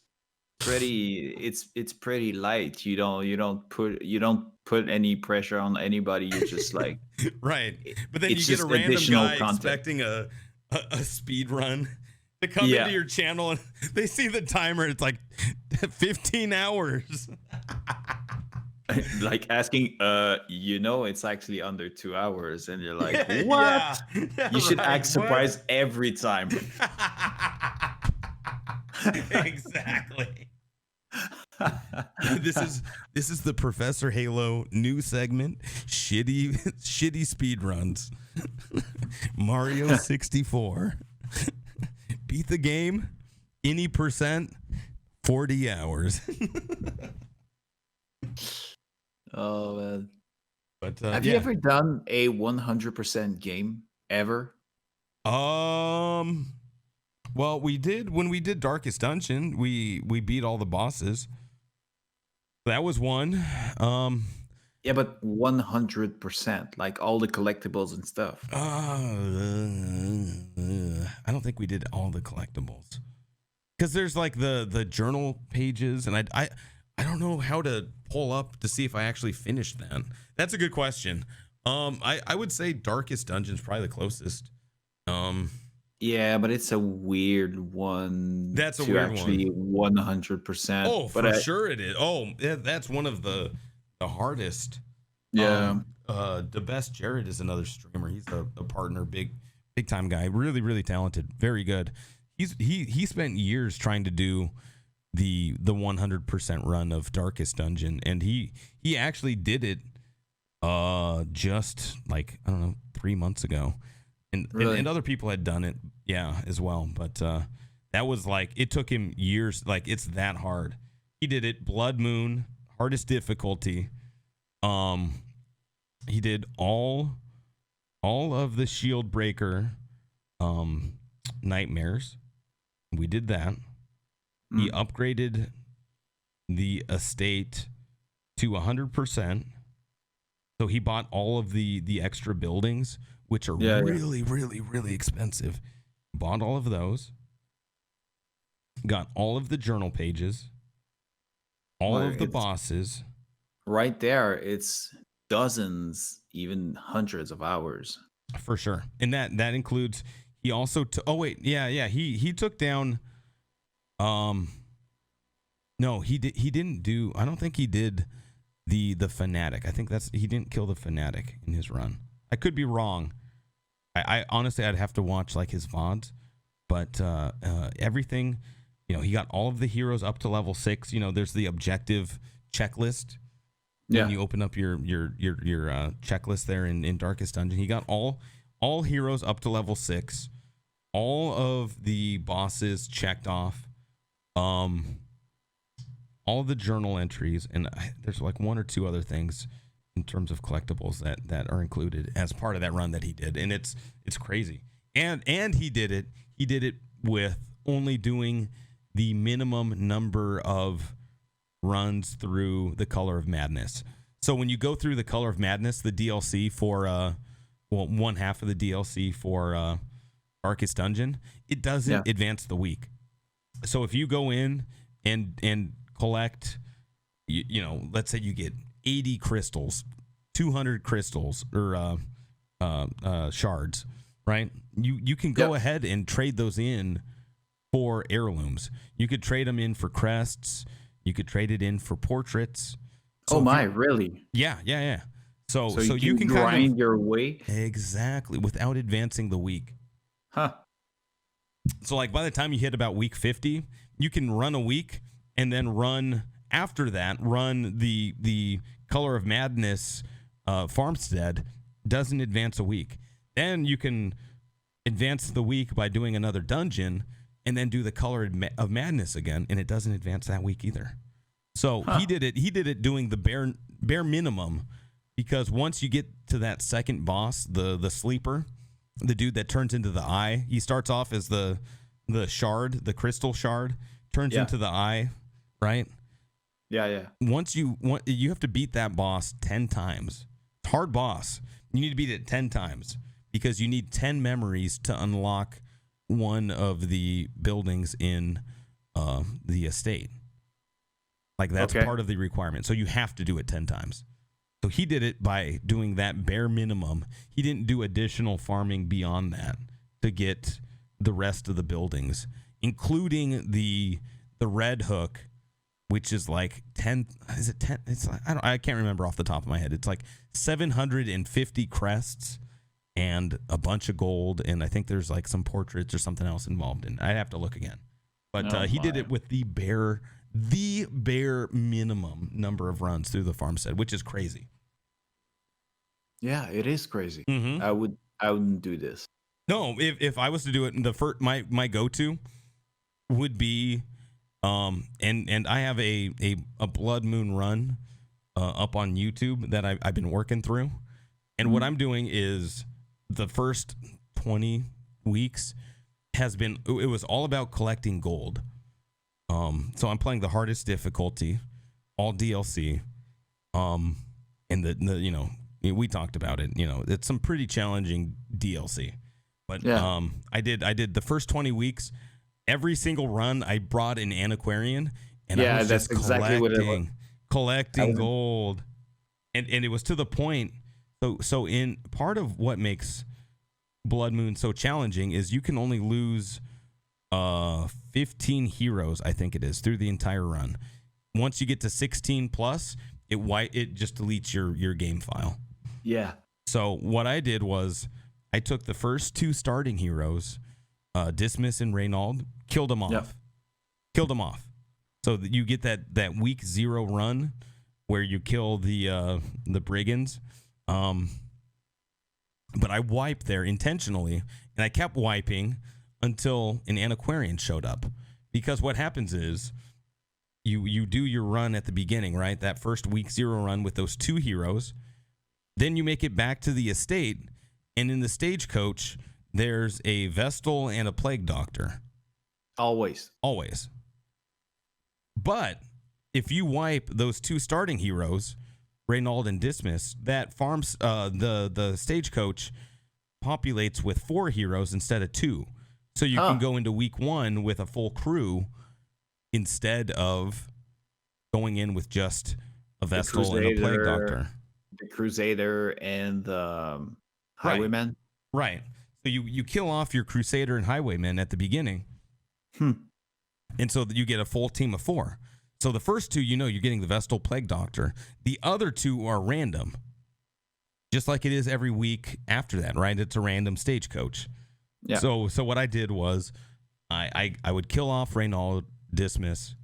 pretty light. You don't put any pressure on anybody. You're just like right. But then you get a random guy expecting a speed run to come into your channel, and they see the timer. It's 15 hours. Asking, it's actually under 2 hours, and you're like, what? Yeah, you should act surprised every time. Exactly. This is the ProfessorHeylow new segment, shitty speed runs. Mario 64. Beat the game any percent, 40 hours. Oh man. But have you ever done a 100% game ever? Well, we did when we did Darkest Dungeon. We beat all the bosses. That was one. Yeah, but 100%, like all the collectibles and stuff. I don't think we did all the collectibles, because there's the journal pages, and I don't know how to pull up to see if I actually finished that. That's a good question. I would say Darkest Dungeon's probably the closest. Yeah, but it's a weird one That's a to weird actually one. 100%. Oh, But for sure it is. Oh, yeah, that's one of the hardest. yeah, The best Jared is another streamer. He's a partner, big time guy. Really, really talented. Very good. He spent years trying to do the 100% run of Darkest Dungeon, and he actually did it just like, I don't know, 3 months ago. And really. other people had done it, yeah, as well. But that was like, it took him years. Like, it's that hard. He did it Blood Moon, hardest difficulty. He did all of the Shield Breaker nightmares. We did that. He upgraded the estate to 100%. So he bought all of the extra buildings, which are really, really, really expensive. Bought all of those. Got all of the journal pages. All of the bosses. Right there, it's dozens, even hundreds of hours. For sure. And that includes, he also he took down no, he didn't do, I don't think he did the fanatic. I think he didn't kill the fanatic in his run. I could be wrong. I honestly, I'd have to watch like his VODs, but everything, he got all of the heroes up to level 6. There's the objective checklist. When you open up your checklist there in Darkest Dungeon, he got all heroes up to level 6, all of the bosses checked off, all the journal entries, and there's like one or two other things in terms of collectibles that are included as part of that run that he did, and it's crazy. And he did it with only doing the minimum number of runs through the Color of Madness. So when you go through the Color of Madness, the DLC for one half of the DLC for Darkest Dungeon, it doesn't advance the week. So if you go in and collect, let's say you get 80 crystals, 200 crystals or shards, right? You can go ahead and trade those in for heirlooms. You could trade them in for crests. You could trade it in for portraits. So really? Yeah. So you can grind kind of, your way exactly, without advancing the week. Huh. So like by the time you hit about week 50, you can run a week and then run the Color of Madness farmstead. Doesn't advance a week. Then you can advance the week by doing another dungeon and then do the Color of Madness again, and it doesn't advance that week either. So he did it doing the bare minimum, because once you get to that second boss, the sleeper, the dude that turns into the eye, he starts off as the shard, the crystal shard, turns into the eye, right? Yeah. Once you have to beat that boss 10 times. It's a hard boss. You need to beat it 10 times because you need 10 memories to unlock one of the buildings in the estate. Like that's part of the requirement. So you have to do it 10 times. So he did it by doing that bare minimum. He didn't do additional farming beyond that to get the rest of the buildings, including the Red Hook, which is like 10. Is it 10? It's like, I can't remember off the top of my head. It's like 750 crests and a bunch of gold, and I think there's like some portraits or something else involved in. I'd have to look again. But he did it with the bare minimum number of runs through the farmstead, which is crazy. Yeah, it is crazy. Mm-hmm. I wouldn't do this. No, if I was to do it, my go-to would be and I have a Blood Moon run up on YouTube that I've been working through. And what I'm doing is the first 20 weeks it was all about collecting gold. So I'm playing the hardest difficulty, all DLC. And the we talked about it, it's some pretty challenging DLC. But I did the first 20 weeks, every single run I brought an antiquarian, and I was just collecting gold. And it was to the point. So in part of what makes Blood Moon so challenging is you can only lose 15 heroes, I think it is, through the entire run. Once you get to 16 plus, it just deletes your game file. Yeah. So what I did was I took the first 2 starting heroes, Dismas and Reynald, killed them off. Yep. Killed them off. So that you get that week 0 run where you kill the brigands. But I wiped there intentionally, and I kept wiping until an antiquarian showed up. Because what happens is you do your run at the beginning, right? That first week 0 run with those 2 heroes. Then you make it back to the estate, and in the stagecoach, there's a Vestal and a Plague Doctor. Always. But if you wipe those 2 starting heroes, Reynald and Dismas, that farms the stagecoach populates with 4 heroes instead of 2. So you can go into week 1 with a full crew instead of going in with just a Vestal and a Plague Doctor. The Crusader and the Highwayman. Right. So you kill off your Crusader and Highwayman at the beginning. And so that you get a full team of 4. So the first 2, you're getting the Vestal Plague Doctor. The other 2 are random. Just like it is every week after that, right? It's a random stagecoach. Yeah. So what I did was I would kill off Reynald, Dismas,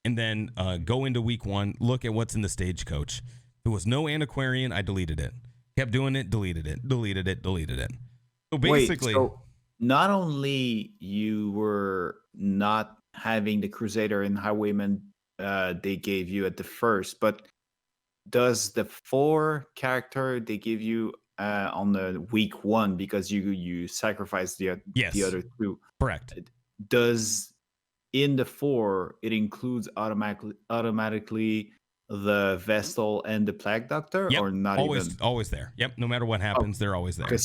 and then go into week 1, look at what's in the stagecoach. There was no antiquarian, I deleted it. Kept doing it, deleted it. So basically... Wait, so not only you were not having the Crusader and Highwayman they gave you at the first, but does the 4 character they give you on the week 1 because you sacrificed the other 2? Correct. Does in the 4 it includes automatically the Vestal and the Plague Doctor, or not? Always there. Yep. No matter what happens, they're always there. Okay,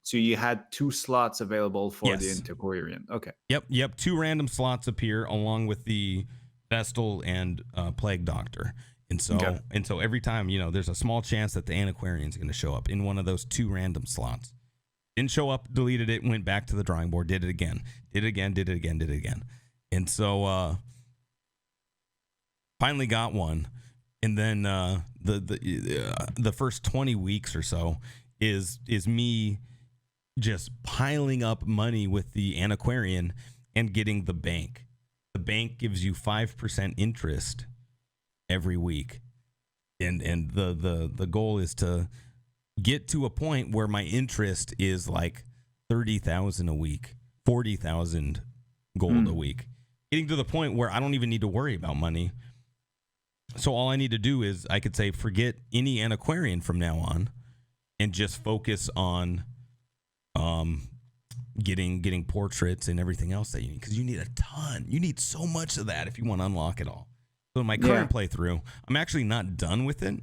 so you had 2 slots available for the Antiquarian. Okay. Yep. 2 random slots appear along with the Vestal and Plague Doctor. And so every time, there's a small chance that the Antiquarian is going to show up in one of those 2 random slots. Didn't show up, deleted it, went back to the drawing board, did it again. And so finally got one. And then the first 20 weeks or so is me just piling up money with the Antiquarian and getting the bank. The bank gives you 5% interest every week. And the goal is to get to a point where my interest is like 30,000 a week, 40,000 gold a week. Getting to the point where I don't even need to worry about money. So all I need to do is I could say forget any Antiquarian from now on and just focus on getting portraits and everything else that you need, because you need a ton. You need so much of that if you want to unlock it all. So in my current playthrough, I'm actually not done with it.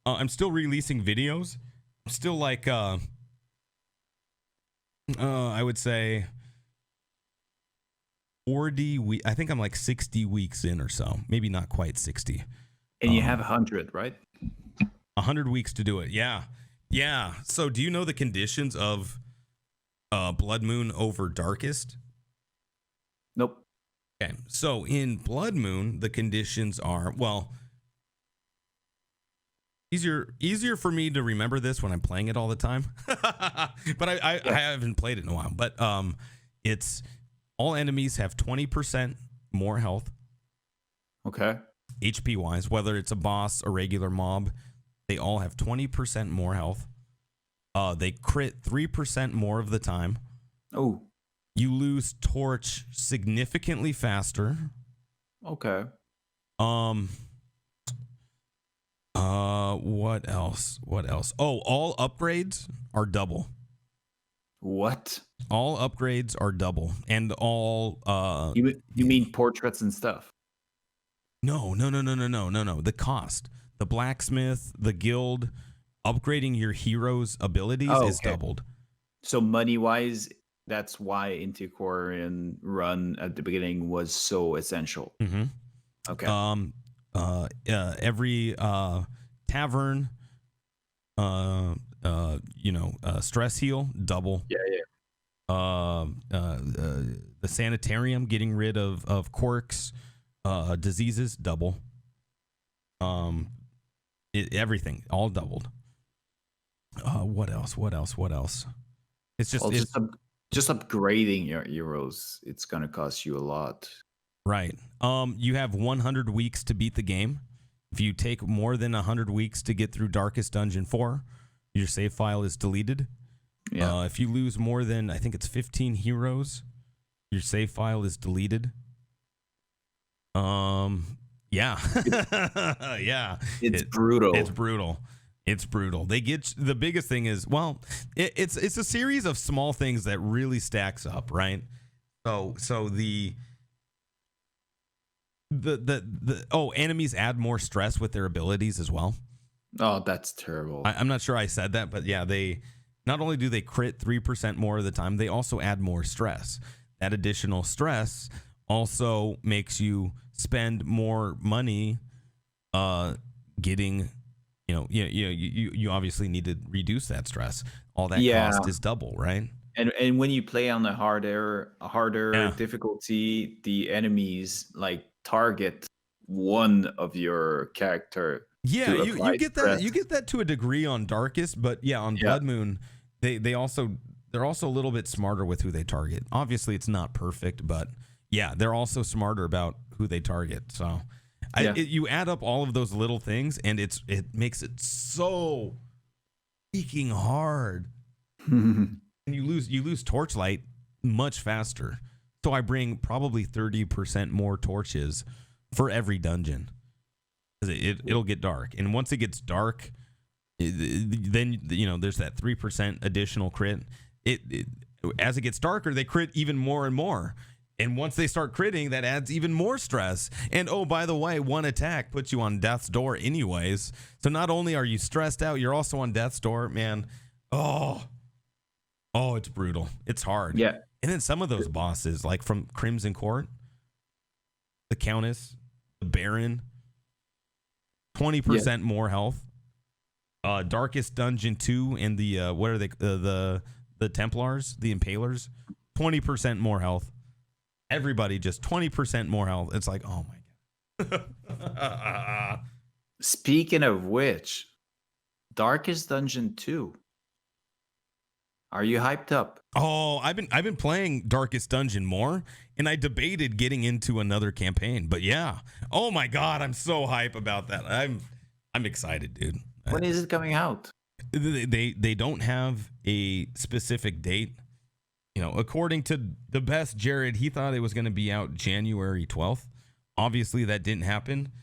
I'm still releasing videos. I'm still like I would say 40 weeks. I think I'm like 60 weeks in or so. Maybe not quite 60. And you have 100, right? 100 weeks to do it. Yeah. So do you know the conditions of Blood Moon over Darkest? Nope. Okay. So in Blood Moon, the conditions are, well, easier for me to remember this when I'm playing it all the time. But I haven't played it in a while. But it's all enemies have 20% more health. Okay. HP wise, whether it's a boss, a regular mob, they all have 20% more health. They crit 3% more of the time. Oh. You lose torch significantly faster. Okay. What else? Oh, all upgrades are double. What? All upgrades are double, and all You mean portraits and stuff? No. The cost, the blacksmith, the guild, upgrading your hero's abilities is doubled. So money wise, that's why Antiquarian run at the beginning was so essential. Mm-hmm. Okay. Every tavern, stress heal, double. Yeah, yeah. The sanitarium, getting rid of quirks, diseases, double. Everything all doubled. What else? It's just Well, just upgrading your heroes, it's gonna cost you a lot. right. You have 100 weeks to beat the game. If you take more than 100 weeks to get through Darkest Dungeon 4, your save file is deleted. Yeah. If you lose more than, I think it's 15 heroes, your save file is deleted. Yeah. Yeah. It's brutal. It's brutal. It's brutal. They get the biggest thing is, well, it's a series of small things that really stacks up, right? So the enemies add more stress with their abilities as well. Oh, that's terrible. I'm not sure I said that, but yeah, they not only do they crit 3% more of the time, they also add more stress. That additional stress also makes you spend more money getting, you obviously need to reduce that stress. All that cost is double, right? And when you play on a harder Yeah. difficulty, the enemies like target one of your character. Yeah, to you apply get stress. that. You get that to a degree on Darkest, but yeah, on Blood Moon, they're also a little bit smarter with who they target. Obviously, it's not perfect, but yeah, they're also smarter about who they target. So, you add up all of those little things, and it makes it so freaking hard. And you lose Torchlight much faster. So I bring probably 30% more torches for every dungeon. It'll get dark, and once it gets dark, then there's that 3% additional crit. As it gets darker, they crit even more and more, and once they start critting, that adds even more stress. And oh, by the way, one attack puts you on death's door anyways. So not only are you stressed out, you're also on death's door, man. Oh, it's brutal. It's hard. Yeah. And then some of those bosses, like from Crimson Court, the Countess, the Baron. 20% more health. Darkest Dungeon 2 and the what are they? The Templars, the Impalers, 20% more health. Everybody just 20% more health. It's like, oh my god. Speaking of which, Darkest Dungeon 2. Are you hyped up? Oh, I've been playing Darkest Dungeon more, and I debated getting into another campaign. But yeah, oh my god, I'm so hype about that. I'm excited, dude. When is it coming out? They don't have a specific date. According to the best Jared, he thought it was going to be out January 12th. Obviously, that didn't happen.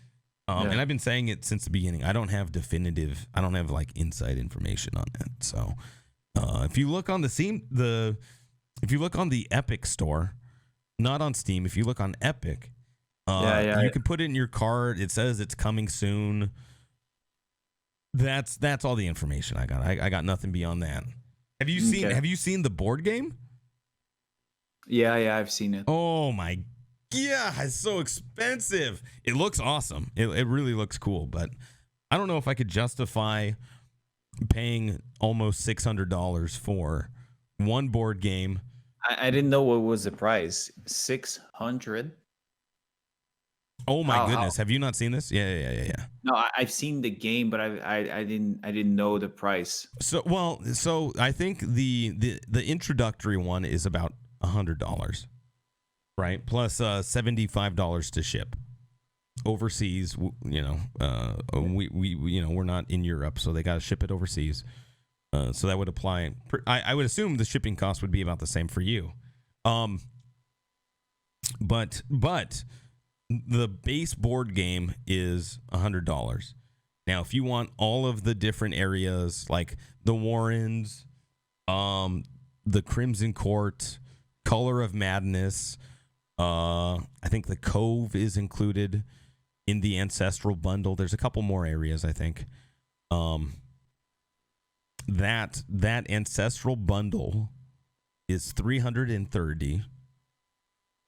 And I've been saying it since the beginning. I don't have like inside information on that. So. If you look on the Epic store, not on Steam, if you look on Epic, you can put it in your cart. It says it's coming soon. That's all the information I got. I got nothing beyond that. Have you seen the board game? Yeah, I've seen it. Oh my, yeah, it's so expensive. It looks awesome. It really looks cool, but I don't know if I could justify paying almost $600 for one board game. I didn't know what was the price. 600. Oh my goodness! Have you not seen this? Yeah. No, I've seen the game, but I didn't know the price. So I think the introductory one is about $100, right? Plus $75 to ship. Overseas, we're not in Europe, so they got to ship it overseas. So that would apply. I would assume the shipping cost would be about the same for you. But the base board game is $100. Now, if you want all of the different areas like the Warrens, the Crimson Court, Color of Madness, I think the Cove is included in the Ancestral bundle. There's a couple more areas, I think. That Ancestral bundle is $330,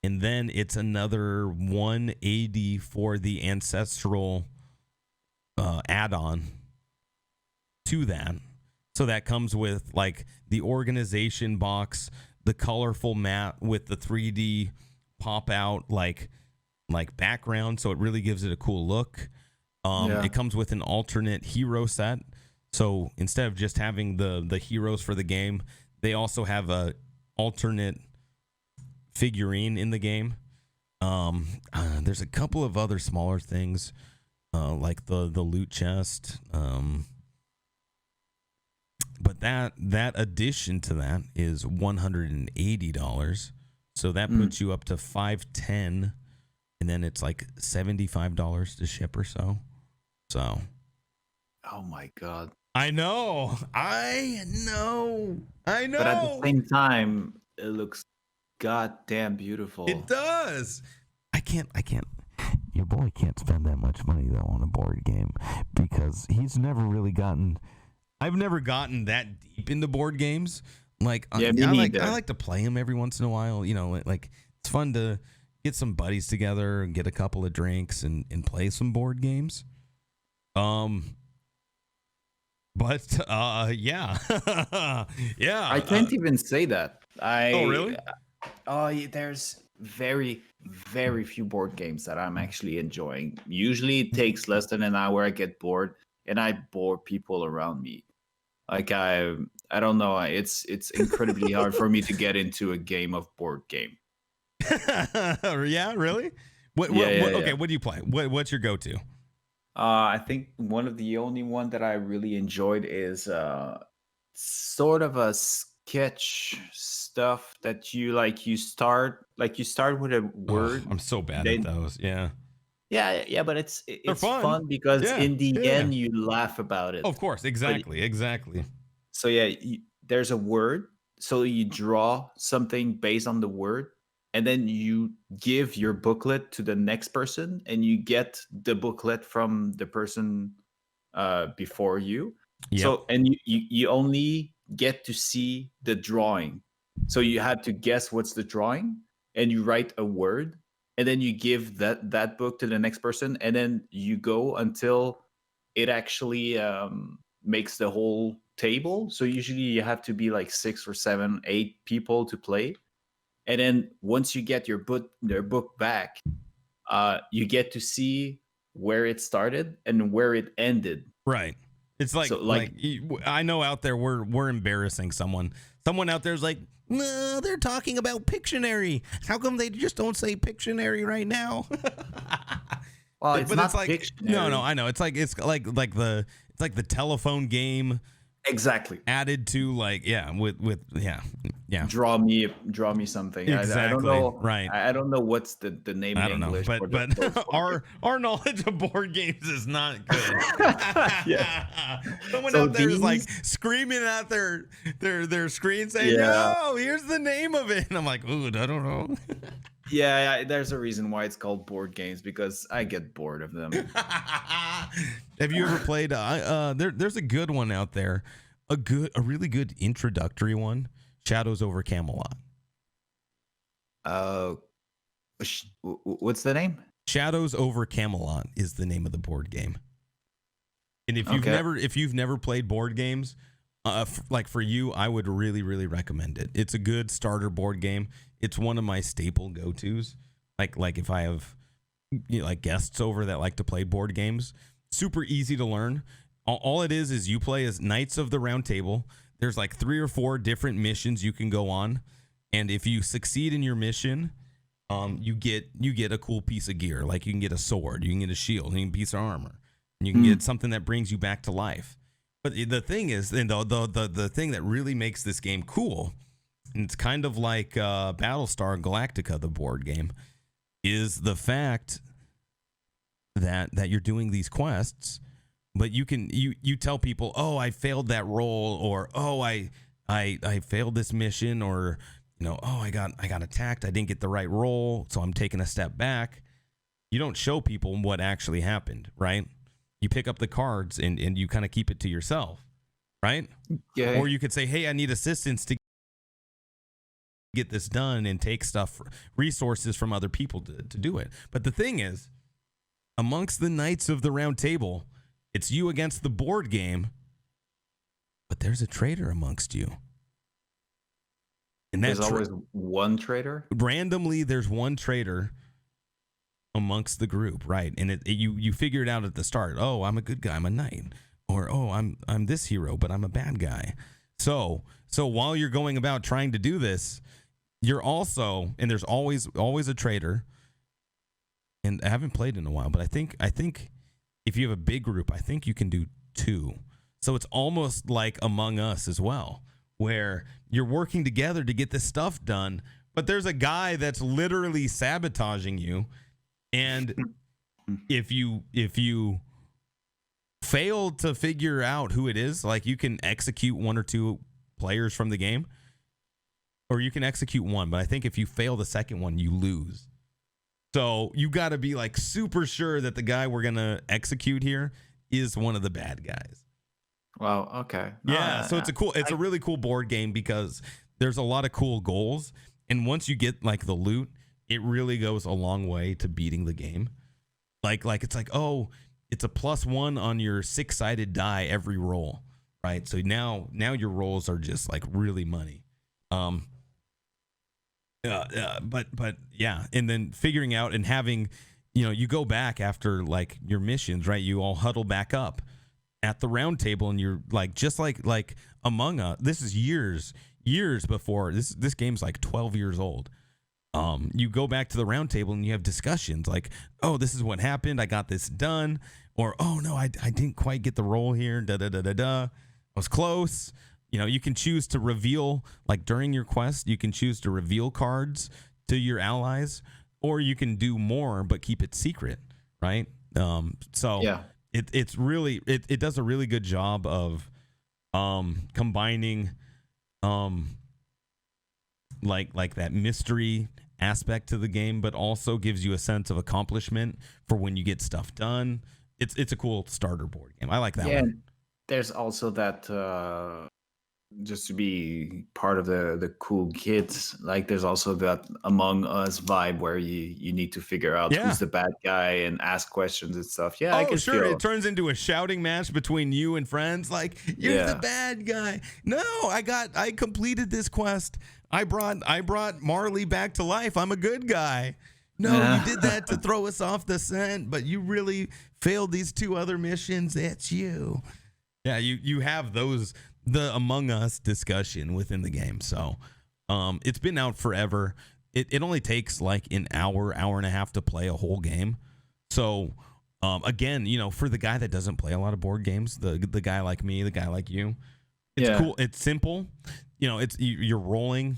and then it's another $180 for the Ancestral add-on to that. So that comes with like the organization box, the colorful mat with the 3D pop out like background, so it really gives it a cool look. It comes with an alternate hero set. So instead of just having the heroes for the game, they also have a alternate figurine in the game. There's a couple of other smaller things, like the loot chest. But that addition to that is $180. So that puts you up to $510, and then it's like $75 to ship or so. So, oh my god. I know. But at the same time, it looks goddamn beautiful. It does. I can't. Your boy can't spend that much money though on a board game because he's never really gotten. I've never gotten that deep into board games. Like, I like to play them every once in a while. You know, like it's fun to get some buddies together and get a couple of drinks and play some board games. But yeah, yeah. I can't even say that. Oh, really? There's very, very few board games that I'm actually enjoying. Usually, it takes less than an hour. I get bored, and I bore people around me. Like I don't know. It's incredibly hard for me to get into a game of board game. Yeah, really? Okay, what do you play? What's your go-to? I think one of the only one that I really enjoyed is sort of a sketch stuff that you start with a word. I'm so bad at those. Yeah. Yeah, but it's fun because Yeah, in the end you laugh about it. Of course, exactly. So yeah, there's a word, so you draw something based on the word, and then you give your booklet to the next person, and you get the booklet from the person before you. Yep. So and you only get to see the drawing. So you have to guess what's the drawing, and you write a word, and then you give that book to the next person, and then you go until it actually makes the whole table. So usually you have to be like 6 or 7, 8 people to play. And then once you get their book back, you get to see where it started and where it ended. Right. It's like I know out there we're embarrassing someone. Someone out there's like, no, they're talking about Pictionary. How come they just don't say Pictionary right now? Well, it's not like Pictionary. No, I know. It's like the telephone game. Exactly. Added to with Draw me something. Exactly. I don't know. Right. I don't know what's the name in English. But our knowledge of board games is not good. Yeah. Someone out there is like screaming at their screen saying, "No, here's the name of it," and I'm like, "Ooh, I don't know." Yeah, there's a reason why it's called board games, because I get bored of them. Have you ever played? There's a good one out there, a really good introductory one. Shadows over Camelot. What's the name? Shadows over Camelot is the name of the board game. And if you've never played board games, for you, I would really, really recommend it. It's a good starter board game. It's one of my staple go-tos. Like if I have like guests over that like to play board games, super easy to learn. All it is you play as Knights of the Round Table. There's like 3 or 4 different missions you can go on, and if you succeed in your mission, you get a cool piece of gear. Like you can get a sword, you can get a shield, you can get a piece of armor, and you can get something that brings you back to life. But the thing is, and the thing that really makes this game cool, and it's kind of like Battlestar Galactica, the board game, is the fact that you're doing these quests, but you tell people, oh, I failed that roll, or oh, I failed this mission, or oh, I got attacked, I didn't get the right roll, so I'm taking a step back. You don't show people what actually happened, right? You pick up the cards and you kind of keep it to yourself, right? Yeah. Or you could say, hey, I need assistance to get this done, and take resources from other people to do it. But the thing is, amongst the Knights of the Round Table, it's you against the board game, but there's a traitor amongst you. And there's always one traitor? Randomly, there's one traitor amongst the group, right? And you figure it out at the start. Oh, I'm a good guy, I'm a knight. Or, oh, I'm this hero, but I'm a bad guy. So while you're going about trying to do this, you're also, and there's always a traitor. And I haven't played in a while, but I think if you have a big group, I think you can do 2. So it's almost like Among Us as well, where you're working together to get this stuff done, but there's a guy that's literally sabotaging you. And if you fail to figure out who it is, like you can execute 1 or 2 players from the game, or you can execute 1. But I think if you fail the second one, you lose. So you got to be like super sure that the guy we're going to execute here is one of the bad guys. Wow. Okay. Yeah. So it's a really cool board game because there's a lot of cool goals. And once you get like the loot, it really goes a long way to beating the game. Like it's like, oh, it's a +1 on your 6-sided die every roll. Right. So now your rolls are just like really money. But yeah, and then figuring out and having, you go back after like your missions, right? You all huddle back up at the round table, and you're like, just like Among Us. This is years before this game's like 12 years old. You go back to the round table and you have discussions like, oh, this is what happened. I got this done, or oh no, I didn't quite get the roll here. I was close. You can choose to reveal, like during your quest, you can choose to reveal cards to your allies, or you can do more but keep it secret, right? So yeah, it's really it does a really good job of combining like that mystery aspect to the game, but also gives you a sense of accomplishment for when you get stuff done. It's a cool starter board game. I like that one. There's also that just to be part of the cool kids, like there's also that Among Us vibe where you need to figure out who's the bad guy and ask questions and stuff. Yeah, it turns into a shouting match between you and friends, like, you're the bad guy. No, I completed this quest. I brought Marley back to life. I'm a good guy. No, you did that to throw us off the scent, but you really failed these 2 other missions. It's you. Yeah, you have the Among Us discussion within the game. So it's been out forever. It only takes like an hour and a half to play a whole game. So again, for the guy that doesn't play a lot of board games, the guy like me, the guy like you, it's cool. It's simple. You're rolling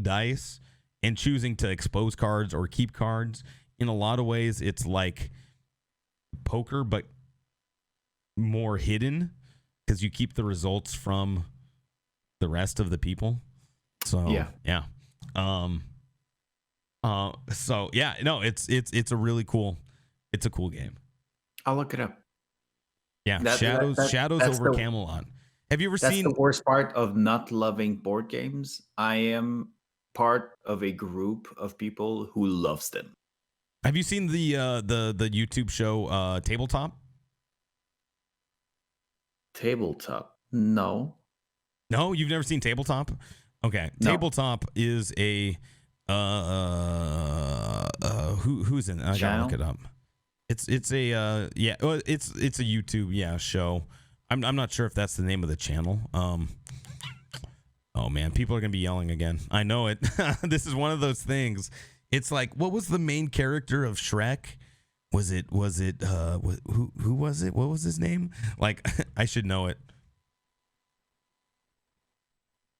dice and choosing to expose cards or keep cards. In a lot of ways, it's like poker, but more hidden, because you keep the results from the rest of the people. So yeah. So yeah, no, it's a really cool, it's a cool game. I'll look it up. Yeah, Shadows over Camelot. Have you ever seen? That's the worst part of not loving board games. I am part of a group of people who loves them. Have you seen the YouTube show Tabletop? Tabletop? No, you've never seen Tabletop? Okay, no. Tabletop is a who's in? I gotta look it up. It's a it's a YouTube show. I'm not sure if that's the name of the channel. Oh man, people are gonna be yelling again. I know it. This is one of those things. It's like, what was the main character of Shrek? Was it who was it? What was his name? Like, I should know it.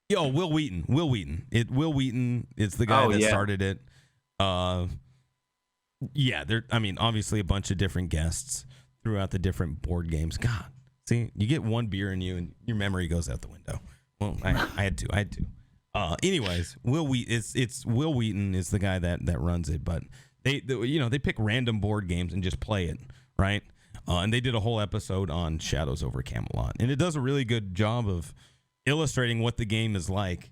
Will Wheaton. Will Wheaton is the guy that started it. Obviously a bunch of different guests throughout the different board games. God, see, you get one beer in you and your memory goes out the window. Well, I had to. Anyways, Will Wheaton is the guy that runs it, but they pick random board games and just play it, right? And they did a whole episode on Shadows over Camelot, and it does a really good job of illustrating what the game is like.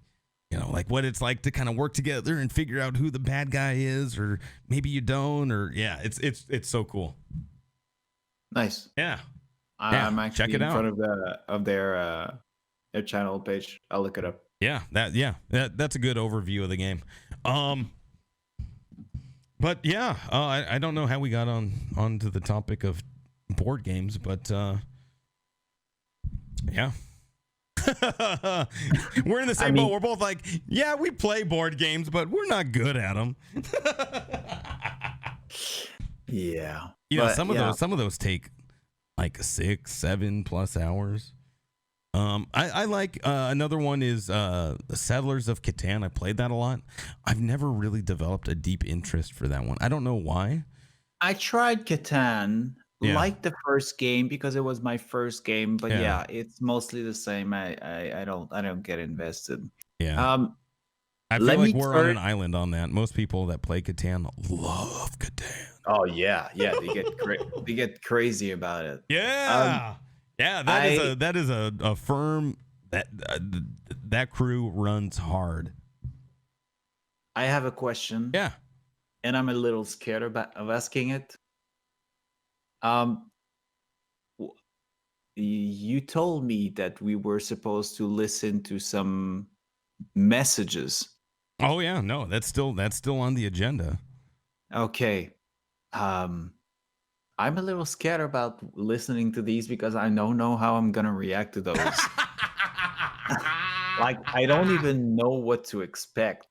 Like what it's like to kind of work together and figure out who the bad guy is, or maybe you don't, or it's so cool. Nice. Yeah. I'm actually check it in out. front of their Their channel page. I'll look it up. Yeah, that's a good overview of the game. But yeah, I don't know how we got onto the topic of board games, but yeah. We're in the same boat. We're both like, yeah, we play board games, but we're not good at them. Yeah. You know, some of those take like 6-7+ hours. I like another one is Settlers of Catan. I played that a lot. I've never really developed a deep interest for that one. I don't know why. I tried Catan, like the first game because it was my first game, but yeah, it's mostly the same. I don't get invested. Yeah. I feel like we're on an island on that. Most people that play Catan love Catan. Oh yeah, they get crazy about it. Yeah. Yeah, that is a firm that crew runs hard. I have a question. Yeah. And I'm a little scared of asking it. You told me that we were supposed to listen to some messages. Oh yeah, no, that's still on the agenda. Okay. I'm a little scared about listening to these because I don't know how I'm gonna react to those. Like I don't even know what to expect.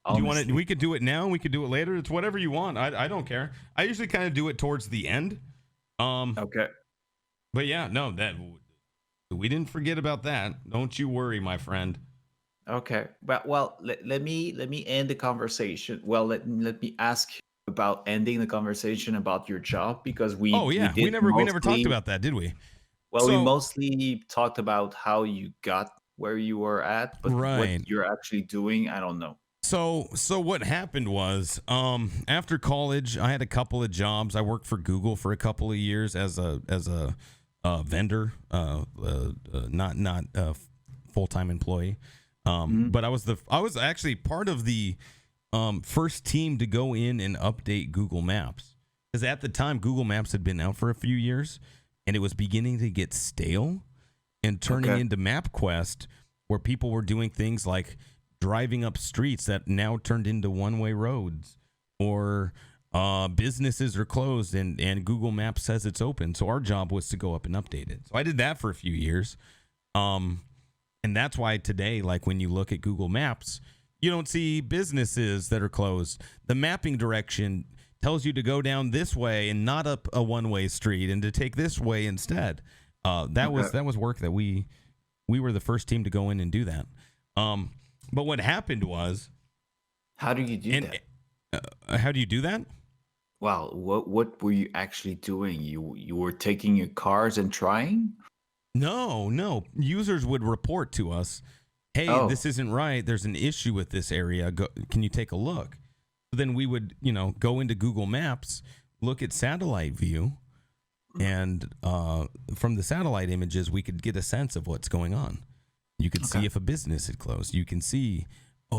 Do you want it? We could do it now. We could do it later. It's whatever you want. I don't care. I usually kind of do it towards the end. Okay. But yeah, no, that we didn't forget about that. Don't you worry, my friend. Okay. Well, let me end the conversation. Well, let me ask about ending the conversation about your job because we never talked about that, did we? Well, we mostly talked about how you got where you were at, but what you're actually doing, I don't know. So what happened was, after college, I had a couple of jobs. I worked for Google for a couple of years as a vendor, not a full-time employee. But I was actually part of the first team to go in and update Google Maps, because at the time Google Maps had been out for a few years and it was beginning to get stale and turning into MapQuest, where people were doing things like driving up streets that now turned into one-way roads, or businesses are closed and Google Maps says it's open. So our job was to go up and update it. So I did that for a few years. And that's why today, like when you look at Google Maps, you don't see businesses that are closed. The mapping direction tells you to go down this way and not up a one-way street, and to take this way instead. That was work that we were the first team to go in and do that. But what happened was, how do you do that? How do you do that? Well, what were you actually doing? You were taking your cars and trying? No. Users would report to us, hey, this isn't right. There's an issue with this area. Can you take a look? So then we would, go into Google Maps, look at satellite view, and from the satellite images, we could get a sense of what's going on. You could see if a business had closed. You can see,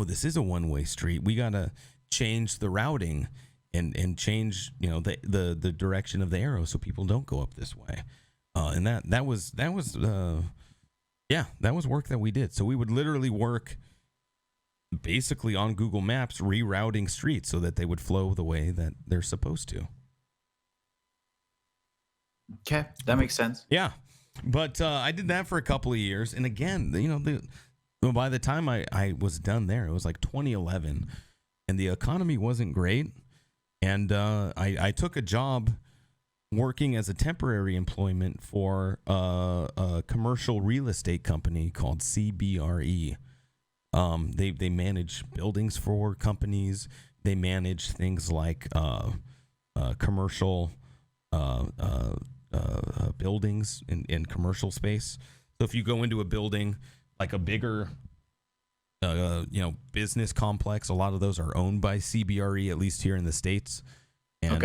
this is a one-way street. We got to change the routing and change, the direction of the arrow so people don't go up this way. And that was work that we did. So we would literally work basically on Google Maps, rerouting streets so that they would flow the way that they're supposed to. Okay, that makes sense. Yeah. But I did that for a couple of years. And again, by the time I was done there, it was like 2011, and the economy wasn't great. And I took a job working as a temporary employment for a commercial real estate company called CBRE. They manage buildings for companies. They manage things like commercial buildings in commercial space. So if you go into a building, like a bigger business complex, a lot of those are owned by CBRE, at least here in the States. And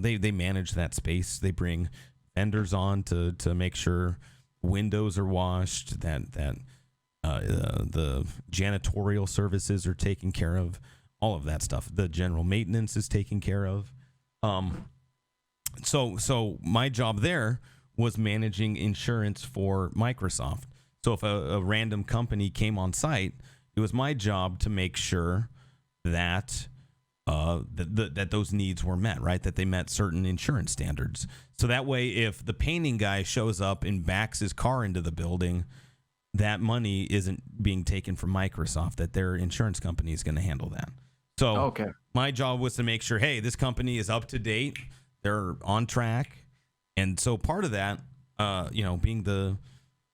they manage that space. They bring vendors on to make sure windows are washed, that the janitorial services are taken care of, all of that stuff. The general maintenance is taken care of. So my job there was managing insurance for Microsoft. So if a random company came on site, it was my job to make sure that that those needs were met, right? That they met certain insurance standards. So that way, if the painting guy shows up and backs his car into the building, that money isn't being taken from Microsoft, that their insurance company is going to handle that. So my job was to make sure, hey, this company is up to date. They're on track. And so part of that, being the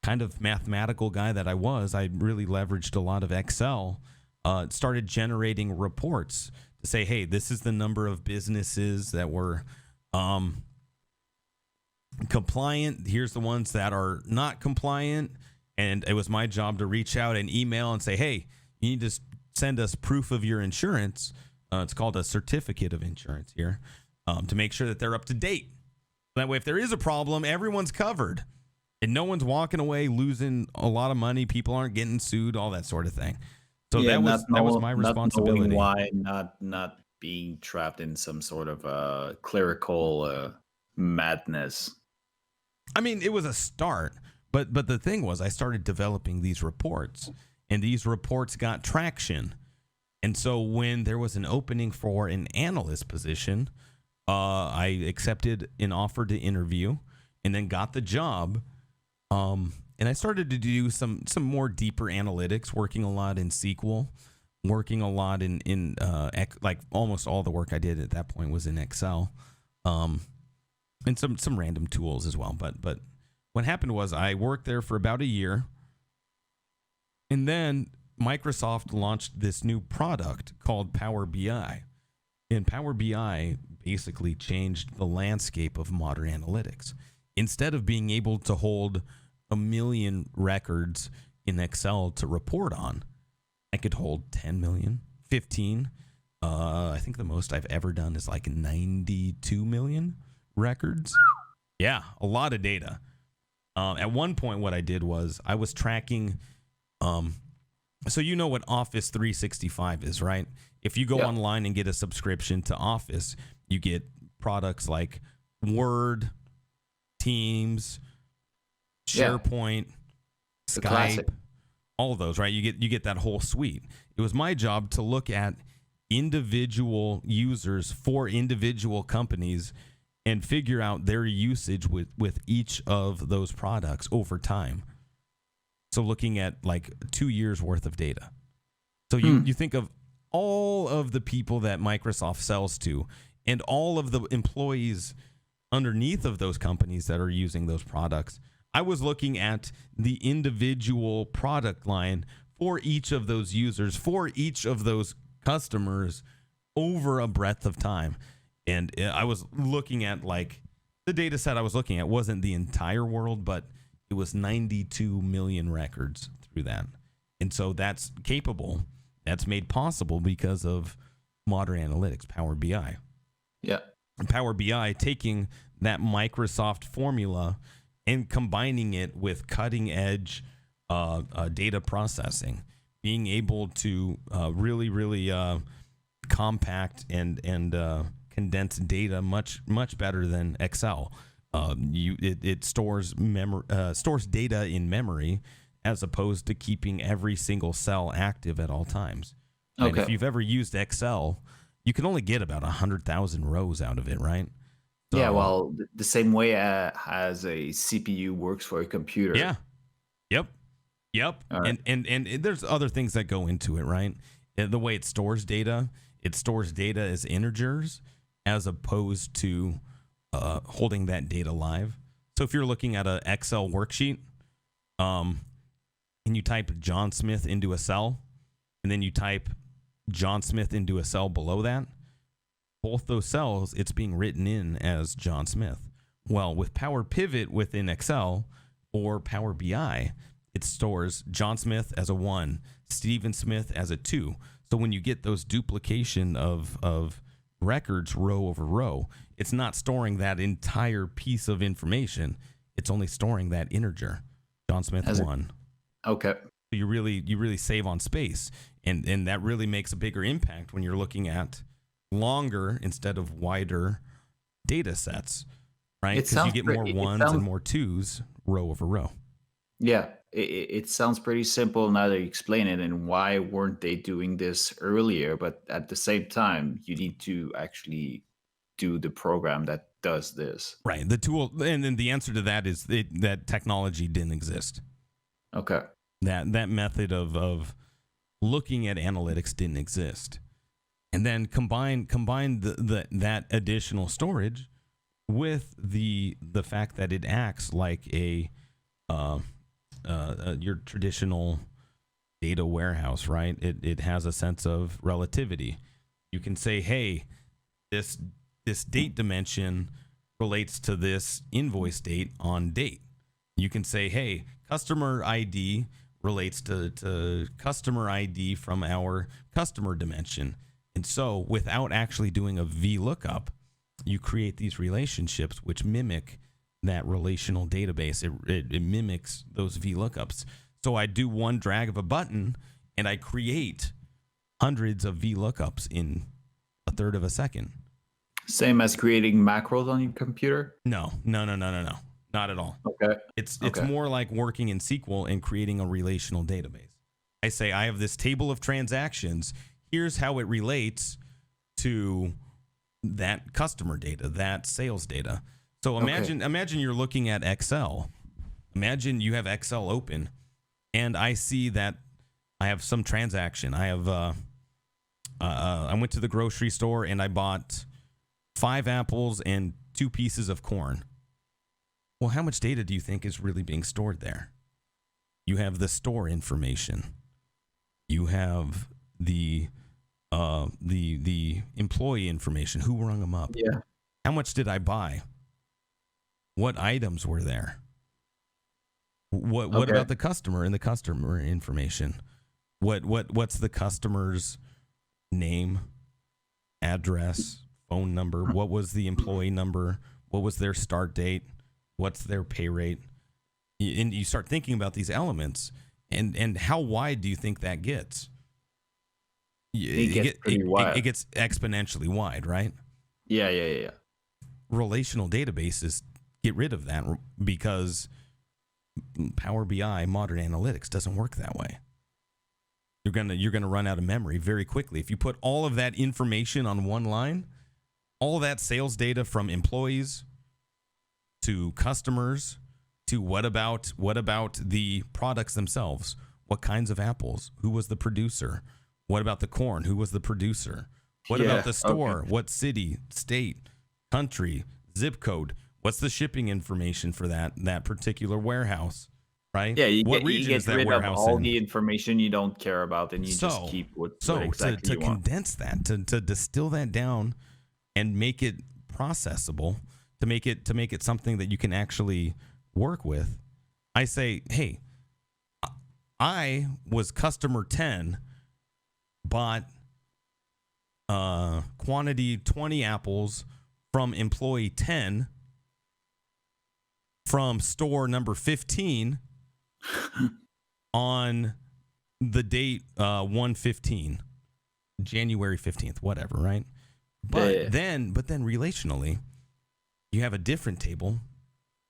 kind of mathematical guy that I was, I really leveraged a lot of Excel, started generating reports to say, hey, this is the number of businesses that were compliant. Here's the ones that are not compliant. And it was my job to reach out and email and say, hey, you need to send us proof of your insurance. It's called a certificate of insurance here, to make sure that they're up to date. That way, if there is a problem, everyone's covered. And no one's walking away losing a lot of money. People aren't getting sued, all that sort of thing. So that was my responsibility. Why not being trapped in some sort of clerical madness? I mean, it was a start, but the thing was, I started developing these reports, and these reports got traction. And so when there was an opening for an analyst position, I accepted an offer to interview, and then got the job. And I started to do some more deeper analytics, working a lot in SQL, working a lot in like almost all the work I did at that point was in Excel, and some random tools as well. But what happened was I worked there for about a year, and then Microsoft launched this new product called Power BI, and Power BI basically changed the landscape of modern analytics. Instead of being able to hold 1 million records in Excel to report on, I could hold 10 million, 15. I think the most I've ever done is like 92 million records. Yeah, a lot of data. At one point, what I did was I was tracking. So you know what Office 365 is, right? If you go online and get a subscription to Office, you get products like Word, Teams, SharePoint, Skype, all of those, right? You get that whole suite. It was my job to look at individual users for individual companies and figure out their usage with each of those products over time. So looking at like 2 years worth of data. So you think of all of the people that Microsoft sells to and all of the employees underneath of those companies that are using those products. I was looking at the individual product line for each of those users, for each of those customers over a breadth of time. And I was looking at, like, the data set I was looking at wasn't the entire world, but it was 92 million records through that. And so that's capable. That's made possible because of modern analytics, Power BI. Yeah. And Power BI taking that Microsoft formula and combining it with cutting edge data processing, being able to really compact and condense data much better than Excel. It stores data in memory as opposed to keeping every single cell active at all times. Okay. And if you've ever used Excel, you can only get about 100,000 rows out of it, right? So, yeah, well, the same way as a CPU works for a computer. Yeah. Yep. Right. And there's other things that go into it, right? The way it stores data as integers as opposed to holding that data live. So if you're looking at an Excel worksheet, and you type John Smith into a cell, and then you type John Smith into a cell below that, both those cells, it's being written in as John Smith. Well, with Power Pivot within Excel or Power BI, it stores John Smith as a 1, Stephen Smith as a 2. So when you get those duplication of records row over row, it's not storing that entire piece of information. It's only storing that integer, John Smith 1. Okay. So you really save on space, and that really makes a bigger impact when you're looking at longer instead of wider data sets, right? Because you get more 1s and more 2s row over row. Yeah, it sounds pretty simple now that you explain it. And why weren't they doing this earlier? But at the same time, you need to actually do the program that does this. Right. The tool, and then the answer to that is that technology didn't exist. Okay. That method of looking at analytics didn't exist. And then combine that additional storage with the fact that it acts like your traditional data warehouse, right? It has a sense of relativity. You can say, hey, this date dimension relates to this invoice date on date. You can say, hey, customer ID relates to customer ID from our customer dimension. And so without actually doing a VLOOKUP, you create these relationships which mimic that relational database. It mimics those VLOOKUPs. So I do one drag of a button and I create hundreds of VLOOKUPs in a third of a second. Same as creating macros on your computer? No. Not at all. Okay. It's more like working in SQL and creating a relational database. I say I have this table of transactions. Here's how it relates to that customer data, that sales data. So imagine you're looking at Excel. Imagine you have Excel open, and I see that I have some transaction. I have I went to the grocery store and I bought 5 apples and 2 pieces of corn. Well, how much data do you think is really being stored there? You have the store information. You have the employee information. Who rung them up? Yeah. How much did I buy? What items were there? What about the customer and the customer information? What's the customer's name, address, phone number? What was the employee number? What was their start date? What's their pay rate? And you start thinking about these elements, and how wide do you think that gets? It gets wide. It gets exponentially wide, right? Yeah. Relational databases get rid of that because Power BI, modern analytics, doesn't work that way. You're gonna run out of memory very quickly. If you put all of that information on one line, all that sales data from employees to customers to what about the products themselves? What kinds of apples? Who was the producer? What about the corn? Who was the producer? What about the store? Okay. What city, state, country, zip code? What's the shipping information for that particular warehouse? Right? Yeah, what region you is get that rid warehouse of all in? the information you don't care about, and you just keep what exactly to you want. condense that, to distill that down, and make it processable, to make it something that you can actually work with. I say, hey, I was customer 10, bought quantity 20 apples from employee 10 from store number 15 on the date 1/15, January 15th, whatever, right? But then relationally, you have a different table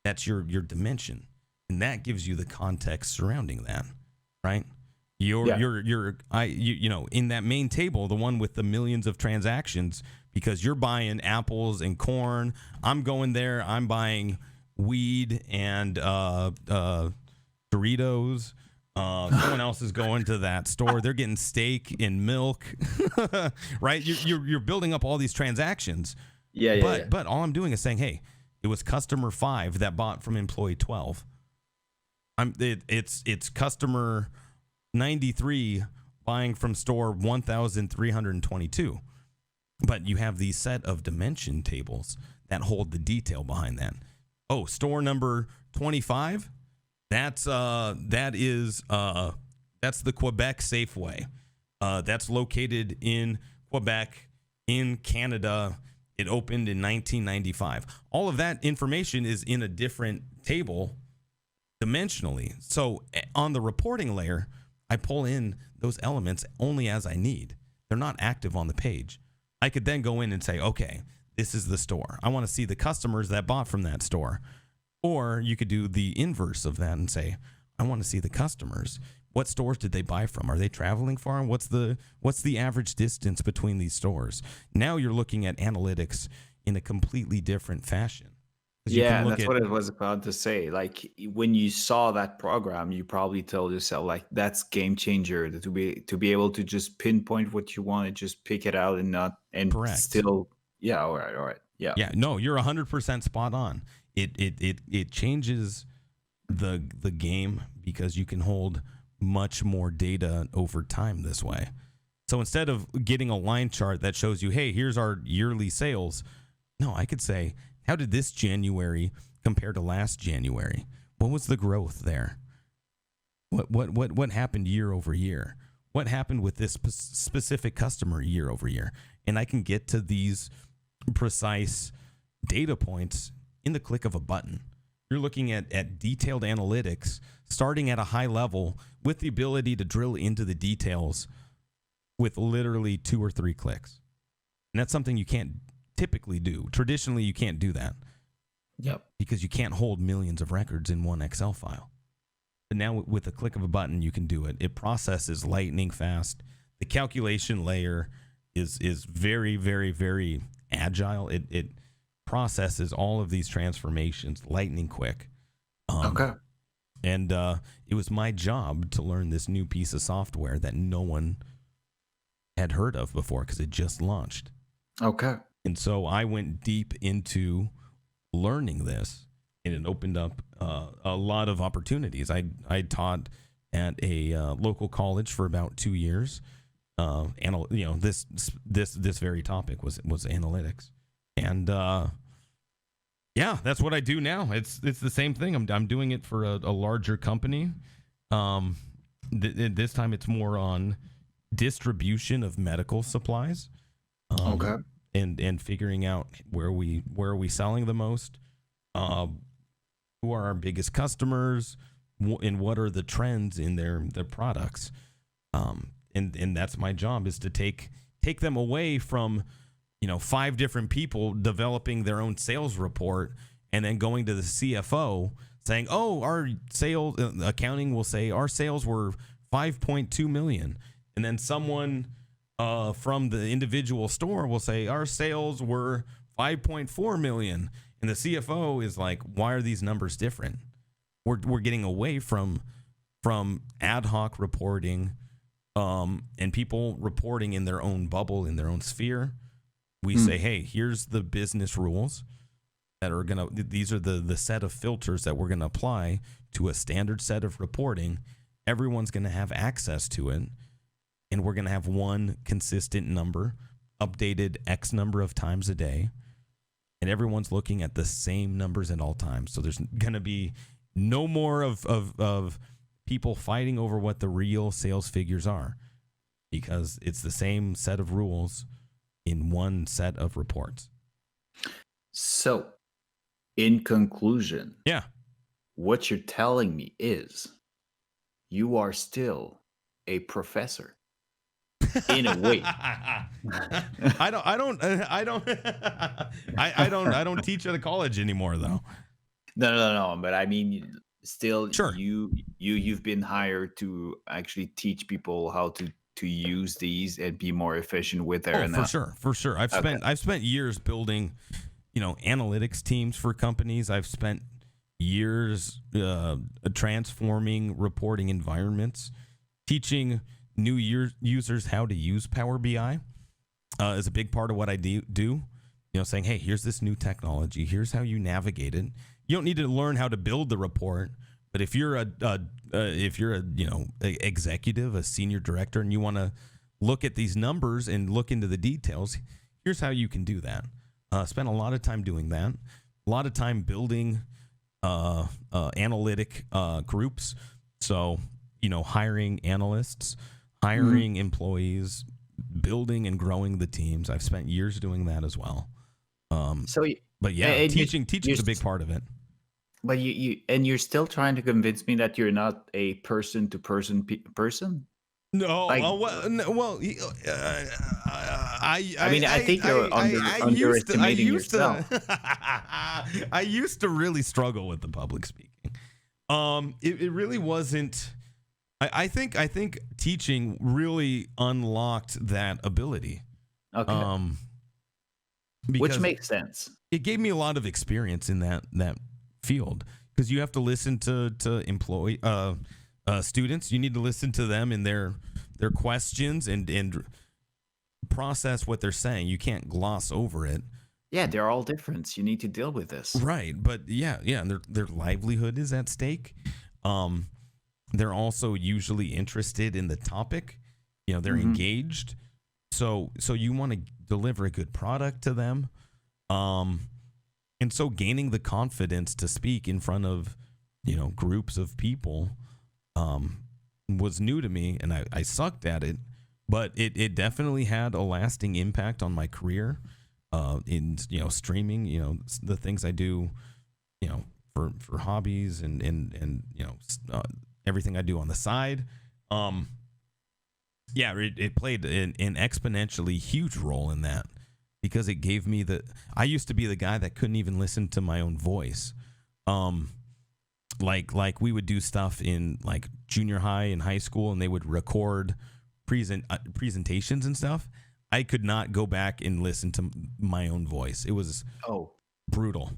that's your dimension, and that gives you the context surrounding that, right? You know, in that main table, the one with the millions of transactions, because you're buying apples and corn. I'm going there. I'm buying weed and Doritos. Someone else is going to that store. They're getting steak and milk, right? You're building up all these transactions. But all I'm doing is saying, hey, it was customer 5 that bought from employee 12. It's customer 93 buying from store 1,322. But you have these set of dimension tables that hold the detail behind that. Oh, store number 25. That's the Quebec Safeway. That's located in Quebec, in Canada. It opened in 1995. All of that information is in a different table dimensionally. So on the reporting layer, I pull in those elements only as I need. They're not active on the page. I could then go in and say, okay, this is the store. I want to see the customers that bought from that store. Or you could do the inverse of that and say, I want to see the customers. What stores did they buy from? Are they traveling far? What's the average distance between these stores? Now you're looking at analytics in a completely different fashion. Yeah, that's what I was about to say. Like when you saw that program, you probably told yourself like that's game changer to be able to just pinpoint what you want and just pick it out and not and Correct. still all right. Yeah. Yeah, no, you're 100% spot on. It changes the game because you can hold much more data over time this way. So instead of getting a line chart that shows you, hey, here's our yearly sales, no, I could say, how did this January compare to last January? What was the growth there? What happened year over year? What happened with this specific customer year over year? And I can get to these precise data points in the click of a button. You're looking at detailed analytics starting at a high level with the ability to drill into the details with literally 2 or 3 clicks. And that's something you can't typically do. Traditionally, you can't do that. Yep. Because you can't hold millions of records in one Excel file. But now with the click of a button, you can do it. It processes lightning fast. The calculation layer is very, very, very agile. It processes all of these transformations lightning quick. Okay. And it was my job to learn this new piece of software that no one had heard of before because it just launched. Okay. And so I went deep into learning this, and it opened up a lot of opportunities. I taught at a local college for about 2 years. This very topic was analytics, and that's what I do now. It's the same thing. I'm doing it for a larger company. This time it's more on distribution of medical supplies. Okay. And figuring out where are we selling the most, who are our biggest customers, and what are the trends in their products, and that's my job, is to take them away from 5 different people developing their own sales report and then going to the CFO saying, oh, our sales accounting will say our sales were 5.2 million, and then someone from the individual store will say our sales were 5.4 million, and the CFO is like, why are these numbers different? We're getting away from ad hoc reporting, and people reporting in their own bubble, in their own sphere. We say, hey, here's the business rules that are these are the set of filters that we're gonna apply to a standard set of reporting. Everyone's gonna have access to it. And we're going to have one consistent number, updated X number of times a day. And everyone's looking at the same numbers at all times. So there's going to be no more of people fighting over what the real sales figures are, because it's the same set of rules in one set of reports. So, in conclusion, what you're telling me is you are still a professor. In a way. I don't teach at a college anymore, though. No. But I mean, still, sure. You've been hired to actually teach people how to use these and be more efficient with their. For sure. I've spent years building, analytics teams for companies. I've spent years transforming reporting environments, teaching new users how to use Power BI is a big part of what I do. Saying, hey, here's this new technology. Here's how you navigate it. You don't need to learn how to build the report, but if you're a executive, a senior director, and you want to look at these numbers and look into the details, here's how you can do that. Spent a lot of time doing that. A lot of time building analytic groups. So hiring analysts, hiring employees, building and growing the teams. I've spent years doing that as well. Teaching is a big part of it. But you're still trying to convince me that you're not a person-to-person person? No. I think you're underestimating yourself. I used to really struggle with the public speaking. It really wasn't. I think teaching really unlocked that ability. Okay. Um, Which because makes sense. it gave me a lot of experience in that field, because you have to listen to students. You need to listen to them in their questions and process what they're saying. You can't gloss over it. Yeah, they're all different. You need to deal with this. Right, but yeah, and their livelihood is at stake. They're also usually interested in the topic. They're engaged. So you want to deliver a good product to them. And so gaining the confidence to speak in front of, groups of people was new to me, and I sucked at it, but it definitely had a lasting impact on my career in, streaming, the things I do, for hobbies and everything I do on the side. It played an exponentially huge role in that, because it gave me I used to be the guy that couldn't even listen to my own voice. Like we would do stuff in like junior high and high school, and they would record presentations and stuff. I could not go back and listen to my own voice. It was brutal.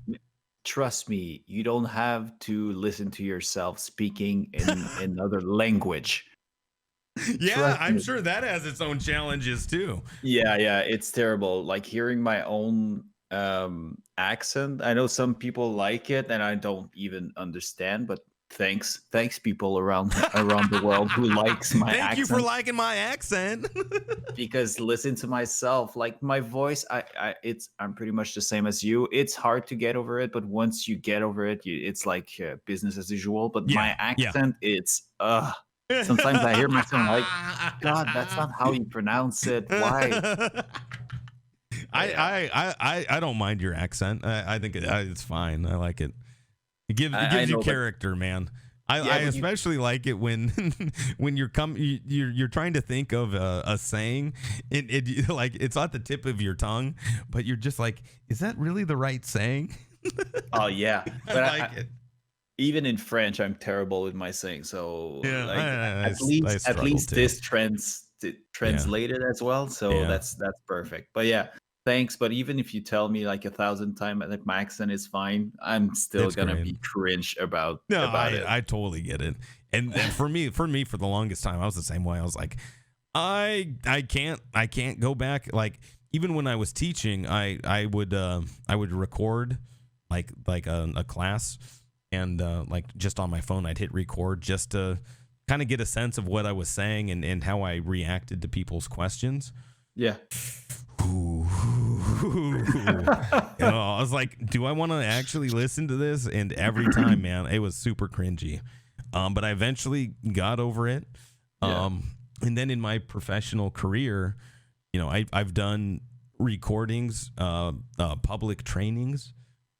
Trust me, you don't have to listen to yourself speaking in another language. Yeah, I'm sure that has its own challenges too. Yeah, it's terrible. Like hearing my own accent. I know some people like it, and I don't even understand. But thanks people around the world who likes my accent. Thank you for liking my accent. Because listen to myself, like my voice, I'm pretty much the same as you. It's hard to get over it, but once you get over it, it's like business as usual. But my accent, it's sometimes I hear myself like, God, that's not how you pronounce it. Why? I don't mind your accent. I think it's fine. I like it. It gives you character, man. I especially like it when when you're trying to think of a saying, it like it's at the tip of your tongue, but you're just like, is that really the right saying? Oh yeah, but I like it. Even in French, I'm terrible with my saying. So at least too. this translated as well. So that's perfect. But yeah, thanks. But even if you tell me like 1,000 times that my accent is fine, I'm still gonna be cringe about it. I totally get it. And for me, for the longest time, I was the same way. I was like, I can't go back. Like even when I was teaching, I would record like a class. And like just on my phone, I'd hit record just to kind of get a sense of what I was saying and how I reacted to people's questions. Yeah. I was like, do I want to actually listen to this? And every time, man, it was super cringy. But I eventually got over it. And then in my professional career, I've done recordings, public trainings,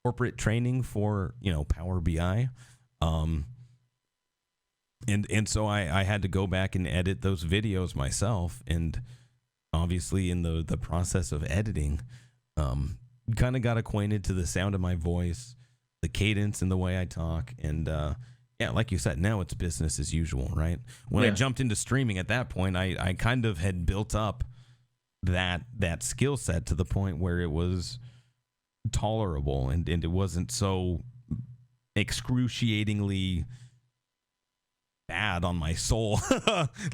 corporate training for Power BI, and so I had to go back and edit those videos myself, and obviously in the process of editing, kind of got acquainted to the sound of my voice, the cadence and the way I talk, and like you said, now it's business as usual, right? When I jumped into streaming at that point, I kind of had built up that skill set to the point where it was tolerable and it wasn't so excruciatingly bad on my soul.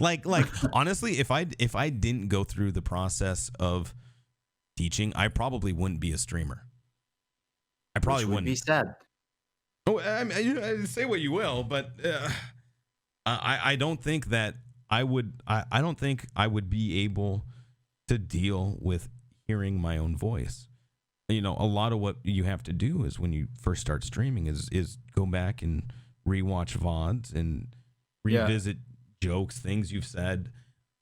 like honestly, if I didn't go through the process of teaching, I probably wouldn't be a streamer. I probably wouldn't be sad. Oh, I mean, say what you will, but I don't think that I would. I don't think I would be able to deal with hearing my own voice. A lot of what you have to do is when you first start streaming is go back and rewatch VODs and revisit jokes, things you've said,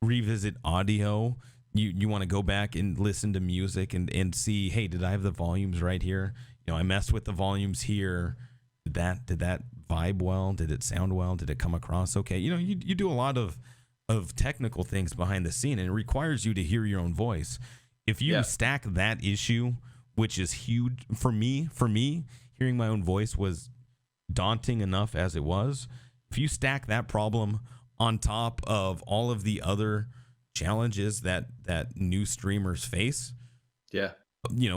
revisit audio. You want to go back and listen to music and see, hey, did I have the volumes right here? I messed with the volumes here. Did that vibe well? Did it sound well? Did it come across okay? You do a lot of technical things behind the scene, and it requires you to hear your own voice. If you stack that issue, which is huge for me, hearing my own voice was daunting enough as it was, if you stack that problem on top of all of the other challenges that new streamers face, Yeah.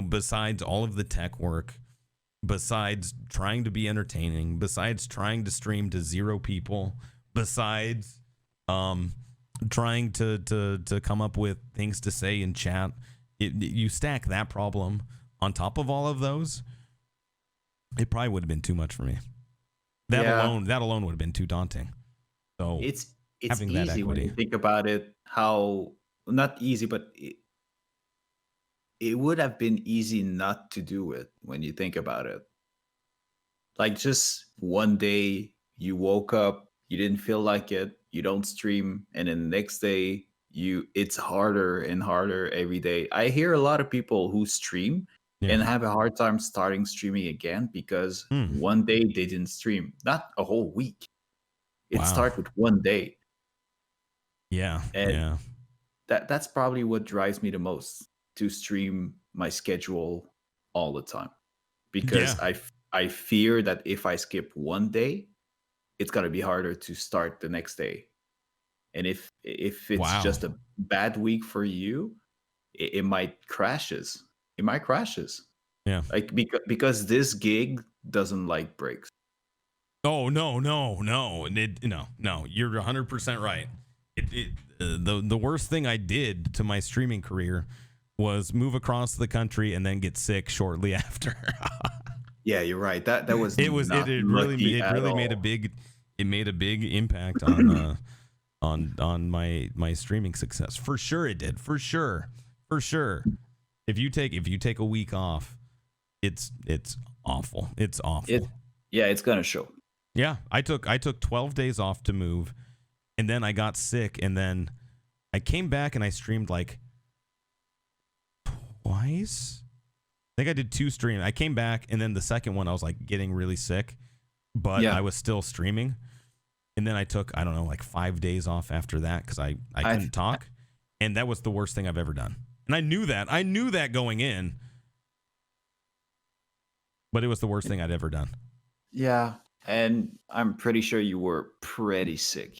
Besides all of the tech work, besides trying to be entertaining, besides trying to stream to 0 people, besides trying to come up with things to say in chat, you stack that problem on top of all of those, it probably would have been too much for me. That alone would have been too daunting. So It's having easy that equity, when you think about it. How not easy, but it would have been easy not to do it when you think about it. Like just one day you woke up, you didn't feel like it, you don't stream, and then the next day it's harder and harder every day. I hear a lot of people who stream and have a hard time starting streaming again because one day they didn't stream, not a whole week. It started with one day. And that's probably what drives me the most, to stream my schedule all the time, because I fear that if I skip one day, it's gonna be harder to start the next day. And if it's just a bad week for you, it might crashes. It might crashes. Yeah. Like because this gig doesn't like breaks. Oh no. You're 100% right. The worst thing I did to my streaming career was move across the country and then get sick shortly after. Yeah, you're right. That was it really made a big impact on on my streaming success. For sure it did. For sure. If you take a week off, it's awful. It's awful. It's gonna show. Yeah, I took 12 days off to move, and then I got sick, and then I came back and I streamed like twice. I think I did 2 streams. I came back, and then the second one I was like getting really sick, but I was still streaming. And then I took, I don't know, like 5 days off after that because I couldn't talk, and that was the worst thing I've ever done. And I knew that going in, but it was the worst thing I'd ever done. Yeah, and I'm pretty sure you were pretty sick.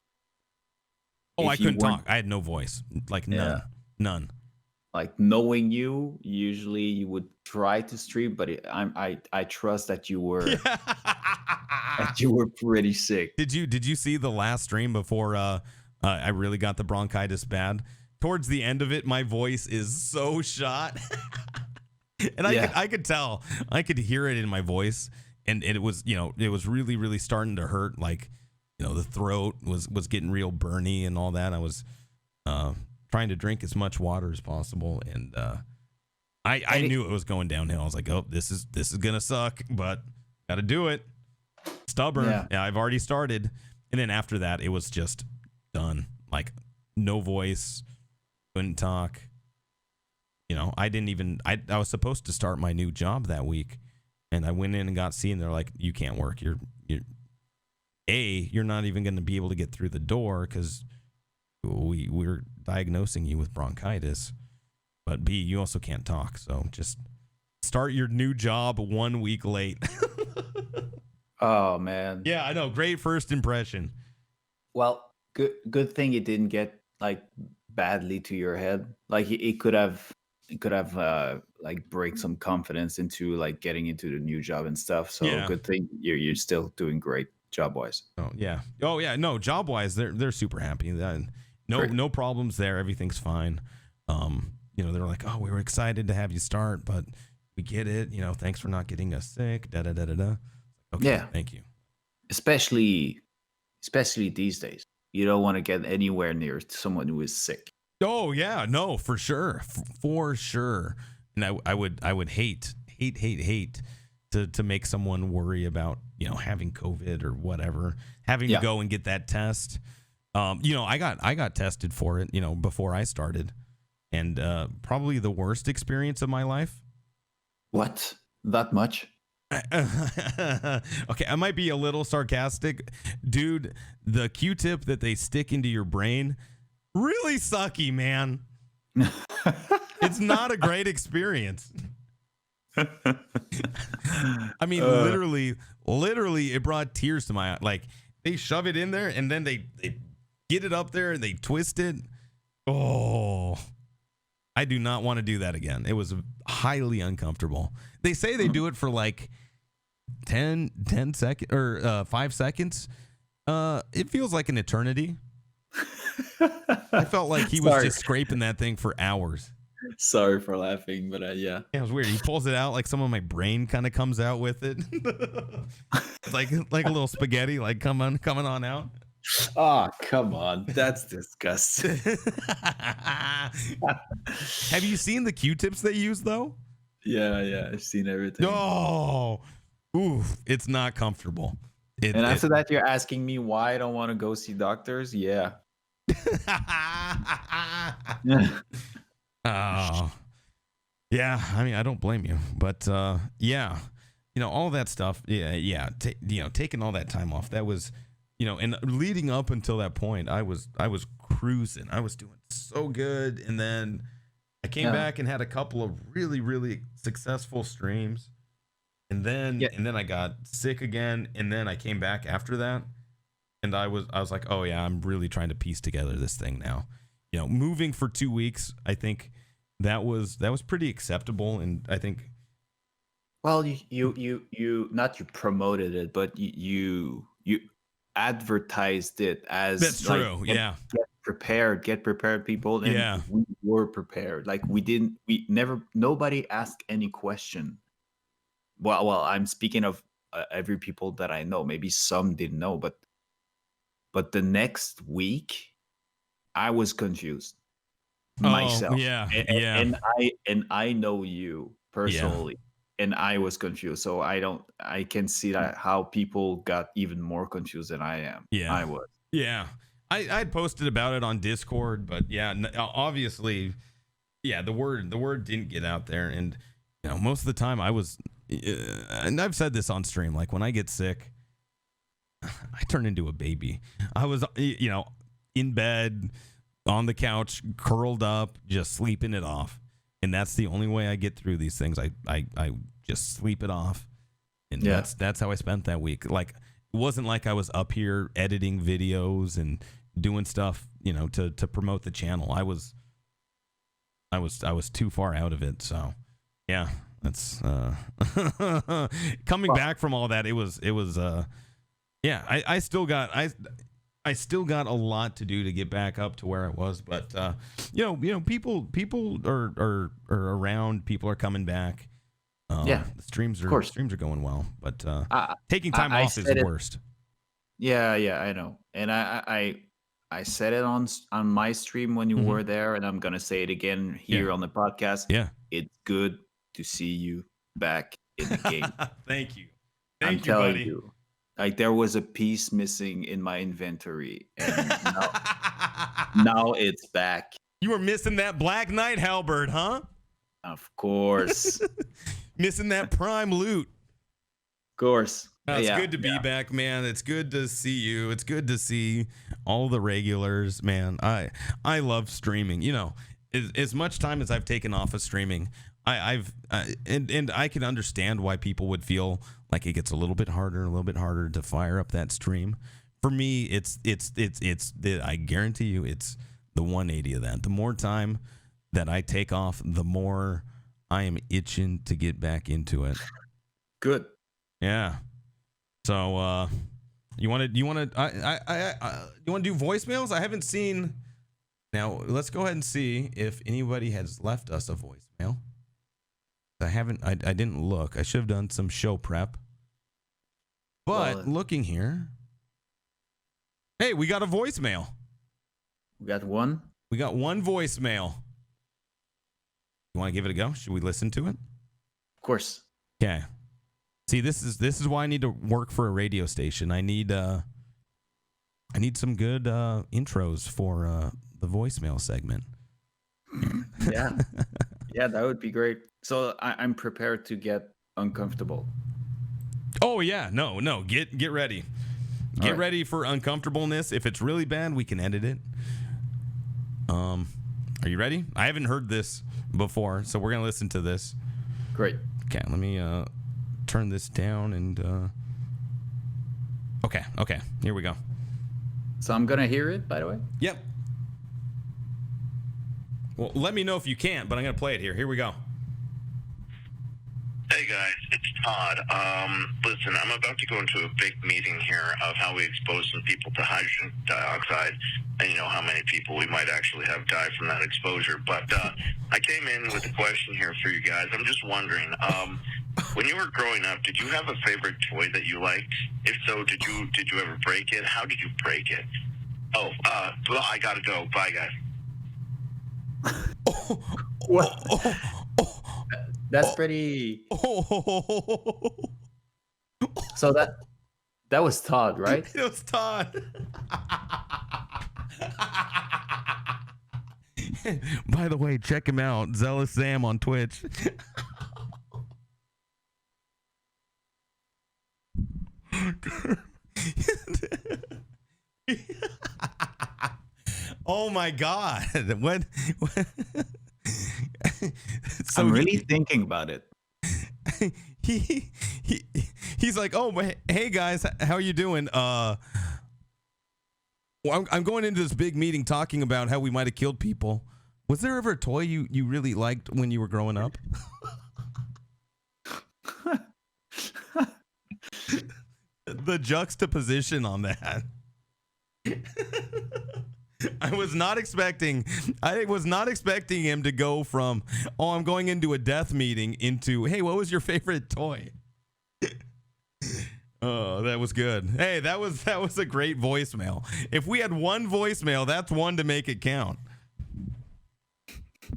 Oh, I couldn't talk. I had no voice, like none. Like knowing you, usually you would try to stream, but I trust that you were that you were pretty sick. Did you see the last stream before I really got the bronchitis bad? Towards the end of it, my voice is so shot, and I could tell, I could hear it in my voice, and it was really really starting to hurt. Like the throat was getting real burny and all that. I was trying to drink as much water as possible, and I knew it was going downhill. I was like, oh, this is gonna suck, but gotta do it. Stubborn. Yeah, I've already started. And then after that, it was just done. Like no voice, couldn't talk. I was supposed to start my new job that week, and I went in and got seen. They're like, you can't work. You're not even going to be able to get through the door because we're diagnosing you with bronchitis. But B, you also can't talk. So just start your new job 1 week late. Oh man. Yeah, I know. Great first impression. Well, good thing it didn't get like badly to your head. Like it could have like break some confidence into like getting into the new job and stuff. So good thing you're still doing great job wise. Oh yeah. No, job wise they're super happy. No problems there. Everything's fine. They're like, oh, we were excited to have you start, but we get it. Thanks for not getting us sick. Da da da da da. Okay, yeah. Thank you. Especially these days, you don't want to get anywhere near someone who is sick. Oh yeah, no, for sure, for sure. And I would hate to make someone worry about having COVID or whatever, having to go and get that test. I got tested for it before I started, and probably the worst experience of my life. What? That much? Okay, I might be a little sarcastic, dude. The Q-tip that they stick into your brain, really sucky, man. It's not a great experience. I mean, literally, it brought tears to my eye. Like, they shove it in there and then they get it up there and they twist it. Oh, I do not want to do that again. It was highly uncomfortable. They say they do it for like 10 seconds or 5 seconds. It feels like an eternity. I felt like he was just scraping that thing for hours. Sorry for laughing, but yeah. It was weird. He pulls it out like some of my brain kind of comes out with it. It's like a little spaghetti, like coming on out. Oh, come on. That's disgusting. Have you seen the Q-tips they use though? Yeah, I've seen everything. Oh, oof, it's not comfortable. After that, you're asking me why I don't want to go see doctors? Yeah. Oh, yeah. I mean, I don't blame you, but yeah, all that stuff. Yeah. Taking all that time off. That was, and leading up until that point, I was cruising. I was doing so good, and then I came back and had a couple of really, really successful streams, and then I got sick again, and then I came back after that. And I was like, oh yeah, I'm really trying to piece together this thing now. Moving for 2 weeks, I think that was pretty acceptable. And I think, well, you not you promoted it, but you advertised it as that's true. Yeah. Get prepared, people. And we were prepared. Like nobody asked any question. Well, I'm speaking of every people that I know. Maybe some didn't know, but the next week, I was confused myself. And I know you personally, and I was confused. So I can see that how people got even more confused than I am. Yeah, I was. Yeah, I posted about it on Discord, but obviously, the word didn't get out there, and most of the time I was, and I've said this on stream, like when I get sick, I turn into a baby. I was, in bed, on the couch, curled up, just sleeping it off. And that's the only way I get through these things. I just sleep it off. And that's how I spent that week. Like, it wasn't like I was up here editing videos and doing stuff, to promote the channel. I was too far out of it. So, yeah, that's coming back from all that. It was yeah, I still got a lot to do to get back up to where I was, but people are around, people are coming back. The streams are going well, but taking time off is the worst. Yeah, I know, and I said it on my stream when you were there, and I'm gonna say it again here on the podcast. Yeah, it's good to see you back in the game. Thank you. I'm telling you. Like, there was a piece missing in my inventory, and now it's back. You were missing that Black Knight halberd, huh? Of course. Missing that prime loot. Of course. It's good to be back, man. It's good to see you. It's good to see all the regulars, man. I love streaming. As much time as I've taken off of streaming, I've I can understand why people would feel like it gets a little bit harder to fire up that stream. For me, it's I guarantee you, it's the 180 of that. The more time that I take off, the more I am itching to get back into it. Good. Yeah. So you want to do voicemails? I haven't seen. Now let's go ahead and see if anybody has left us a voicemail. I didn't look. I should have done some show prep. But looking here. Hey, we got a voicemail. We got one? We got one voicemail. You want to give it a go? Should we listen to it? Of course. Okay. See, this is why I need to work for a radio station. I need some good intros for the voicemail segment. Yeah. Yeah, that would be great. So I'm prepared to get uncomfortable. Oh yeah, no. Get ready. Get ready for uncomfortableness. If it's really bad, we can edit it. Are you ready? I haven't heard this before, so we're gonna listen to this. Great. Okay, let me turn this down and okay, here we go. So I'm gonna hear it, by the way. Yep. Well, let me know if you can't, but I'm gonna play it here. Here we go. Hey guys, it's Todd. Listen, I'm about to go into a big meeting here of how we expose some people to hydrogen dioxide, and you know how many people we might actually have die from that exposure. But I came in with a question here for you guys. I'm just wondering, when you were growing up, did you have a favorite toy that you liked? If so, did you ever break it? How did you break it? Oh, well, I gotta go. Bye, guys. What? That's pretty. So that was Todd, right? It was Todd. By the way, check him out, Zealous Sam on Twitch. Oh my God! What? So I'm really thinking about it. He's like, oh, hey guys, how you doing? Well, I'm going into this big meeting talking about how we might have killed people. Was there ever a toy you really liked when you were growing up? The juxtaposition on that. I was not expecting him to go from, oh, I'm going into a death meeting into, hey, what was your favorite toy? Oh, that was good. Hey, that was a great voicemail. If we had one voicemail, that's one to make it count.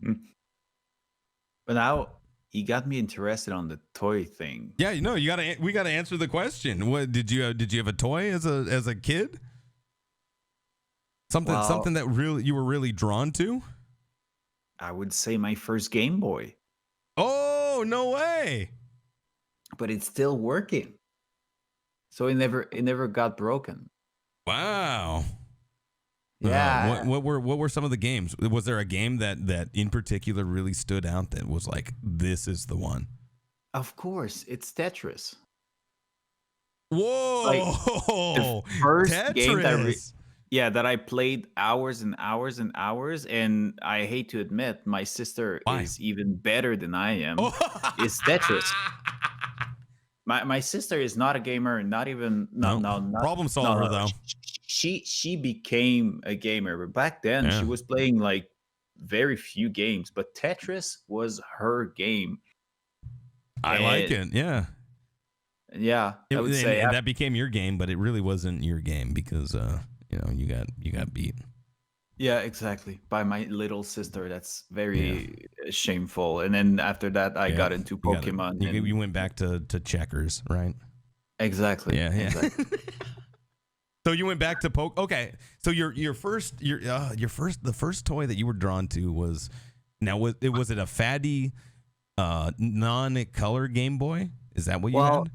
But now you got me interested on the toy thing. Yeah, you know, we gotta answer the question. What did you have a toy as a kid? Something that really you were really drawn to? I would say my first Game Boy. Oh, no way. But it's still working. So it never got broken. Wow. Yeah. What were some of the games? Was there a game that in particular really stood out that was like, this is the one? Of course, it's Tetris. Whoa. Like, the first Tetris. game that I played hours and hours and hours, and I hate to admit, my sister is even better than I am. Is Tetris. My sister is not a gamer, not even not problem solver though. She became a gamer, but back then she was playing like very few games, but Tetris was her game. I like it. Yeah. Yeah, I would say that became your game, but it really wasn't your game because you got beat. Yeah, exactly. By my little sister. That's very shameful. And then after that, I got into Pokemon. You went back to checkers, right? Exactly. Yeah. Exactly. So you went back to Okay. So the first toy that you were drawn to was it a fatty non-color Game Boy? Is that what you had?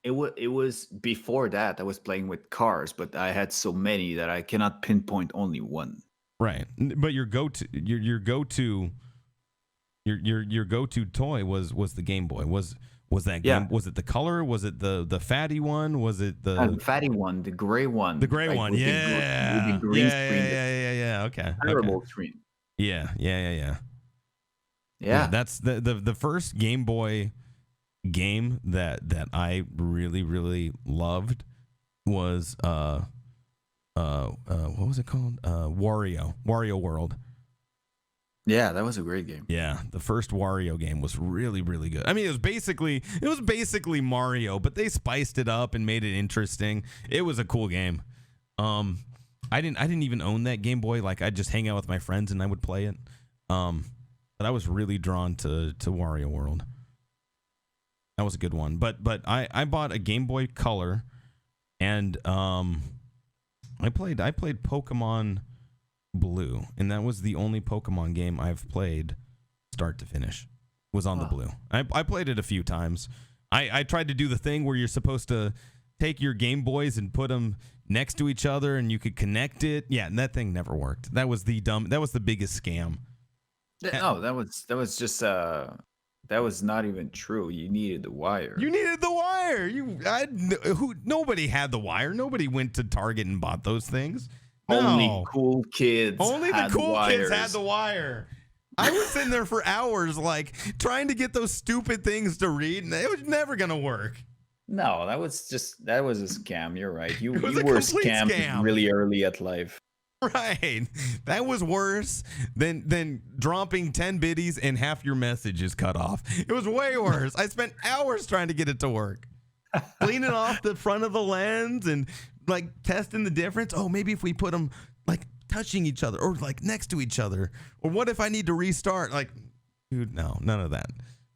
It was before that I was playing with cars, but I had so many that I cannot pinpoint only one. Right, but your go-to toy was the Game Boy. Was that game? Was it the color? Was it the fatty one? Was it the fatty one, the gray one? The gray one, with the green screen. Yeah. Okay. Terrible screen. Yeah. Yeah. That's the first Game Boy game that I really, really loved was what was it called? Wario World. Yeah, that was a great game. Yeah, the first Wario game was really, really good. I mean, it was basically Mario, but they spiced it up and made it interesting. It was a cool game. I didn't even own that Game Boy. Like, I'd just hang out with my friends and I would play it. But I was really drawn to Wario World. That was a good one. But I bought a Game Boy Color, and I played Pokemon Blue, and that was the only Pokemon game I've played start to finish. Was on the Blue. I played it a few times. I tried to do the thing where you're supposed to take your Game Boys and put them next to each other, and you could connect it. Yeah, and that thing never worked. That was the biggest scam. No, that was just That was not even true. You needed the wire. You needed the wire. Nobody had the wire. Nobody went to Target and bought those things. Only No. cool kids. Only the had cool wires. kids had the wire. I was in there for hours, like trying to get those stupid things to read, and it was never gonna work. No, that was a scam. You're right. You It was you a were complete scammed scam. really early at life. Right. That was worse than dropping 10 biddies and half your message is cut off. It was way worse. I spent hours trying to get it to work. Cleaning off the front of the lens and like testing the difference. Oh, maybe if we put them like touching each other or like next to each other. Or what if I need to restart? Like, dude, no, none of that.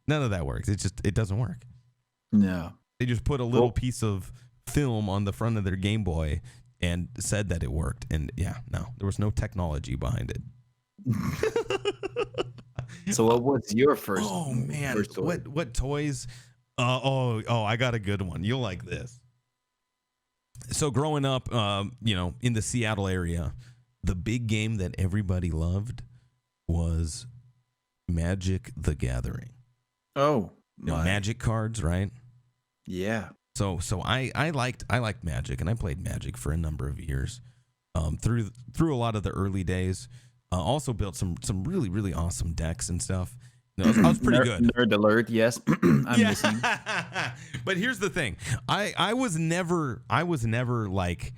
None of that works. It doesn't work. No. They just put a little piece of film on the front of their Game Boy and said that it worked. And yeah, no, there was no technology behind it. So what was your first? Oh man, first toy? what toys? I got a good one. You'll like this. So growing up, in the Seattle area, the big game that everybody loved was Magic the Gathering. Oh, Magic cards, right? Yeah. So I liked Magic, and I played Magic for a number of years, through a lot of the early days. Also built some really really awesome decks and stuff. I was pretty good. Nerd alert, yes. I'm listening. But here's the thing: I was never like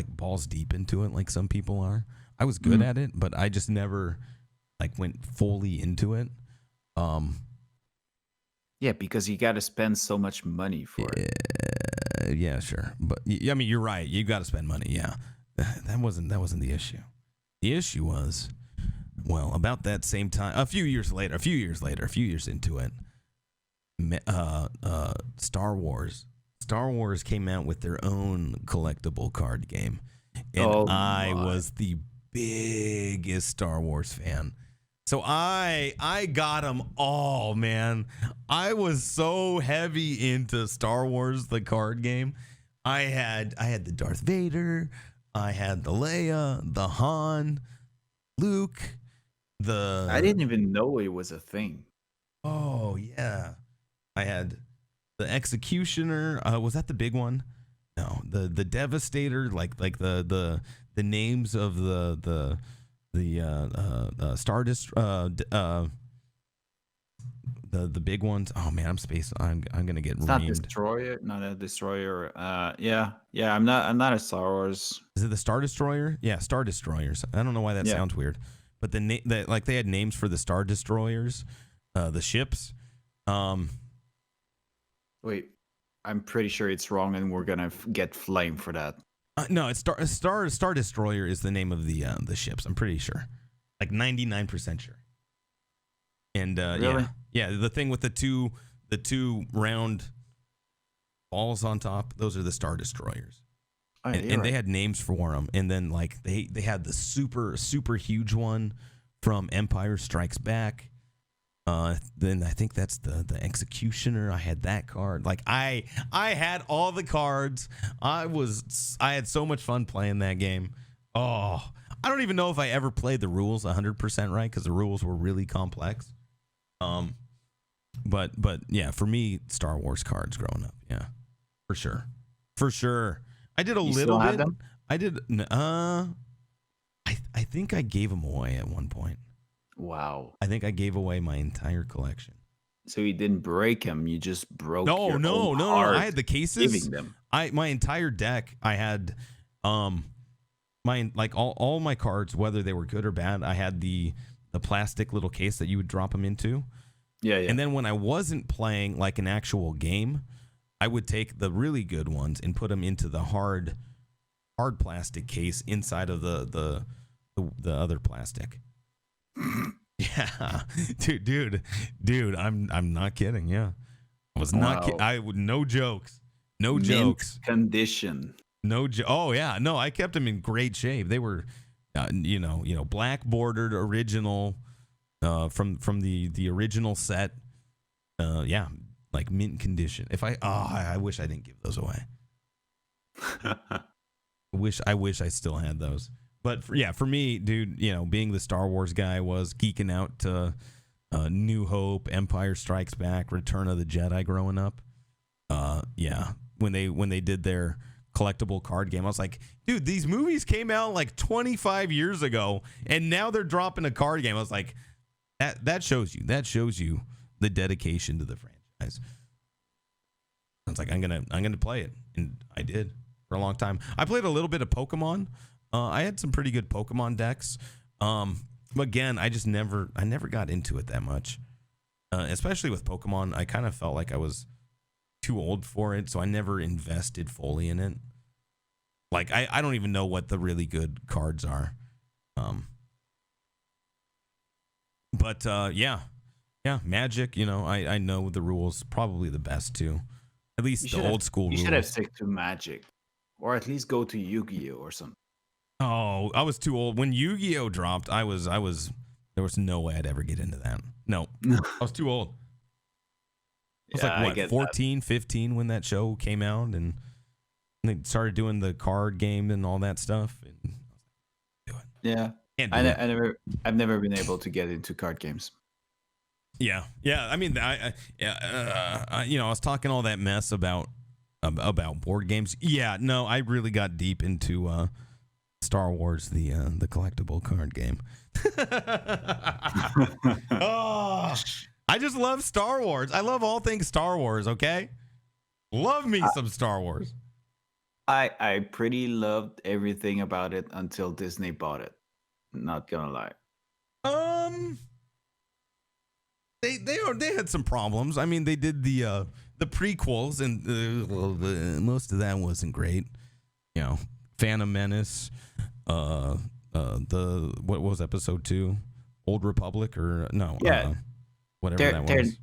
balls deep into it like some people are. I was good at it, but I just never like went fully into it. Yeah, because you got to spend so much money for it. Yeah, sure. But I mean, you're right. You got to spend money. Yeah, that wasn't the issue. The issue was, well, about that same time, a few years into it, Star Wars came out with their own collectible card game, and I was the biggest Star Wars fan. So I got them all, man. I was so heavy into Star Wars, the card game. I had the Darth Vader, I had the Leia, the Han, Luke, I didn't even know it was a thing. Oh yeah, I had the Executioner. Was that the big one? No, the Devastator. Like the names of the the big ones. Oh man, I'm gonna get It's reamed. not a destroyer. Yeah. I'm not a Star Wars. Is it the Star Destroyer? Yeah, Star Destroyers. I don't know why that sounds weird, but they had names for the Star Destroyers, the ships. Wait, I'm pretty sure it's wrong, and we're gonna get flamed for that. No, it's Star Destroyer is the name of the ships. I'm pretty sure, like 99% sure. And Really? yeah, the thing with the two round balls on top, those are the Star Destroyers. Oh, yeah, and they had names for them. And then like they had the super huge one from Empire Strikes Back. Then I think that's the Executioner. I had that card. Like I had all the cards. I had so much fun playing that game. Oh, I don't even know if I ever played the rules 100% right, because the rules were really complex. But yeah, for me, Star Wars cards growing up, yeah, for sure. I did a little bit. Them? I did. I think I gave them away at one point. Wow. I think I gave away my entire collection. So you didn't break them; you just broke. No. I had the cases. Giving them. My entire deck. I had all my cards, whether they were good or bad. I had the plastic little case that you would drop them into. Yeah. And then when I wasn't playing like an actual game, I would take the really good ones and put them into the hard plastic case inside of the other plastic. Yeah, dude, I'm not kidding. Yeah, I was not. I would no jokes. Condition. Oh yeah, no. I kept them in great shape. They were, black bordered original, from the original set. Yeah, like mint condition. I wish I didn't give those away. I wish I still had those. But for me, dude, being the Star Wars guy was geeking out to New Hope, Empire Strikes Back, Return of the Jedi growing up. Yeah, when they did their collectible card game, I was like, dude, these movies came out like 25 years ago, and now they're dropping a card game. I was like, that shows you the dedication to the franchise. I was like, I'm gonna play it, and I did for a long time. I played a little bit of Pokemon. I had some pretty good Pokemon decks. Again, I never got into it that much. Especially with Pokemon, I kind of felt like I was too old for it, so I never invested fully in it. Like I don't even know what the really good cards are. But yeah, Magic. You know, I know the rules probably the best too. At least the old school rules. You should have stick to Magic, or at least go to Yu-Gi-Oh or something. Oh, I was too old when Yu-Gi-Oh dropped. I was. There was no way I'd ever get into that. No, I was too old. I was like, what, 14, 15 when that show came out, and they started doing the card game and all that stuff. And do it. Yeah, I've never been able to get into card games. Yeah. I mean, I was talking all that mess about board games. Yeah, no, I really got deep into Star Wars, the collectible card game. Oh, I just love Star Wars. I love all things Star Wars. Okay, love me some Star Wars. I pretty loved everything about it until Disney bought it. Not gonna lie. They had some problems. I mean, they did the prequels, and most of that wasn't great. You know, Phantom Menace, what was episode 2? Old Republic, or no? Yeah, whatever that was.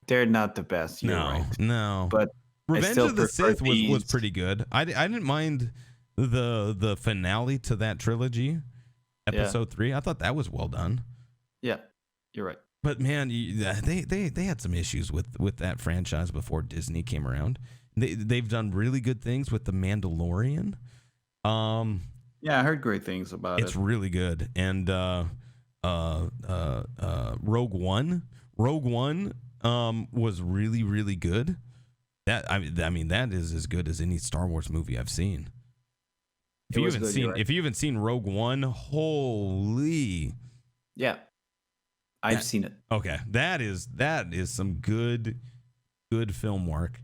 They're not the best. You're right. No. But Revenge of the Sith was pretty good. I didn't mind the finale to that trilogy, episode 3. I thought that was well done. Yeah, you're right. But man, they had some issues with that franchise before Disney came around. They've done really good things with The Mandalorian. Yeah, I heard great things about it. It's really good. And Rogue One was really, really good. I mean that is as good as any Star Wars movie I've seen. If you haven't seen Rogue One, holy. Yeah. I've seen it. Okay. That is some good film work.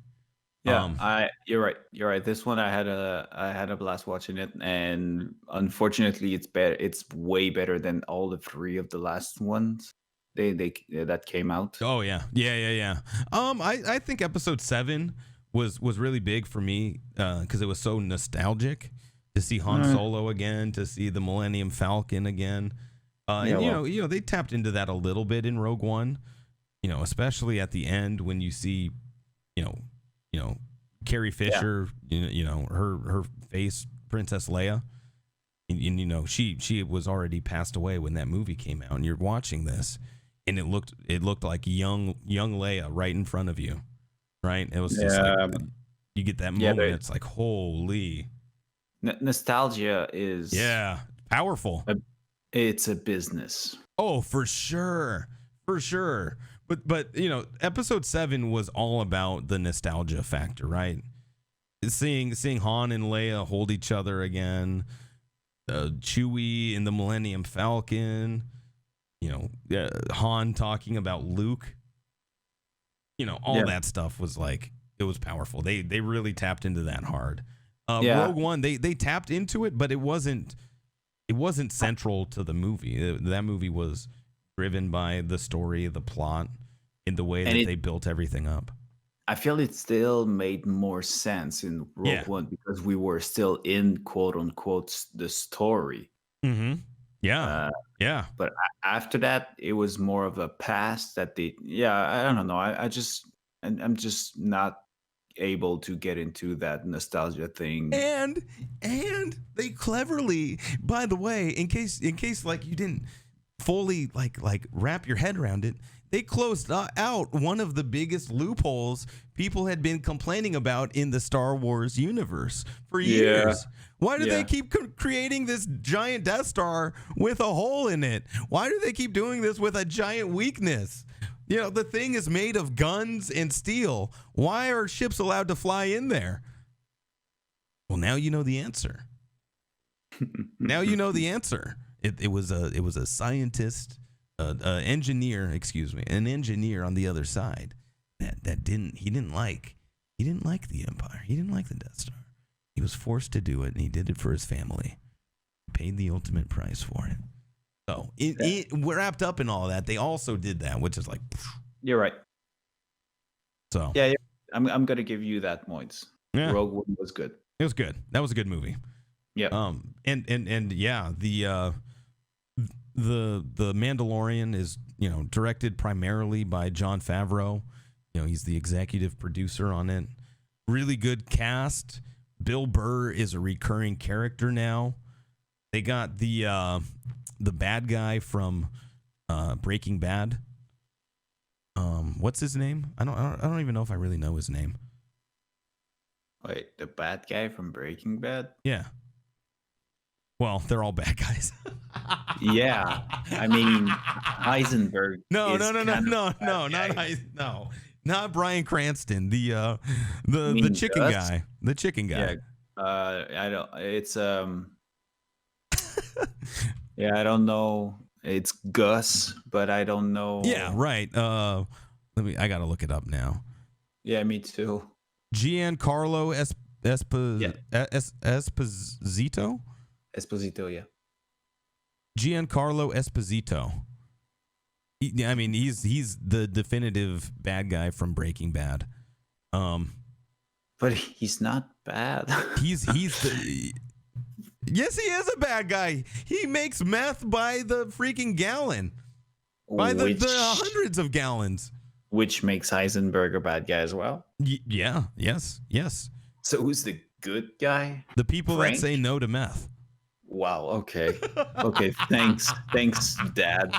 Yeah, you're right. You're right. This one I had a blast watching it, and unfortunately it's better. It's way better than all the 3 of the last ones. They that came out. Oh yeah. I think episode 7 was really big for me because it was so nostalgic to see Han Solo again, to see the Millennium Falcon again. You know, they tapped into that a little bit in Rogue One. You know, especially at the end when you see, you know, Carrie Fisher, you know, her face, Princess Leia, and you know, she was already passed away when that movie came out, and you're watching this, and it looked like young Leia right in front of you, right? It was just like, you get that moment. It's like, holy. Nostalgia is powerful. It's a business. Oh, for sure. But you know, episode 7 was all about the nostalgia factor, right? Seeing Han and Leia hold each other again, Chewie in the Millennium Falcon, you know, Han talking about Luke, you know, all that stuff was like, it was powerful. They really tapped into that hard. Rogue One, they tapped into it, but it wasn't central to the movie. That movie was driven by the story, the plot, in the way that they built everything up. I feel it still made more sense in Rogue One because we were still in quote unquote the story. Mm-hmm. Yeah. But after that, it was more of a past that I don't know. I'm just not able to get into that nostalgia thing. And they cleverly, by the way, in case like you didn't fully like wrap your head around it, they closed out one of the biggest loopholes people had been complaining about in the Star Wars universe for years. Why do they keep creating this giant Death Star with a hole in it? Why do they keep doing this with a giant weakness? The thing is made of guns and steel. Why are ships allowed to fly in there? Well, now you know the answer. Now you know the answer. It was a scientist, an engineer on the other side that didn't like the Empire. He didn't like the Death Star. He was forced to do it, and he did it for his family. Paid the ultimate price for it. So we're wrapped up in all of that. They also did that, which is like, you're right. So yeah, I'm gonna give you that points. Yeah. Rogue One was good. It was good. That was a good movie. Yeah. And yeah, the Mandalorian is directed primarily by Jon Favreau. He's the executive producer on it. Really good cast. Bill Burr is a recurring character now. They got the bad guy from Breaking Bad. What's his name? I don't even know if I really know his name. Wait, the bad guy from Breaking Bad? Yeah. Well, they're all bad guys. Yeah, I mean Heisenberg. Not Bryan Cranston. The chicken Gus? guy. The chicken guy. Yeah. I don't. It's Yeah, I don't know. It's Gus, but I don't know. Yeah, right. I gotta look it up now. Yeah, me too. Giancarlo Esposito. Esposito, yeah. Giancarlo Esposito. He's the definitive bad guy from Breaking Bad. But he's not bad. He's the. Yes, he is a bad guy. He makes meth by the freaking gallon. By the hundreds of gallons. Which makes Heisenberg a bad guy as well. Yeah. Yes. So who's the good guy? The people Frank? that say no to meth. Wow. Okay. Okay. Thanks, Dad.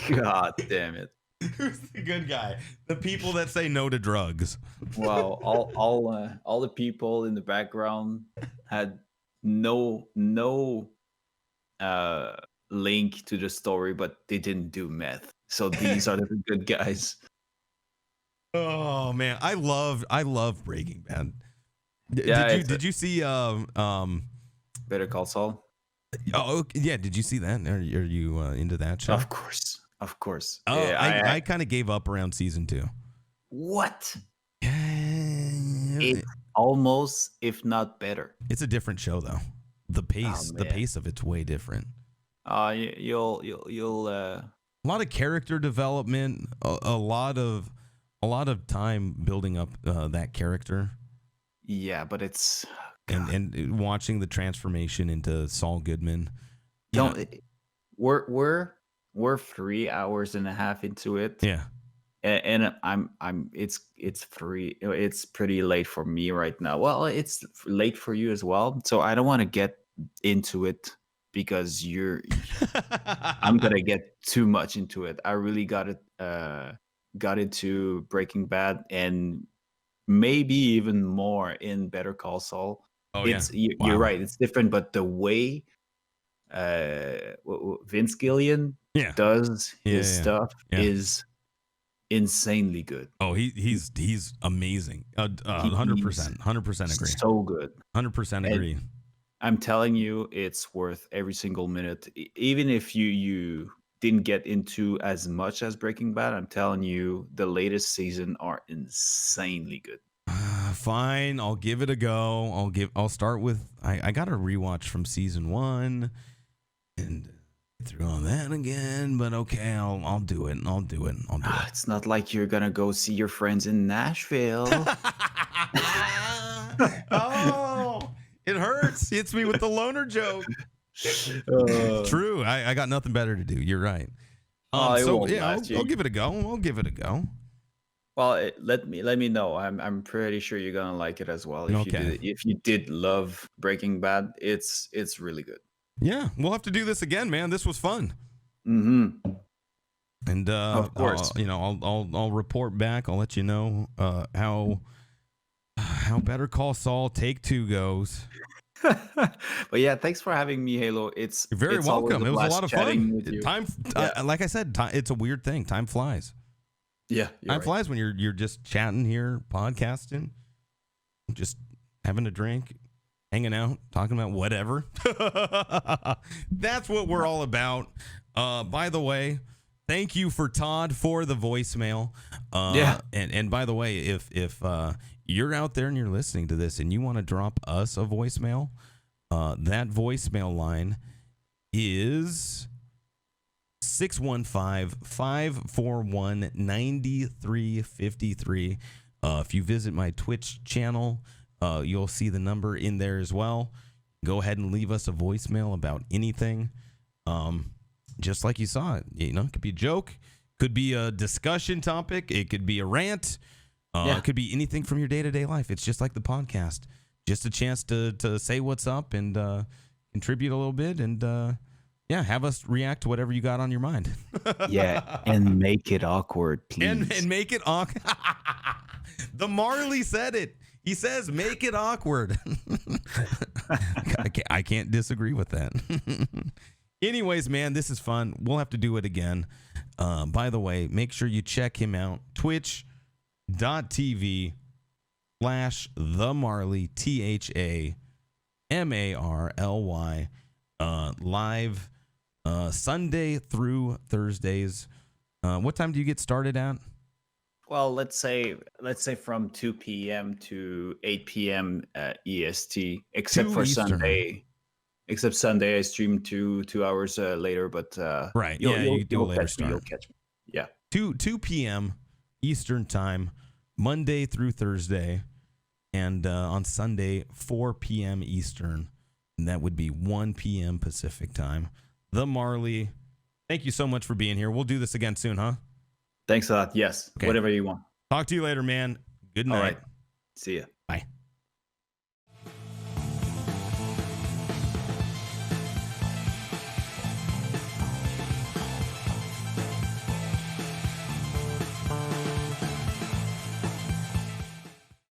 God damn it. Who's the good guy? The people that say no to drugs. Wow. All the people in the background had no link to the story, but they didn't do meth. So these are the good guys. Oh man, I love Breaking Bad. Did you see Better Call Saul? Oh yeah, did you see that? Are you into that show? Of course. Oh, yeah, I kind of gave up around season 2. What? It's almost, if not better. It's a different show though. The pace of it's way different. You'll a lot of character development, a lot of time building up that character. Yeah, but it's and watching the transformation into Saul Goodman. We're 3 hours and a half into it. Yeah. And it's pretty late for me right now. Well, it's late for you as well. So I don't want to get into it because I'm gonna get too much into it. I really got into Breaking Bad and maybe even more in Better Call Saul. Oh, You're right. It's different, but the way Vince Gilligan does his stuff is insanely good. Oh, he's amazing. 100% agree. So good. 100% agree. And I'm telling you, it's worth every single minute. Even if you didn't get into as much as Breaking Bad, I'm telling you, the latest season are insanely good. Fine, I'll give it a go. I'll start with I got a rewatch from season 1 and through on that again, but okay, I'll do it. It's not like you're gonna go see your friends in Nashville. Oh, it hurts. Hits me with the loner joke. True. I got nothing better to do. You're right. I'll give it a go. Well, let me know. I'm pretty sure you're gonna like it as well. If you did love Breaking Bad, it's really good. Yeah, we'll have to do this again, man. This was fun. Mm-hmm. And of course, I'll report back. I'll let you know how Better Call Saul Take 2 goes. But But yeah, thanks for having me, Halo. You're very welcome. It was a lot of fun. With you. Time, like I said, it's a weird thing. Time flies. Yeah, time flies when you're just chatting here, podcasting, just having a drink, hanging out, talking about whatever. That's what we're all about. By the way, thank you for Todd for the voicemail. And by the way, if you're out there and you're listening to this and you want to drop us a voicemail, that voicemail line is 615-541-9353. If you visit my Twitch channel, you'll see the number in there as well. Go ahead and leave us a voicemail about anything. Just like you saw it, it could be a joke, could be a discussion topic, it could be a rant, it could be anything from your day-to-day life. It's just like the podcast, just a chance to say what's up and contribute a little bit and have us react to whatever you got on your mind. And make it awkward, please. And make it awkward. ThaMarly said it. He says, make it awkward. I can't disagree with that. Anyways, man, this is fun. We'll have to do it again. By the way, make sure you check him out. Twitch.tv/ThaMarly, ThaMarly, live Sunday through Thursdays. What time do you get started at? Well, let's say from 2 p.m. to 8 p.m. EST, except for Eastern. Sunday. Except Sunday, I stream 2 hours later, but right, you do a later start. You'll catch me. Yeah, 2 p.m. Eastern time, Monday through Thursday, and on Sunday 4 p.m. Eastern, and that would be 1 p.m. Pacific time. ThaMarly, thank you so much for being here. We'll do this again soon, huh? Thanks a lot. Yes, okay. Whatever you want. Talk to you later, man. Good night. All right. See ya.